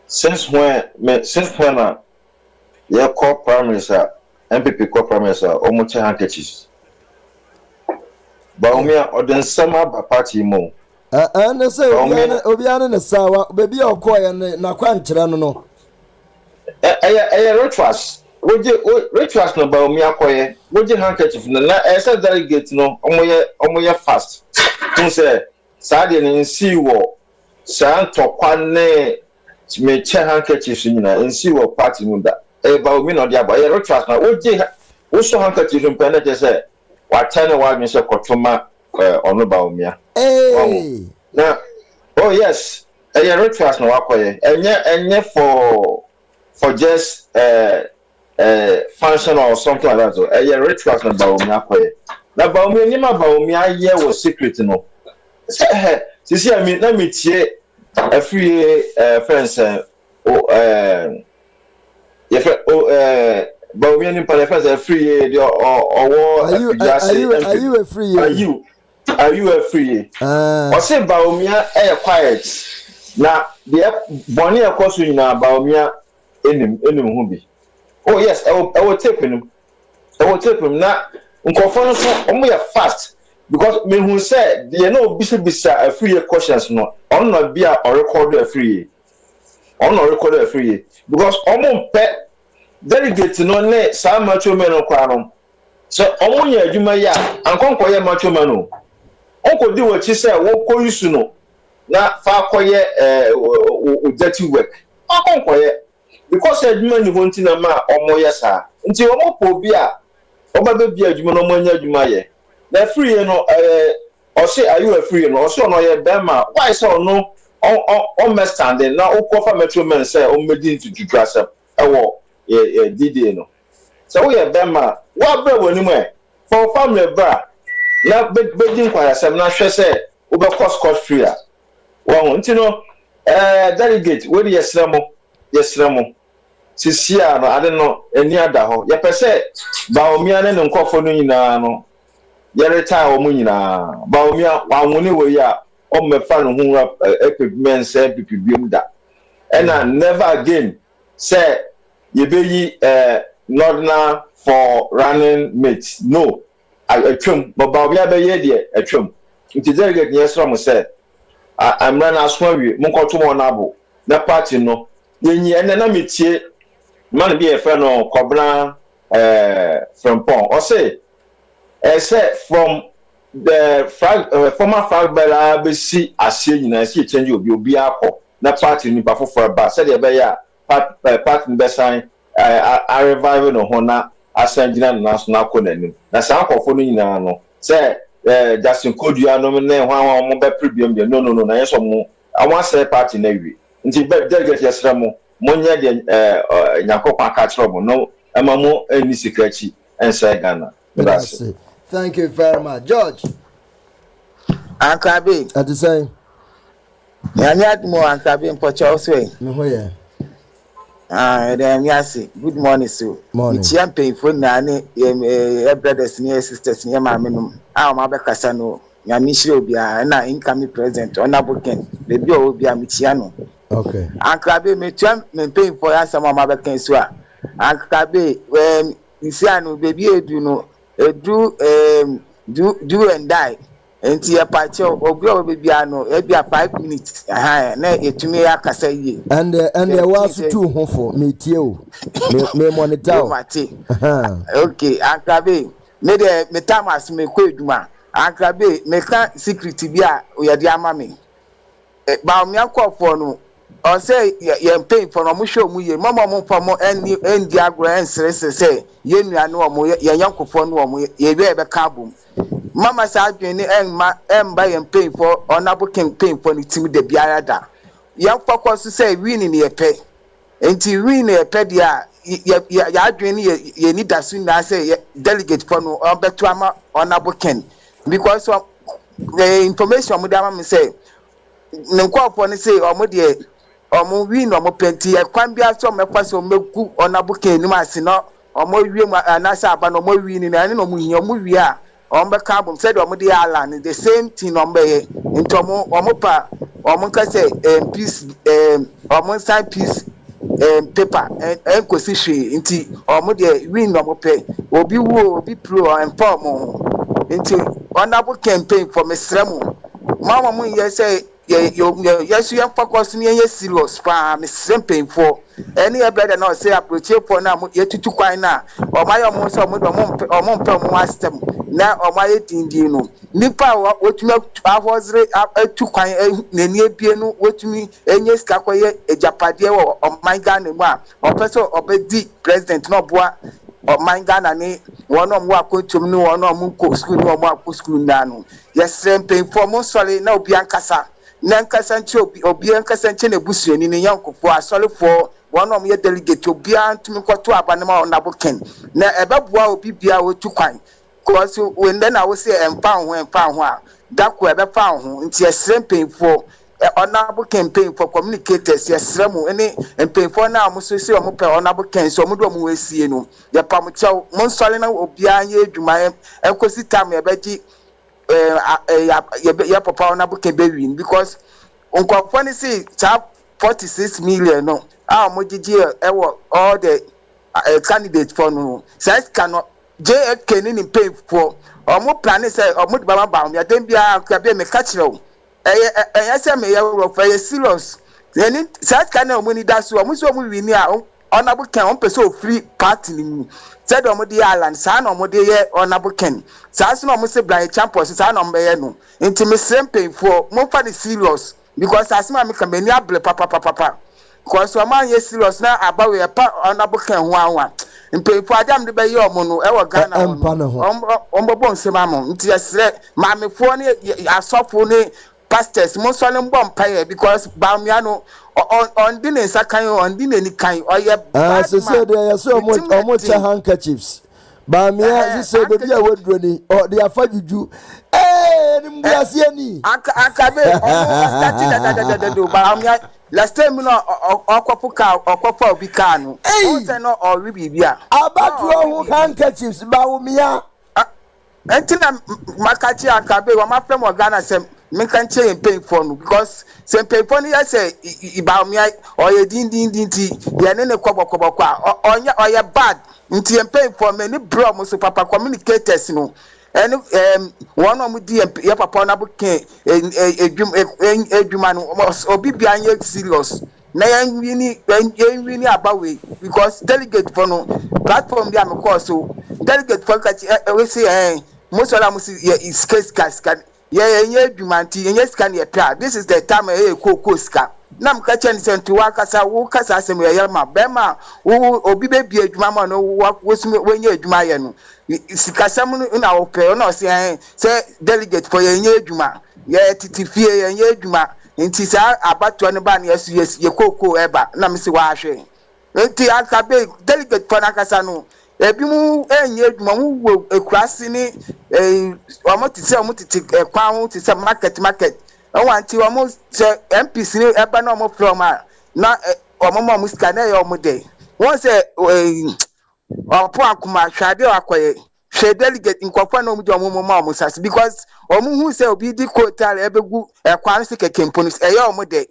since when your core primaries are MPP core primaries are almost handkerchiefs. But or then summer by party mo. And say Obiana na sawa baby okoye na kwankyera no. Retras. Retras no ba omi akoye. Woje handkerchief na esa delegate no omoye fast. Tun say saade ni nsi wo sa ntokwa ne me che handkerchief nyina nsi wo party mu da. Ba omi no dia ba retras na woje wo so handkerchief mpene je say watane wa mi se kotoma ono ba omia. Hey. Now, oh yes, retras no wakoye. Enye for just function or something like that. So retras no ba omia koye. Na ba omia ni ma ba omia ye was secret no. Say sisi ami na me tie free friends but we any friends free are you a free? Are you a free? Or say Baumia quiet. Now the Bonnie of course we know Baumia in Humbi. Oh yes, I will take him. I will take him now. Only fast because me who said there no bishop a free questions no on not be a record a free. On not record a free because almost pet delegate no ne sa macho men no kwano so omunya adwuma ya ankonkoye macho man no onko di wachi say wo koyusu no na fa koye dirty work ankonkoye because adwuma ni honti na ma omoye sa nti omopo bi a oba be adwuma no omonya adwuma ye na free no o say are you a free no o so no ye bema why so no on me standing na okofa macho men say o medi into judrasa ewo DD no so we are bema what bra woni mo for family bra na bedin kwaya sem na hwe say we be cost free a wo nti no delegate we dey yesramo sisia no ade no eni ada ho ye pese ba omia ne nkofo no nyina no ye retire o mu nyina ba omia wa woni we ya o mefa no hu equipment say pipibiem da and never again say you be Northern for running mates. No, I trim, but Bobia be ye a trim. It is very good. Yes, from said, I'm running as well. Munko to one abo. That party no. Ye and then I meet ye. Man be a friend of Cobra from Pong. Or say from the former flag bella BC as seen I see change you be a cop. That party ni bafo for a bar. Said ya part in Bessan, I revive no honor as Sanjina National Conan. Na Sanko for no. Say, Justin Codia nominate one more premium. No, na yes or more. I want say party navy. Until delegate yes, Ramo, Monia, Yakopa catch trouble. No, I'm a more any secret and say Ghana. Thank you very much, George. Uncle B. At the same. Yanyad mo Uncle B in Port Way. No, yeah. Then yasi. Good morning, sir. Morning. Champagne for nani, brothers near sisters near my minimum. Our mother Casano, Yamishi Obia, and I incoming present on a booking. The bill will be a Michiano. Okay. Uncle B, me paying for us some mother can swear. Uncle B, when you see, I know, baby, you know, do and die. And see a party of Biano, every 5 minutes. Na it me akasa ye. And there was two home for me too. Me monitor. Okay, Ankabe. Me tamas me kweduma. Ankabe me kan secret bia o ya dia ma me. Ba o me akọ for no. or say you're paying for no show mu mama mo pa mo any agro and say ye nua no mo ye yankofo no mo ye be kabum mama sa adwene emba ye paying for honorable king paying for the team de biara da yan focus say win ni ye pay enti win ye pay dia ya adwene ye need that soon na say delegate for no beto ama honorable king because the information mo da me say nkofo ni say omo de omo win omo penti e kwan bia so mekwa so megu honorable king ni ase no omo wie na sa aba no omo win ni na ne no mo hia omo wie a omo be carbon said omo de ala the same thing omo ye into omo pa omo ka say peace omo sign peace paper and kosi hwe nti omo de win omo pe obi wo obi pro inform nti honorable campaign for mesremo mama mo ye say yes you focus me ye serious pa me campaign for any brother now say approach for na ye tutu kwan na o ma yo mo so mo mo astem na o ma ye dindin no nipa wotumi ahozre atu kwan na ni ebie no wotumi enye sika koye ejapade wo o man Ghana mu a o peso obedi president no boa o man Ghana ni wono mo akontum ni wono mo ko school ni mo akọ school na no yes campaign for mo sole na obi ankasa na nkasa nche obi ankasa nche na busuani ne yankofo asolefo wono mo ye delegate obi antumi kwoto abanema onabo ken na ebeboa obi bia wotu kwan because when then I will say empower a dakwa ebe fa ho nti esrem painful honorable campaign for communicators yesrem any painful na mo so say o mo pe honorable ken so mo do mo wesie no ye pam chew mo nsole na obi anye adwuma enkosi tam ye beji ye papa honorable ken be win because onkofo ni say 46 million no mo gigi all the candidates for no size cannot JK ni pay for omo plan say omo de baba ya dem bia akabia me catch you say me ya ro for serious then that kind of money that so omo so omo win a honorable ken on person free party ni said omo de island sa na omo de ye honorable ken sa so omo say blind champions sa na omo ye no nti me same pay for mo for the serious because as me can be ni able papa because omo ye serious na about we pa honorable ken ho anwa mpefo adam de be ye omo no e wo Ghana ombo bon sema mo nti yesre mamefo ne asofo ne pastors mo so ne mbom paye because bamia no on di ne sakan on di ne ni kan oye so say there so omo cha handkerchiefs bamia so de bia woduro ni o de afa juju ni mbuase ani akabe omo tati da bamia last time no okwapo obi ka no o se no o wi bibia abatu ho handkerchiefs bawumia entina makachi akabe wa mafem Ghana sem me kan che pay for no because sem pay for no ya say ibawumia o ye din ti ye ne kwobokoboko a oye bad nti pay for me ni bro mo so papa communicators no and one of the ya papa na buke edwuma no obi bia nye serious na yan wini abawe because delegate for no platform bia me call so delegate for ka we say most of them is case can nye edwuma nti nye scan ye pra this is the time ko scan nam ka chen senti wa kasa wo kasa asem ye ma be ma wo obi be bia edwuma ma no wo sum wenye edwuma ye no sikasam na wo pe no say delegate for ye nye edwuma ye titifie ye nye edwuma nti sa abato ne ba na yesu ye koko eba na me se wa hwe nti akabe delegate for na kasa no ebi mu enye edwuma mu wo ekurase ni omo titi kwan ho titi market wanti omo se MPs ni eba na omo from na omo mo scan na ye omo dey won say opo akuma hwade akoye hwe delegate nkofo na omo di omo mo sas because omo hu say obi di quota ebegu ekwan se kekempo ni ye omo dey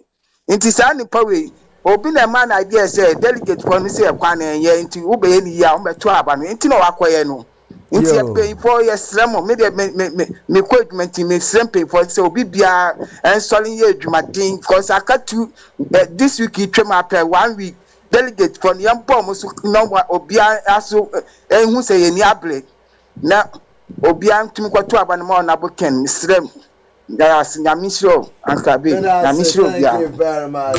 nti sa ni pawe obi na man idea say delegate for ni say ekwan na ye nti wo be ni ya omo beto aba no nti na wakoye no nti e pay for yes remo me equipment me simple for say obi bia installing ye adwumaden because akatu this week it came after 1 week delegate for yam bomb so no obi aso hu say ye ni able na obi antumi kwato aba no na boken srem That's Yamisro and Kabi. Yamisro, Thank you very much.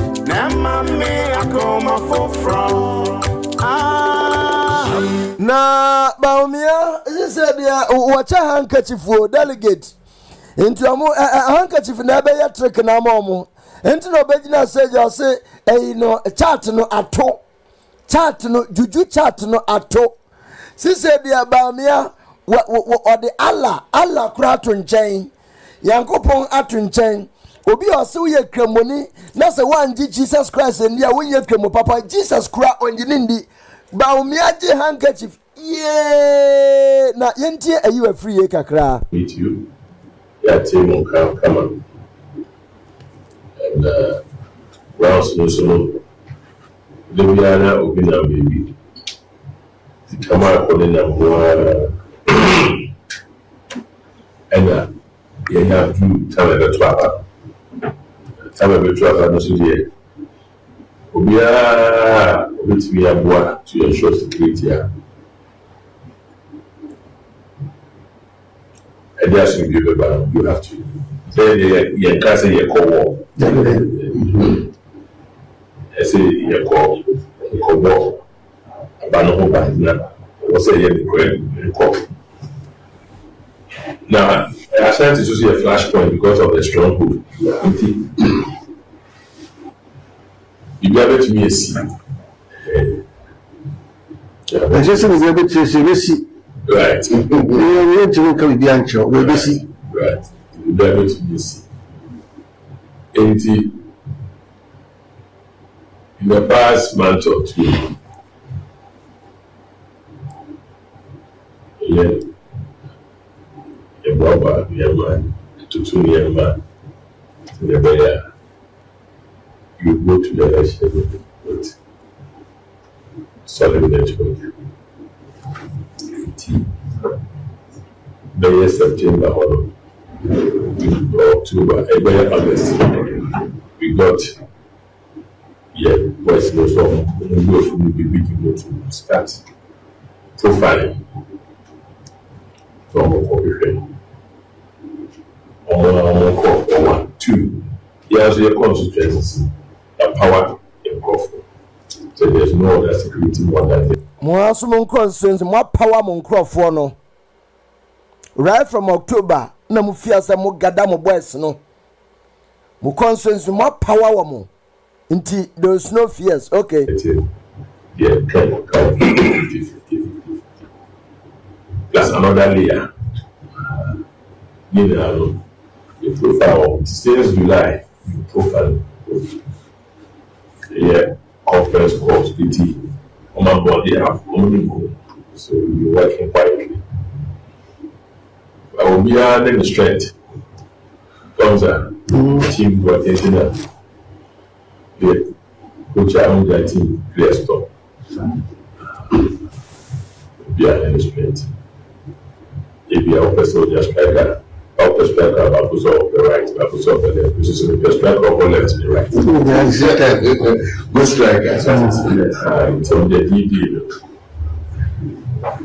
Na Baumia, this said, watch a handkerchief for delegate. Into a handkerchief never yet trick and a momo. Into no bedina said, you say, a chat no ato. Chat no, juju chat no ato. She said, dear Baumia, what the Allah cratun chain. Yankopon atun chain. Obi also ye kremoni. Na se one Jesus Christ and ya when ye kremo papa Jesus Christ on the nindi. Baumiaji handkerchief. Yeah. Na yentie are you free kakra? Meet you. Yeah, Tim come on. And well, so Libiana Obina baby. Come out on the and you have to tell the trapper. Tell the trapper, no suit. Obia, with me a boy to ensure security. And that's what you have to. Say, you can't say you call. I say, you call war. But no one was say, you call. Now, I started to see a flashpoint because of the stronghold. You gave it to me a seat. I just want to be able to see. Right. We want to look at the answer. We will see. Right. You gave it to me a seat. In the past month or two, a brother, near man, to two near man, to the bear. You go to the election with solid network. Bear September or October, bear August. We got West Coast we go from the beginning to start profiling from a copy. One, two. Yes, your consequences. Power in Crawford. So there's no other security more than that. More concerns, more power mon Crawford no. Right from October, na mu fia se mo gada mo boys no. Mo concerns more power wa mo. Until there's no fears. Okay. Yeah, come. That's another layer. You know, the profile since July, the profile. Yeah, conference calls, PT. On my body, I have only go. So you're working quietly. I will be adding the strength. Comes a team working that. Yeah, coach, I own that team, clear stop. Be adding the strength. If you have a soldier striker, up the striker, up the right, up the left, which is the striker up left to the right. Good striker. So the DD,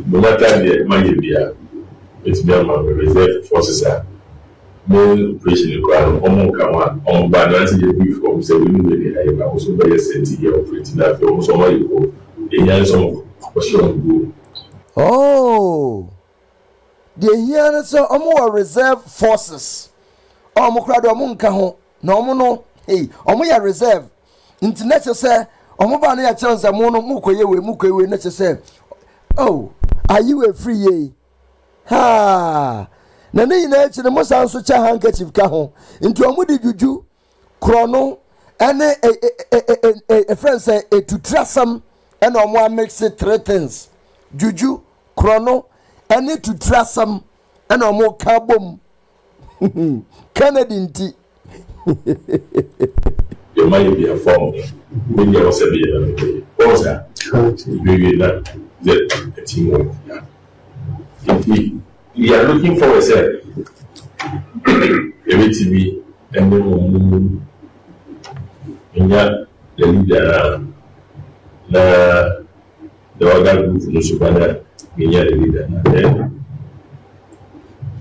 no matter the money, it's them on the reserve forces. No operation required. On balance, the brief from 7 million. I also buy a cent here operating that film. So you go. The young some question. Oh. The here so omo reserve forces. Omo krado omo nka ho. Na omo no hey, omo ya reserve. Internet say omo ba na ya chance mo no mukoye we na say. Oh, are you a free ye? Ha. Na ne na echi mo san so cha handkerchief ka ho. Nti omo di juju krono ene a friend say to trasam and omo mix it three things. Juju, krono I need to trust some and no more carbon. Canadian tea. Your money be a form. When you also be a what's that? The teamwork. We are looking for a set. Every TV and then the leader, the other group, the super. Then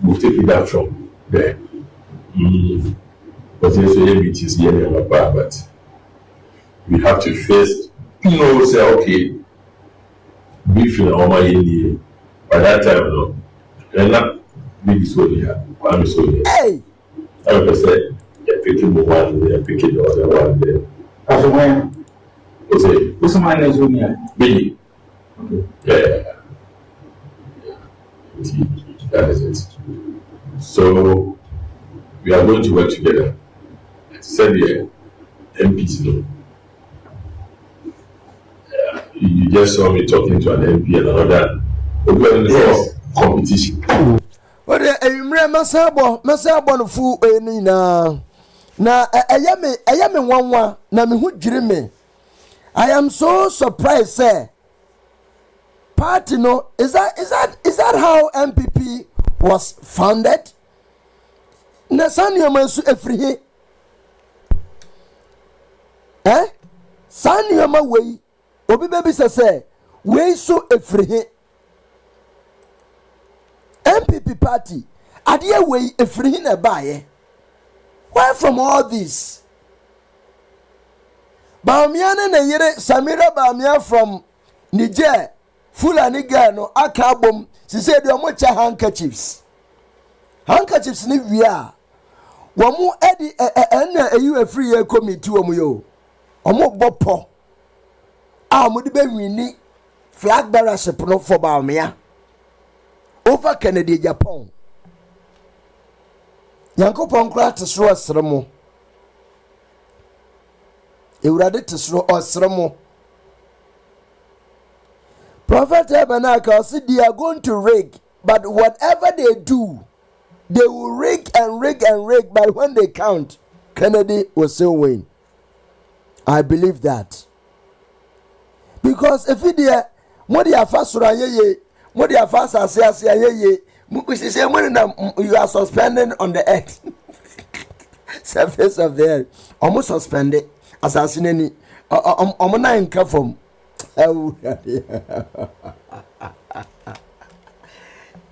we'll take it out from there. But it is but we have to first say, okay, beef in our mind. By that time, no, they're not maybe so here. I'm so here. Hey! I would say, they're picking the one, they're picking the other one there. As when? What's my name is here? Billy. Yeah. That is it. So, we are going to work together. Said the MPs, no. You just saw me talking to an MP and another. We're going for competition. But masabo no fu eni na ayame wanwa na me hu dwiri me. I am so surprised, sir. Party no is that how MPP was founded? Na sanyo mansu efrihe. Sanyo ma wei obi baby say wei so efrihe. MPP party adia wei efrihe na baye. Where from all this? Baumia na yere Samira Baumia from Niger. Fulani girl no akabom. She said you mo cha handkerchiefs. Handkerchiefs ni wia. Wamu edi ena eyu free year committee wamu yo. Omo bopo. Mo de be wini flag bearership no for Baumia. Over Kennedy Agyapong. Yankopon kra tesro asremo. Ewurade tesro asremo. Prophet Ebenaka said they are going to rig, but whatever they do, they will rig and rig and rig, but when they count, Kennedy will still win. I believe that. Because if it is Modi Afasura ye, Modi Afasa ye, you are suspended on the earth. Surface of the earth. Almost suspended. Assassinate. Omona in Kafum.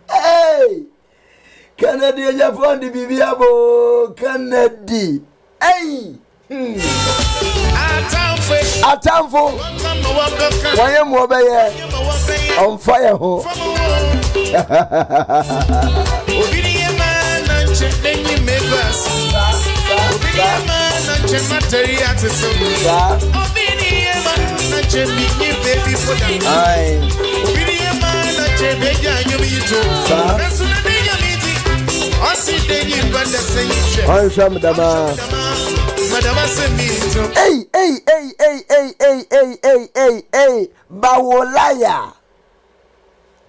Hey! Kennedy Agyapong di bibiabo Kennedy. Hey! Atamfo. Why mo be on fire ho. Hey, Bawolaya.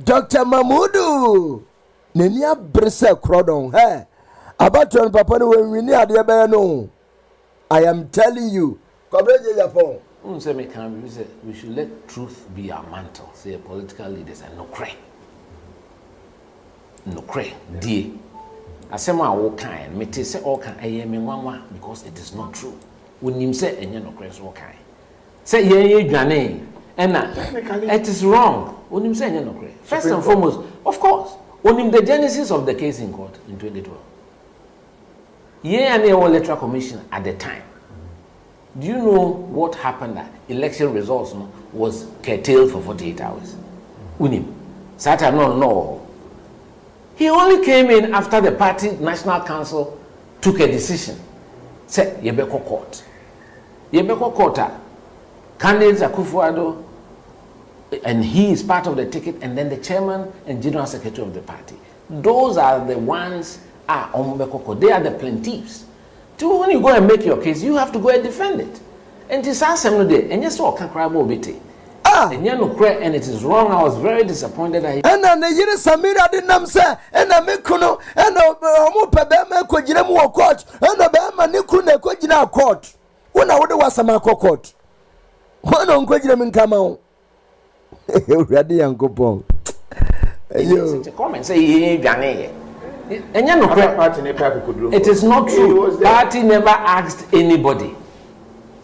Dr. Mamudu. Nenia Brisa Crodon. Hey, about to papa when we near the no. I am telling you. We should let truth be our mantle. Say political leaders and no cray. No cray. Dear. I say my all kind. Me say all kind. I am in one because it is not true. When you say and you no cray all kind. Say ye jane. And it is wrong. When you say and you no cray. First and foremost, of course, when the genesis of the case in court in 2012. Ye and the electoral commission at the time. Do you know what happened? That election results was curtailed for 48 hours. Unim. Saturday, no. He only came in after the party national council took a decision. Said Yebeko court. Yebeko court. Candidates Akufo-Addo, and he is part of the ticket, and then the chairman and general secretary of the party. Those are the ones on Yebeko court. They are the plaintiffs. So when you go and make your case, you have to go and defend it. And this assembly day, and yes, all can cry more bitty. And you know, and it is wrong. I was very disappointed. And then the year Samira didn't say, and I make Kuno, and Mupabema Kojinamu court, and the Bama Nikuna Kojina court. When I would was a Mako court. One on Kojinamin come out. Ready, Uncle Pong. Comment say, and you know, it is not true. Party never asked anybody.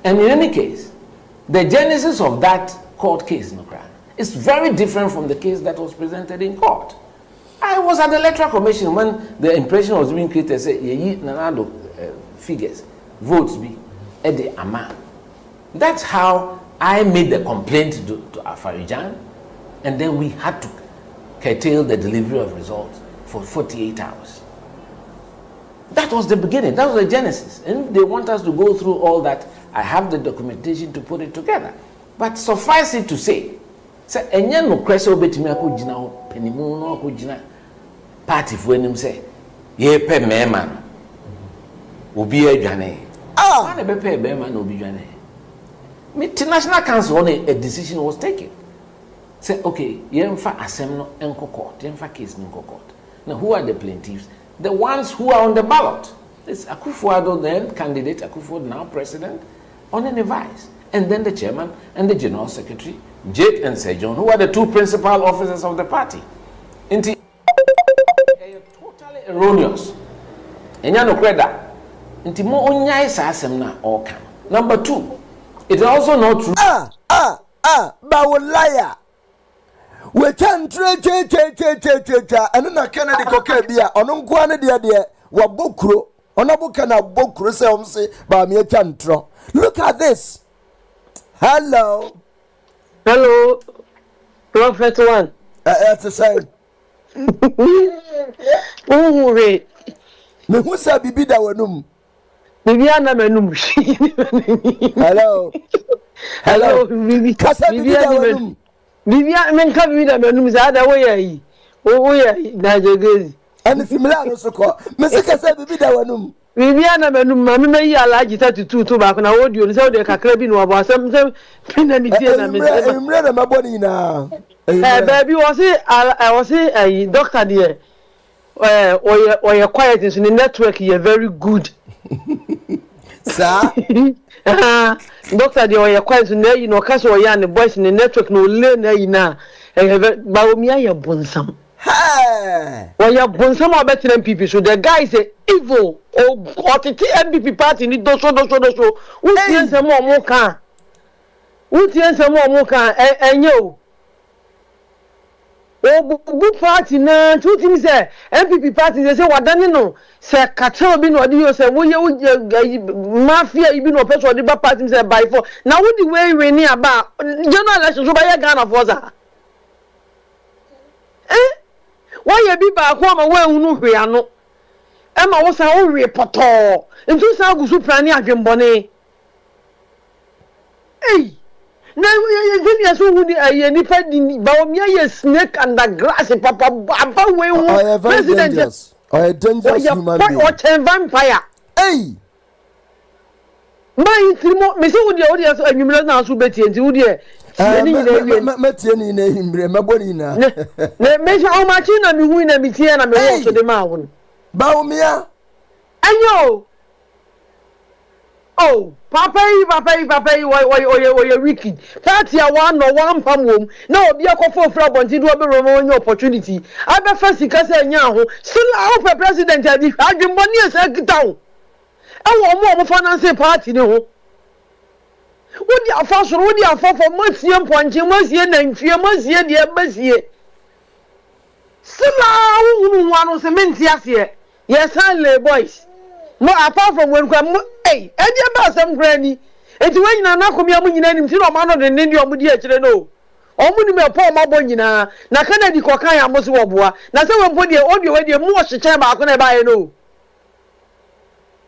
And in any case, the genesis of that court case, is very different from the case that was presented in court. I was at the electoral commission when the impression was being created. Say, Nanado figures, votes be at the Ama. That's how I made the complaint to Afarijan, and then we had to curtail the delivery of results for 48 hours. That was the beginning. That was the genesis. And if they want us to go through all that, I have the documentation to put it together. But suffice it to say, enye no kwese obetimi akogina ho panimu no akogina party fo enim say ye pe mema no obi adwane na be pe mema no obi dwane national council on a decision was taken. Say okay, yemfa asem no enko court, yemfa case no court. Now who are the plaintiffs? The ones who are on the ballot. It's Akufo-Addo, then candidate, Akufo, now president, on any vice. And then the chairman and the general secretary, Jake and Sejon, who are the two principal officers of the party. Totally erroneous. Enyano kreda. Inti mo unyai sa asem na oka. Number 2, it is also not true. Bawolaya. We can trade and na Kennedy kokebia ono nkwane de wa bokro ono buka na bokro say ba me chantro. Look at this. Hello, Prophet 1. That's the same. Wait. Me who say bibi da wanum. Bibi ana manum. Hello, bibi. Kasa bibi da wanum. Bibi men ka bibi da manum za da wayayi. Wayayi na jegezi. Ani simila no soko. Me se kasa bibi da wanum. Viviana menum mama meyi alaji 32 to ba na audio ni say o de kakra bi no abo asem say pina mi tie na me say emre na maboni na baby was doctor there oye quiet so the network is very good sir doctor there oye quiet so na you know case oye and boys in the network no le na yi na ba o mi aye bonsam when you born some of better MPP, so the guy is evil or the MPP party need do so. Who thinks some more can? And you? Oh, good party na. Two things say MPP party. They say what done no. Say cartel be no do say we mafia be no person the party say by for. Now what the way we near about general election so by Ghana for that. Why you be back home and where you know no? Emma was a whole reporter. And two sounds who plan Agyapong. Hey, now you are so good. I need to snake under grass. Papa, president. I am dangerous human being. What a vampire. Hey. My Miss Udia, and you know now, so Betty and Udia. Metieni na himbre maboni na measure how much na mi hu na mi tie na me wo so de ma won ba o mia anyo oh papa oye wicked party a one no one pam wom na obi akofo fra bonti do be romo onye opportunity abe fa sika se nya ho still our president adi Agyapong e se gitaw e wo mo finance party ni ho what the affair? What the affair for Monsieur Pointing, Monsieur Nancy, Monsieur the Embassy? Still, one was a men's here. Yes, I boys. No, apart from when come, hey, and your bosom granny. And when you're not coming up with your name, you know, man, and then you're with the no. Only me a poor mabonina, na Kennedy Kokaya Moswabua, na so when put your audio when you're more chamber, I couldn't buy no.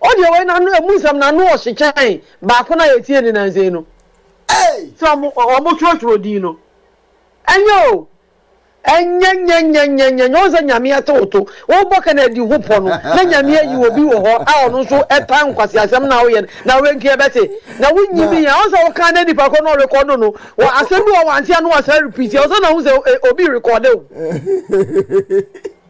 Audio when I know Musam no she chai back when I attend in Azeno. Hey, some almost Rodino. And yo, and yan, no, Yamia Toto, oh, Bocana do hoop on, then Yamia you will be also a time because I am now in. Now, when Betty, now when you be also Canada, Pacono record no, or I said, no, I want to repeat, also knows a be recorded.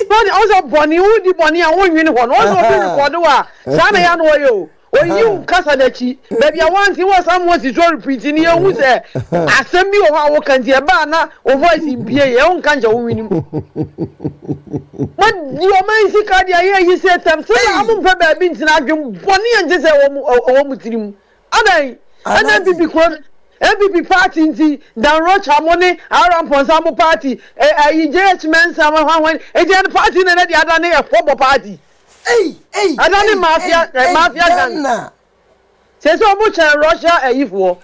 But also Bonnie, who the Bonnie and one uniform, also Quadua, Sana Noyo, or you Casadechi, baby, I want to was someone to repeating you who's there. Assembly of our country, Bana, or voice in PA, your own country. But your man is a he said, I'm saying, I'm been to Bonnie and just a woman. And then because MPP party nti Dan Rocha money around Ponsambo party JH Mensa when the party na the other na football party. Hey adani mafia gang. Say so much Russia ifo.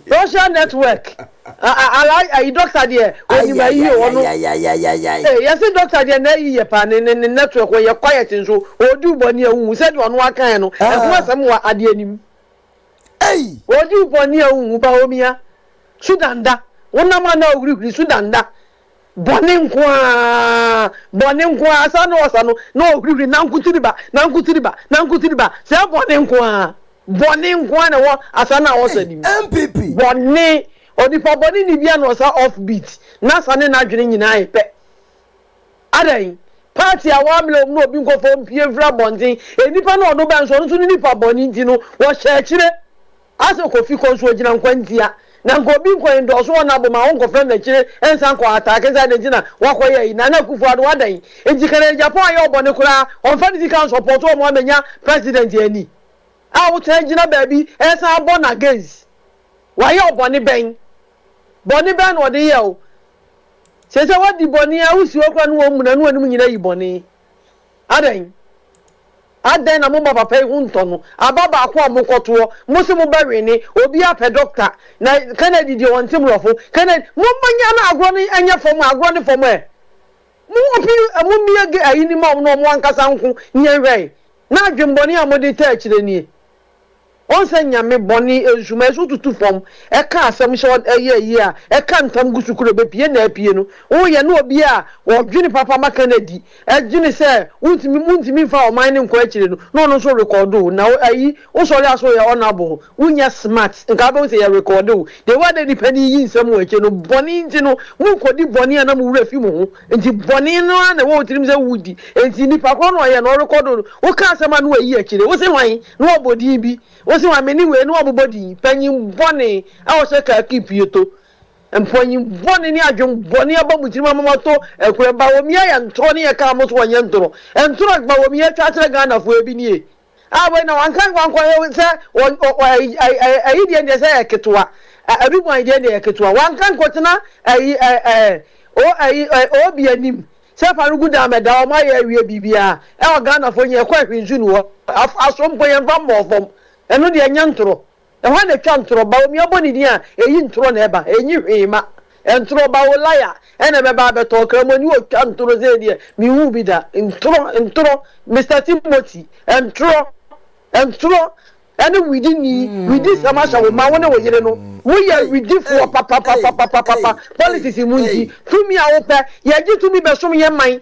Russia network. I like doctor there when you buy you ono. Yes doctor there na yi pa ne network where you quiet nso odu boni ehun said ono akan no. E ko asem wa ade anim. Hey! Odu boni ehun ba omia. Sudanda. Wona ma na ogri Sudanda. Boni nkwa asa no no ogri na nkutiriba se boni nkwa na wo asa na wo sani MPP boni odipa boni ni bia no sa offbeat na asa ne na dwene nyina epe adan party awamle no obi nkofo mpie vra bontin enipa na odo ban so no nipa boni nti no wo hye kire asa kofi konso gina nkwantia na ngobi nkwa ndoso na boma won kofrem na kire ensan kwa atake za de gina wakoye yi na kufu ado wadan ejikere Agyapong aye obone kura on fancy can support o mo amenya president ani a wo tan gina baabi ensan born against waye obone ben no de ye o sese wadi boni a usi okwa no mu na no anim nyina yi boni adan na mo baba pay hunto no ababa akwa mo koto mo se mo bawe ni obi apɛ doctor na Kennedy de won timrofo Kennedy mo manya na agro ni anya fom agro ni fom e mo opi mo miage ayi ni ma no mo ankasa nko nye hwɛ na adwembɔni a mo de ta akire ni onse nyame bɔni ezuma esu tutu fom e ka asɛm hye eyi a e ka ntam gusukuro be pie na apie no wo ye na obi a wo dwene papa ma Kennedy e dwene sɛ untimi fa o man ne nko akire no so record na ayi wo so ya so ya honorable unya smart nka ba say ya record the way they depend yi nsɛm wo akire no bɔni nti no mu kodi bɔni na mu wura fi mu ho nti bɔni no na wo tirim sɛ wudi nti nipa ko no ye no record wo ka asɛm na wo yi akire wo se hwan no obodi bi wosi wa meni we no obobodi panyin bone a wo se ka keep yeto empanyin bone ni adwon bone abamutiri mamato ekure ba wo mia ya ntro ni ya ka mo so wanya ntro ba wo mia twatre Ghana fo ebi nie a we na wankan kwankwa se ayi de ndese eketwa abi bo ayi de eketwa wankan kwotena obi anim se farugu da meda o ma ya wie bibia e o Ghana fo nye kwa hwinzu no asompo ye mfa mbofom eno de anya ntoro e ho na twa ntoro ba omi aboni ni a eyi ntoro na eba enyi hwema ntoro ba wo laya ene be ba beto kramoni o twa ntoro ze de mi hu bi da ntoro Mr Timothy ntoro ene widi sama sha wo ma wona wo yire no wo ye widi fo papa politics munji tumi a wo pe ye gitumi be som ye man e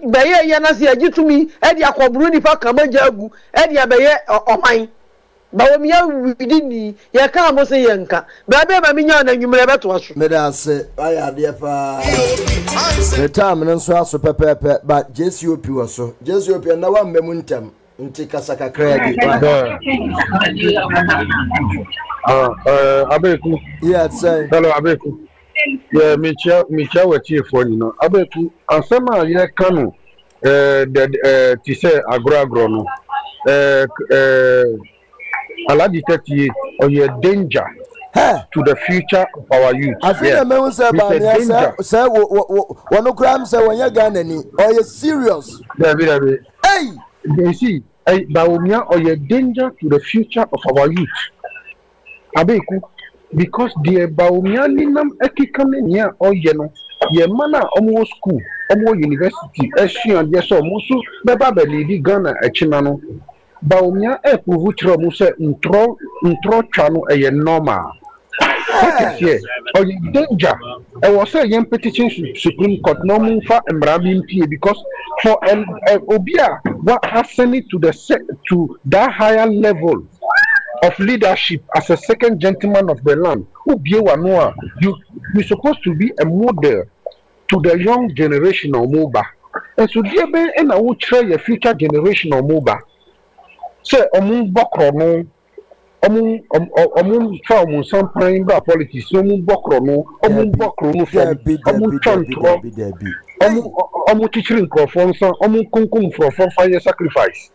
be ye na se ye gitumi e de akoburu nipa kamaja agu e de be ye oman ba wo mi awidi ni ye ka mo se ye nka ba be ma minya na nwumre beto aso me da se aya de pa the time nso aso pepepe but JCOP wo so JCOP na wa mmemu ntem nti kasaka kredi abeku say hello abeku micha wati for ni no abeku ansema ye kanu ti se agro no aladi 38 or your danger to the future of our youth. I feel me say ba me say wonu kram say wonya Ghana ni or you serious. David. Hey, you see, Baumia or your danger to the future of our youth. Abeku, because the Baumia linam ekikame nya or yeno, ye mana omo school, omo university, and yes or musu, beba believe Ghana echinano. Baumia prove chromu se intro channel a normal. What is or danger? I was a young petition Supreme Court no move for Embrabim because for Obia what has sent it to that higher level of leadership as a second gentleman of the land. You're supposed to be a model to the young generation of MOBA. And so dear Ben and I would try a future generation of MOBA. Say omun bokro no omun fa omun sampan ba politics omun bokro no for omun chantro omun teaching conference omun kunkum for fire sacrifice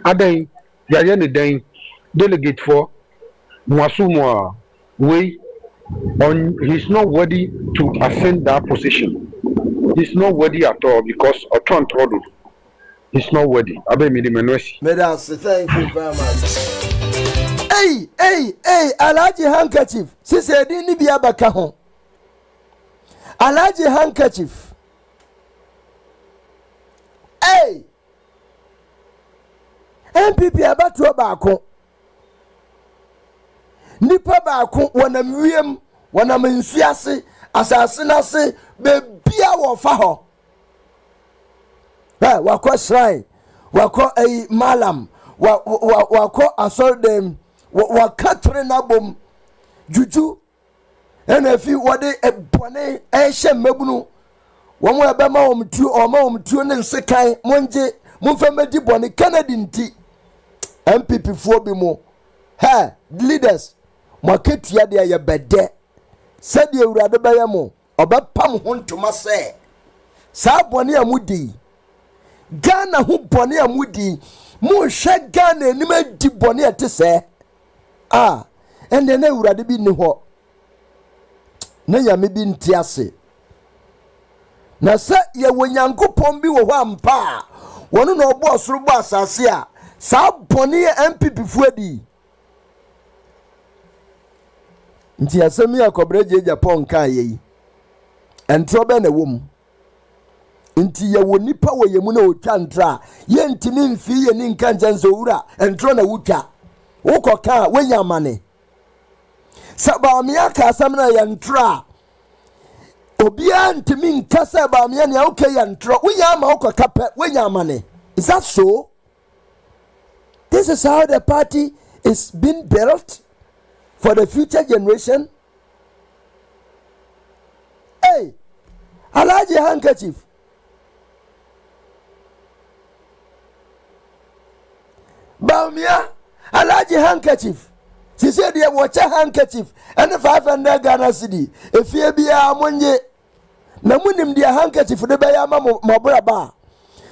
adan ya ne den delegate for Mwasumwa, he's not worthy to ascend that position. He's not worthy at all because he's not worthy. Medas, thank you very much. Hey, Alaji handkerchief. She said, "Didn't be abakaho." Alaji handkerchief. Hey, MPP abatu abako. Nipa baako wanam wiem wanam nsuase asase na se bebia wo fa ho wakɔ shrine wakɔ malam wakɔ asordem wakatre na bom juju ena fi wode ebone ehye mabunu wo mo ebema wo mtuo ne nsekan monje momfamadi bone Kennedy nti MPP fo bi mo leaders maketua de ya bede said ye urade baya mo obepam ho ntoma se sa bone amudi Ghana ho bone amudi mo hwe Ghana enim adi bone ate se ende na urade bi ni ho na ya me bi nti ase na se ye wonyankopon bi wo ho ampa wono na obo osoro bo asase a sa bone MPP fu adi nti asemi akobreje Agyapong kan yi entro be na wom nti ye wonipa wo yemu na otwa ntra ye ntimi mfi ye ni nka njanzo wura entro na wutwa wokoka wenya mane saba mi aka asam na ya ntra obia ntimi nka saba mi na okay ya ntro wenya ma wokoka pe wenya mane. Is that so? This is how the party is being built for the future generation. Hey, Alaji handkerchief. Baumia, Alaji handkerchief. She said, "You watch a handkerchief and 500 Ghana cedi. If you be a money, Namunim dear handkerchief for the Bayama Mabraba.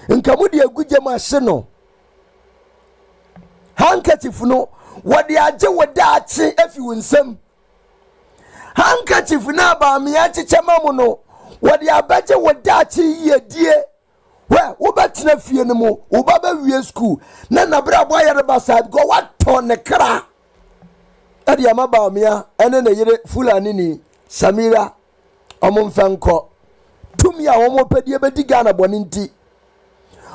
And Kamudi a good machino. Handkerchief no. What the aje wada if you win some handkerchief na ba mi achi chama no what the abaje wada ye die well wo betena fie no mo wo ba ba wie school na bra boy ya ba side go what ton ne kra e de ama ba mi a ene na yire fulani ni Samira omomfanko tumi a wo mo pedie bedi Ghana boninti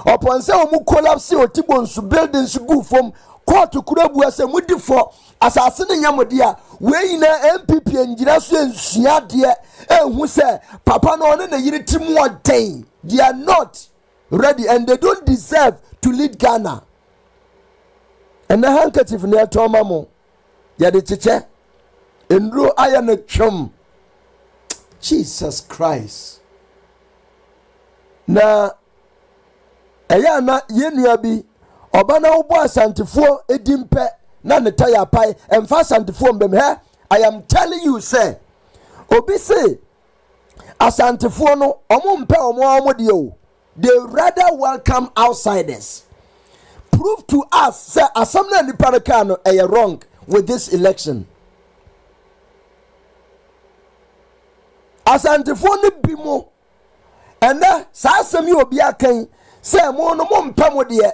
upon say wo collapse o tibonsu buildings go from court kurabu ase mudi for asase ne nyamode a we na MPP engira so ensua de ehu se papa no ne yiri timu odin. They are not ready and they don't deserve to lead Ghana. And the handkerchief ne to mamo ya de cheche enro aya na twom. Jesus Christ. Na eya na yenua bi Obana ubo asantifo edimpe na ne taya pai emfa asantifo mbem he. I am telling you say obi say asantifo no omumpe omode o. They rather welcome outsiders. Prove to us say asamna nipa ka no wrong with this election. Asantifo no bimo ena sa asemi obi akan say mo no mompe mo de.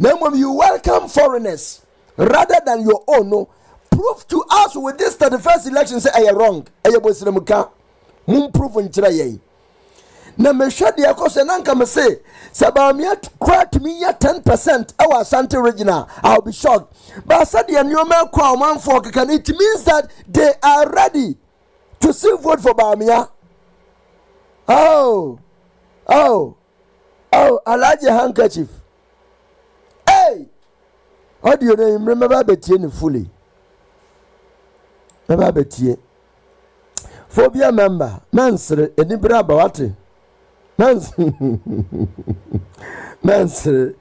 Now, you welcome foreigners rather than your own. No, prove to us with this 31st election say I wrong. I was remuka. Prove in Chiraye. Now, me share the course and anka me say, Sabamia crack me 10%. Our Santa Regina. I'll be shocked. But I said the new man crown man for can it means that they are ready to still vote for Bamia. Oh, Alaji handkerchief. Hey, how do you name? Remember Betty fully. Remember Betty. Phobia member, Mansre, any braba what? Mansre,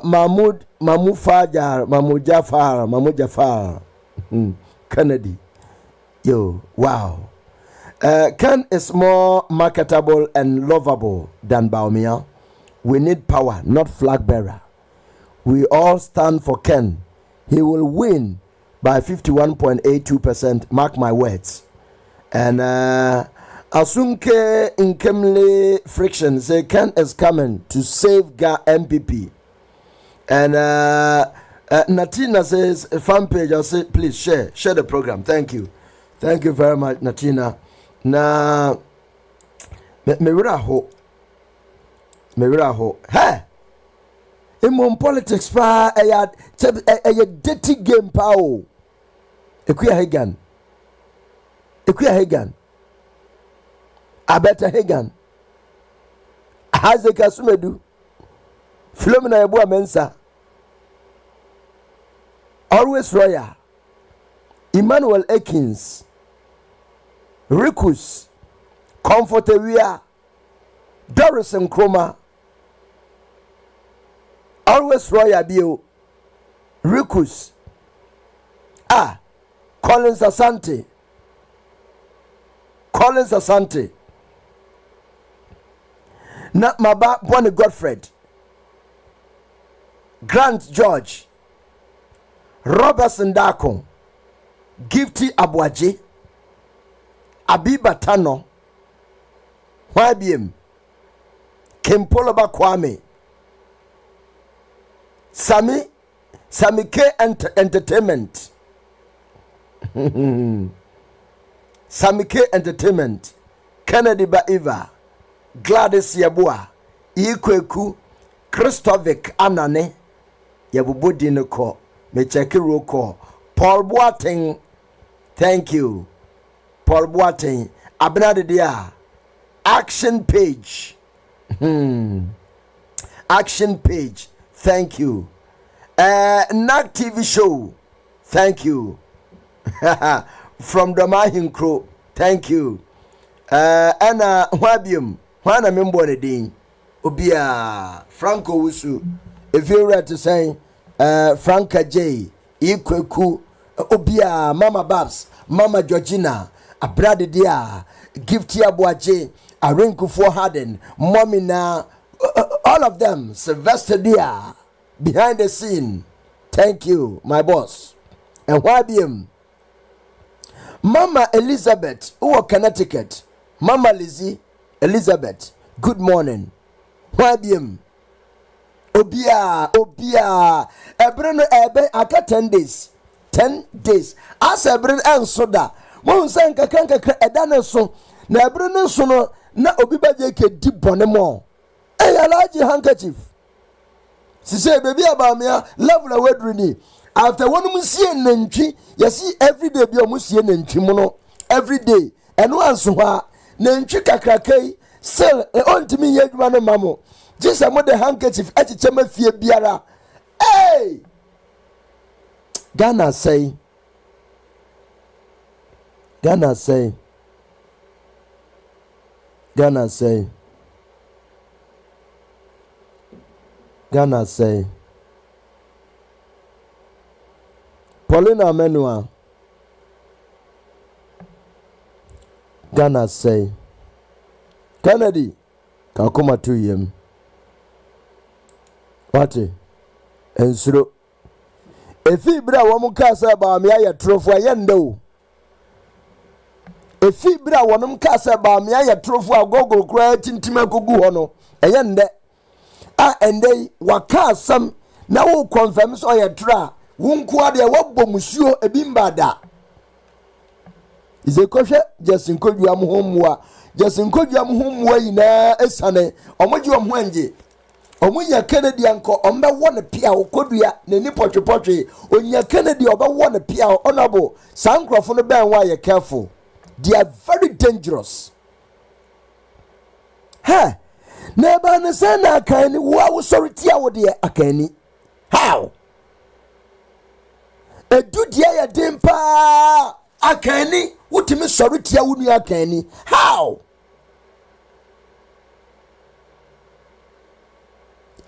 Mahmoud Fajar, Mahmoud Jafar, Kennedy. Yo, wow. Ken is more marketable and lovable than Baumia. We need power, not flag bearer. We all stand for Ken. He will win by 51.82%. Mark my words. And Asunke Nkemle Friction say Ken is coming to save Ga MPP. And Natina says fan page. I'll say please share the program. Thank you very much, Natina. Na me hey. In politics pa a dirty game pa o. Ekuya Hagan. Abeta Hagan. Hazeka Sumedu. Philomena Ebua Mensa. Always Warrrior. Emmanuel Akins. Rikus. Comfortewia. Doris Nkrumah. Always Warrrior Bio. Rikus. Collins Asante. Na Maba Bonnie Godfred. Grant George. Robertson Dako. Gifty Abuaje. Abiba Tano. YBM. Kimpoloba Kwame. Sami K Entertainment. Sami K Entertainment. Kennedy Baiva. Gladys Yabua. Ikweku. Christovic Anane. Yabubudi Noko. Mecheki Roko. Paul Boateng. Thank you. Paul Boateng. Abnadia. Action page. Action page. Thank you. NAC TV show. Thank you. From the Mahin Crow. Thank you. Anna Wabium. Wana Mimbone Ding. Obia. Franco Wusu. If you're right to say, Franca J. Ikweku. Obia. Mama Babs. Mama Georgina. Abrade Dia. Gifty Abuaje. Arinku for Harden. Mommy na. All of them. Sylvester Dia. Behind the scene. Thank you, my boss. And YBM. Mama Elizabeth, who are Connecticut. Mama Lizzie, Elizabeth, good morning. YBM. Obia. Ebreno ebe aka 10 days. 10 days. As ebreno en soda. Mo say nkankan edane so. Na ebreno so no na obiba je ke di bone mo. Alaji handkerchief. She say baby abamia level awedrini. After one musie nantwi, you see every day be musie nantwi mo no every day. And once wa nantwi kakrakai still ontimi yedwa no mamo. Just a mother handkerchief achichema fie biara. Hey! Ghana say. Paulina Menua. Ghana say. Kennedy. Kakuma 2 yem. Wate. Ensuro. Efi bra wamu kasa ba mi aye trofu ayendo. Efi bra wanum kasa ba mi aye trofu agogoro kura tintima kogu hono. Eyende. Ende wakasam na wo confirm so ye tra. Wunku ade wabbo musuo ebimbada. Izekoshe jesinkodua muhomwa. Jesinkodua muhomwa ina esane. Omoji omhanje. Omunya Kennedy anko ombe wone pia okodua na ni potwe onya Kennedy obe wone pia honorable sankrofo no ben wa ye careful. They are very dangerous. Neba ne sana akani wa sorry tia wo de akani. How? Edu dia ya dempa akani wutimi sorry tia wo nu akani. How?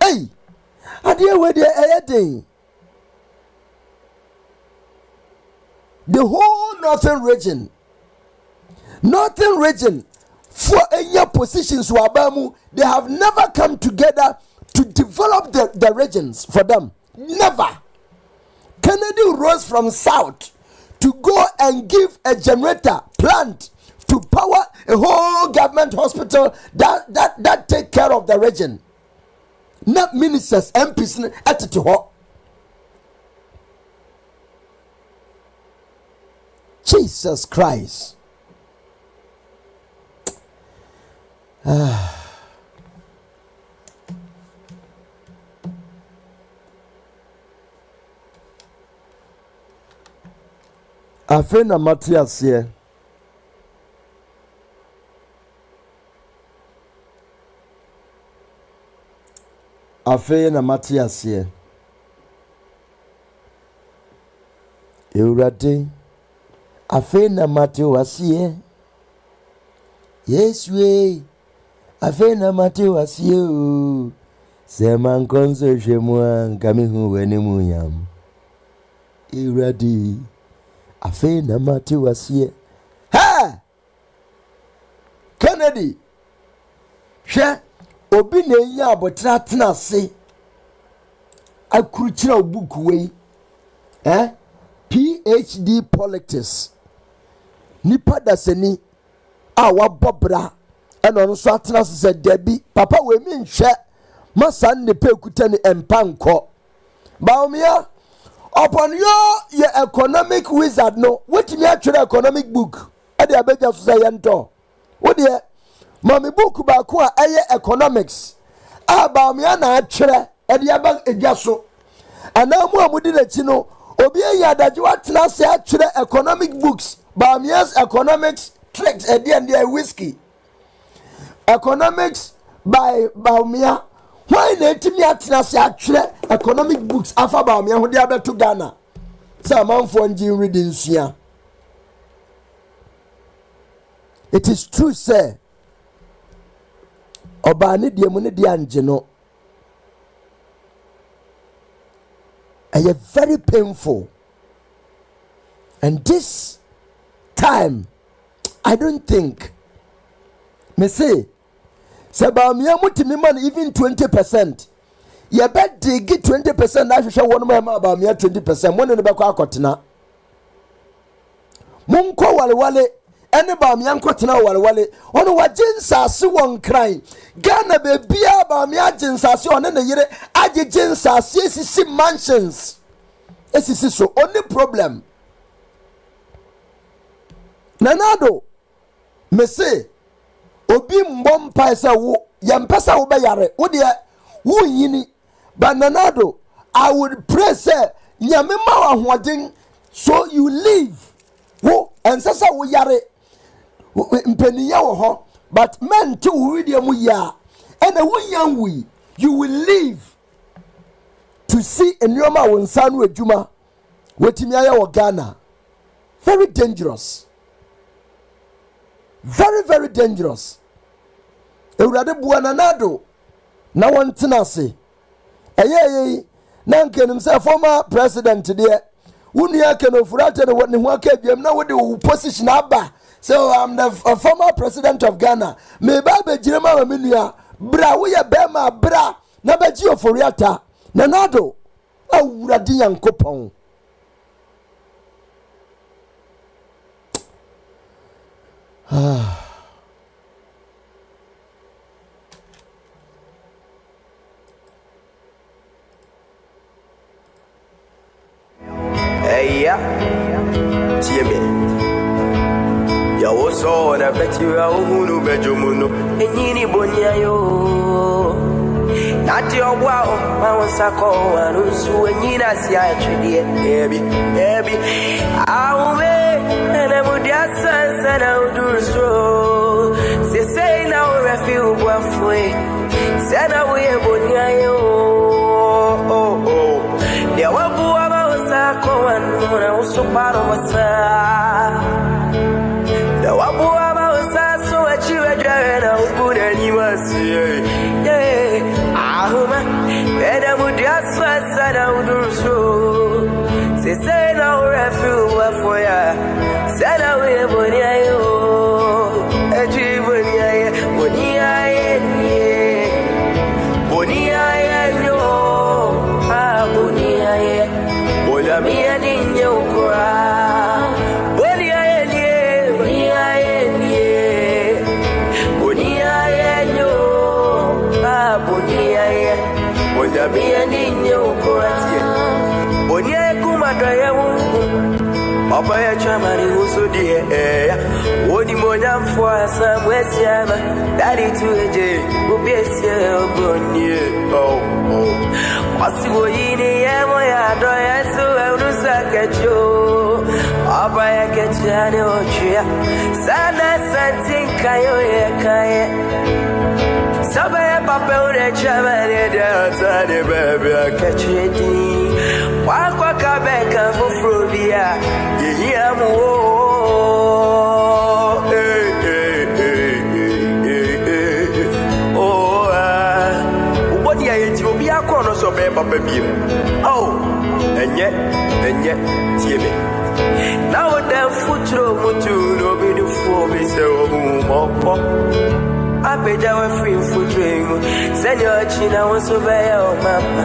Hey, adia we de ayedin. The whole northern region for enya positions were abamu, they have never come together to develop the regions for them. Never. Kennedy rose from south to go and give a generator plant to power a whole government hospital that take care of the region. Not ministers, MPs, etc. Jesus Christ. Afei na Matthias here. Afei na Matthias here. Ewurade. Afei na Matthias here. Yes we. Afei na Matthias here. Sema nkonzo hwemua nkamihu wanimu yam. Ewurade. Afei na Matthias here. Ha! Kennedy. Hwe obi na yi abotra tena se. Akuruchira book we. PhD politics. Nipa daseni a wabobra eno no so atena se debi papa we mi nhwe masa ne pekuta ni empanko. Baomia upon your economic wizard no wetimi atwere economic book e de abeja so say ento wo de mami book ba ko a eye economics aba me na atwere e de aba edwa so anamu amudi na chi no obi eya adaje watena se atwere economic books ba me's economics tricks e de and whiskey economics by Baumia. Why netimi atena se atwere economic books afa Baumia ho de abeto Ghana say manfo nji reading sua. It is true say oba ne de mu ne de anje no are very painful, and this time I don't think me say Baumia mutimi man even 20%. You bet they get 20%. I should show one more about me 20%. One in the back of Cottina. Munko wale any Baumia Cottina wale. On what jinsa su one crying. Ghana be beer Baumia jinsa su on the year. Aji jinsa see mansions. This is so only problem. Nanado me say obi mbompa esa wo yampesa wo be yare wo de wo yini bananado I would pray say nyame ma wa hoden so you live wo ensesa wo yare mpeniya wo ho but men to wo de mu ya and wo yan we you will live to see enyoma wo nsanu adwuma wetimi aya wo Ghana. Very dangerous, very very dangerous. Ewurade buana nado na wontina se eyeye na nkenim se former president de wunua kenofurate ne ho akadwam na wode wo position aba. So I'm the former president of Ghana. Me ba be girema ma menua bra wo ye be ma bra na ba gi oforiata na nado awurade yankopon. Hey, yeah, Timmy. Ya woso na beti wa uhuru bejomuno. Enyini bonya yo. Nati obwa o mawonsako anusu enyina si achidie. Ebi. Aume na mudia sansa na udurso. Se say na o refiu bwafwe. Sana uye bonya yo. Oh. Ya wabu ko wanuna usuparo masa da wabu aba usaso achiwe jare na ukune ni masi ahuma beda mudia swasa na udurso se say na refu wa foya sana we bonia yo eji bonia Bonya Mia Nino Coratia. Bonya Kumadaya. Papa ya chamani uso die Wodi monyam for some West Yama Daddy to eje Ubiesia obonye Oh Wasi wo yini yemo ya doya So eunusa kecho Papa ya kechane ochia Sana santinka yo ye kaye Sabe papa une chamani Data de bebe ya kechedi Wakwa kabeka fufrobia Yehiamu Ubodi ya Ethiopia kono so be papa bi Oh enye tieme Now them futuro mutu no be the fo be se omu mopo Abeja we free futuro Send your china won so be your mama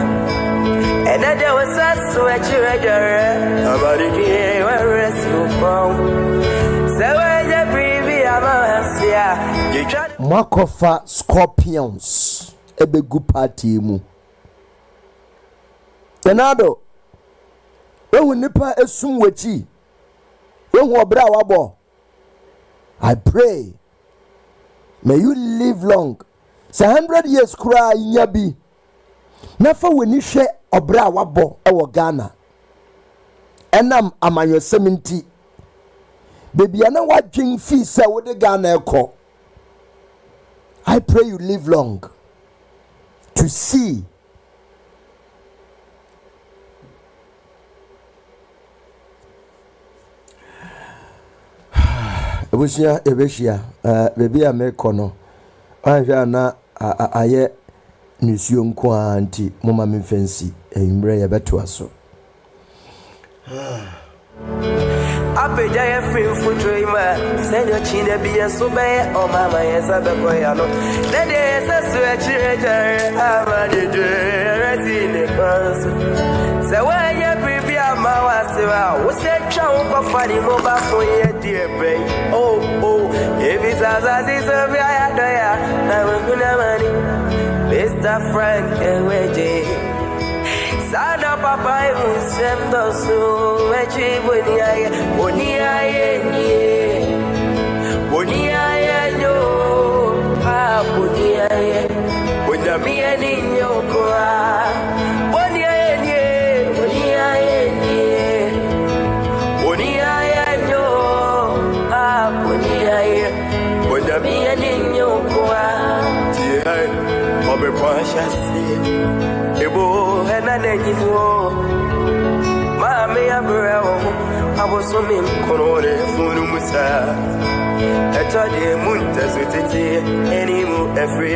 And there was a switch regular. About it, where rest you from. So, when you breathe, I'm a Makofa Scorpions. Ebegu party mu. Tenado. When we nipa esum wechi. When we obra wabo. I pray. May you live long. 100 years kura inyabi. Nafa weni hwe obra wabo ewo Ghana enam amanyo 70 bebia na wadwen fi se wo de Ghana ekọ I pray you live long to see ebeshia bebia mekọ no ahwa na aye Nisuo nkwa anti mama mfensi emre ya beto aso Apeja ya free futuro ma send your chine be so be o mama yesa be koya no let the so chire amade de resine pass se wa ya prepare ma wasiwa wo se twa wo ko fani mo ba fo ye die be oh if it's as so be ya do ya na we kuna mani Mr. Frank Eweje Sada papa Musem dosu Wechi boniaye Boniaye yo Ah boniaye Boniamie ni nyokwa Boniaye yo Ah boniaye Boniamie ni nyokwa Tiye Obe kwashasi Ebo henane nyinwo Mame ya brewo Aboso mi mkonore Funu musa Etade munta sutiti Enimu efri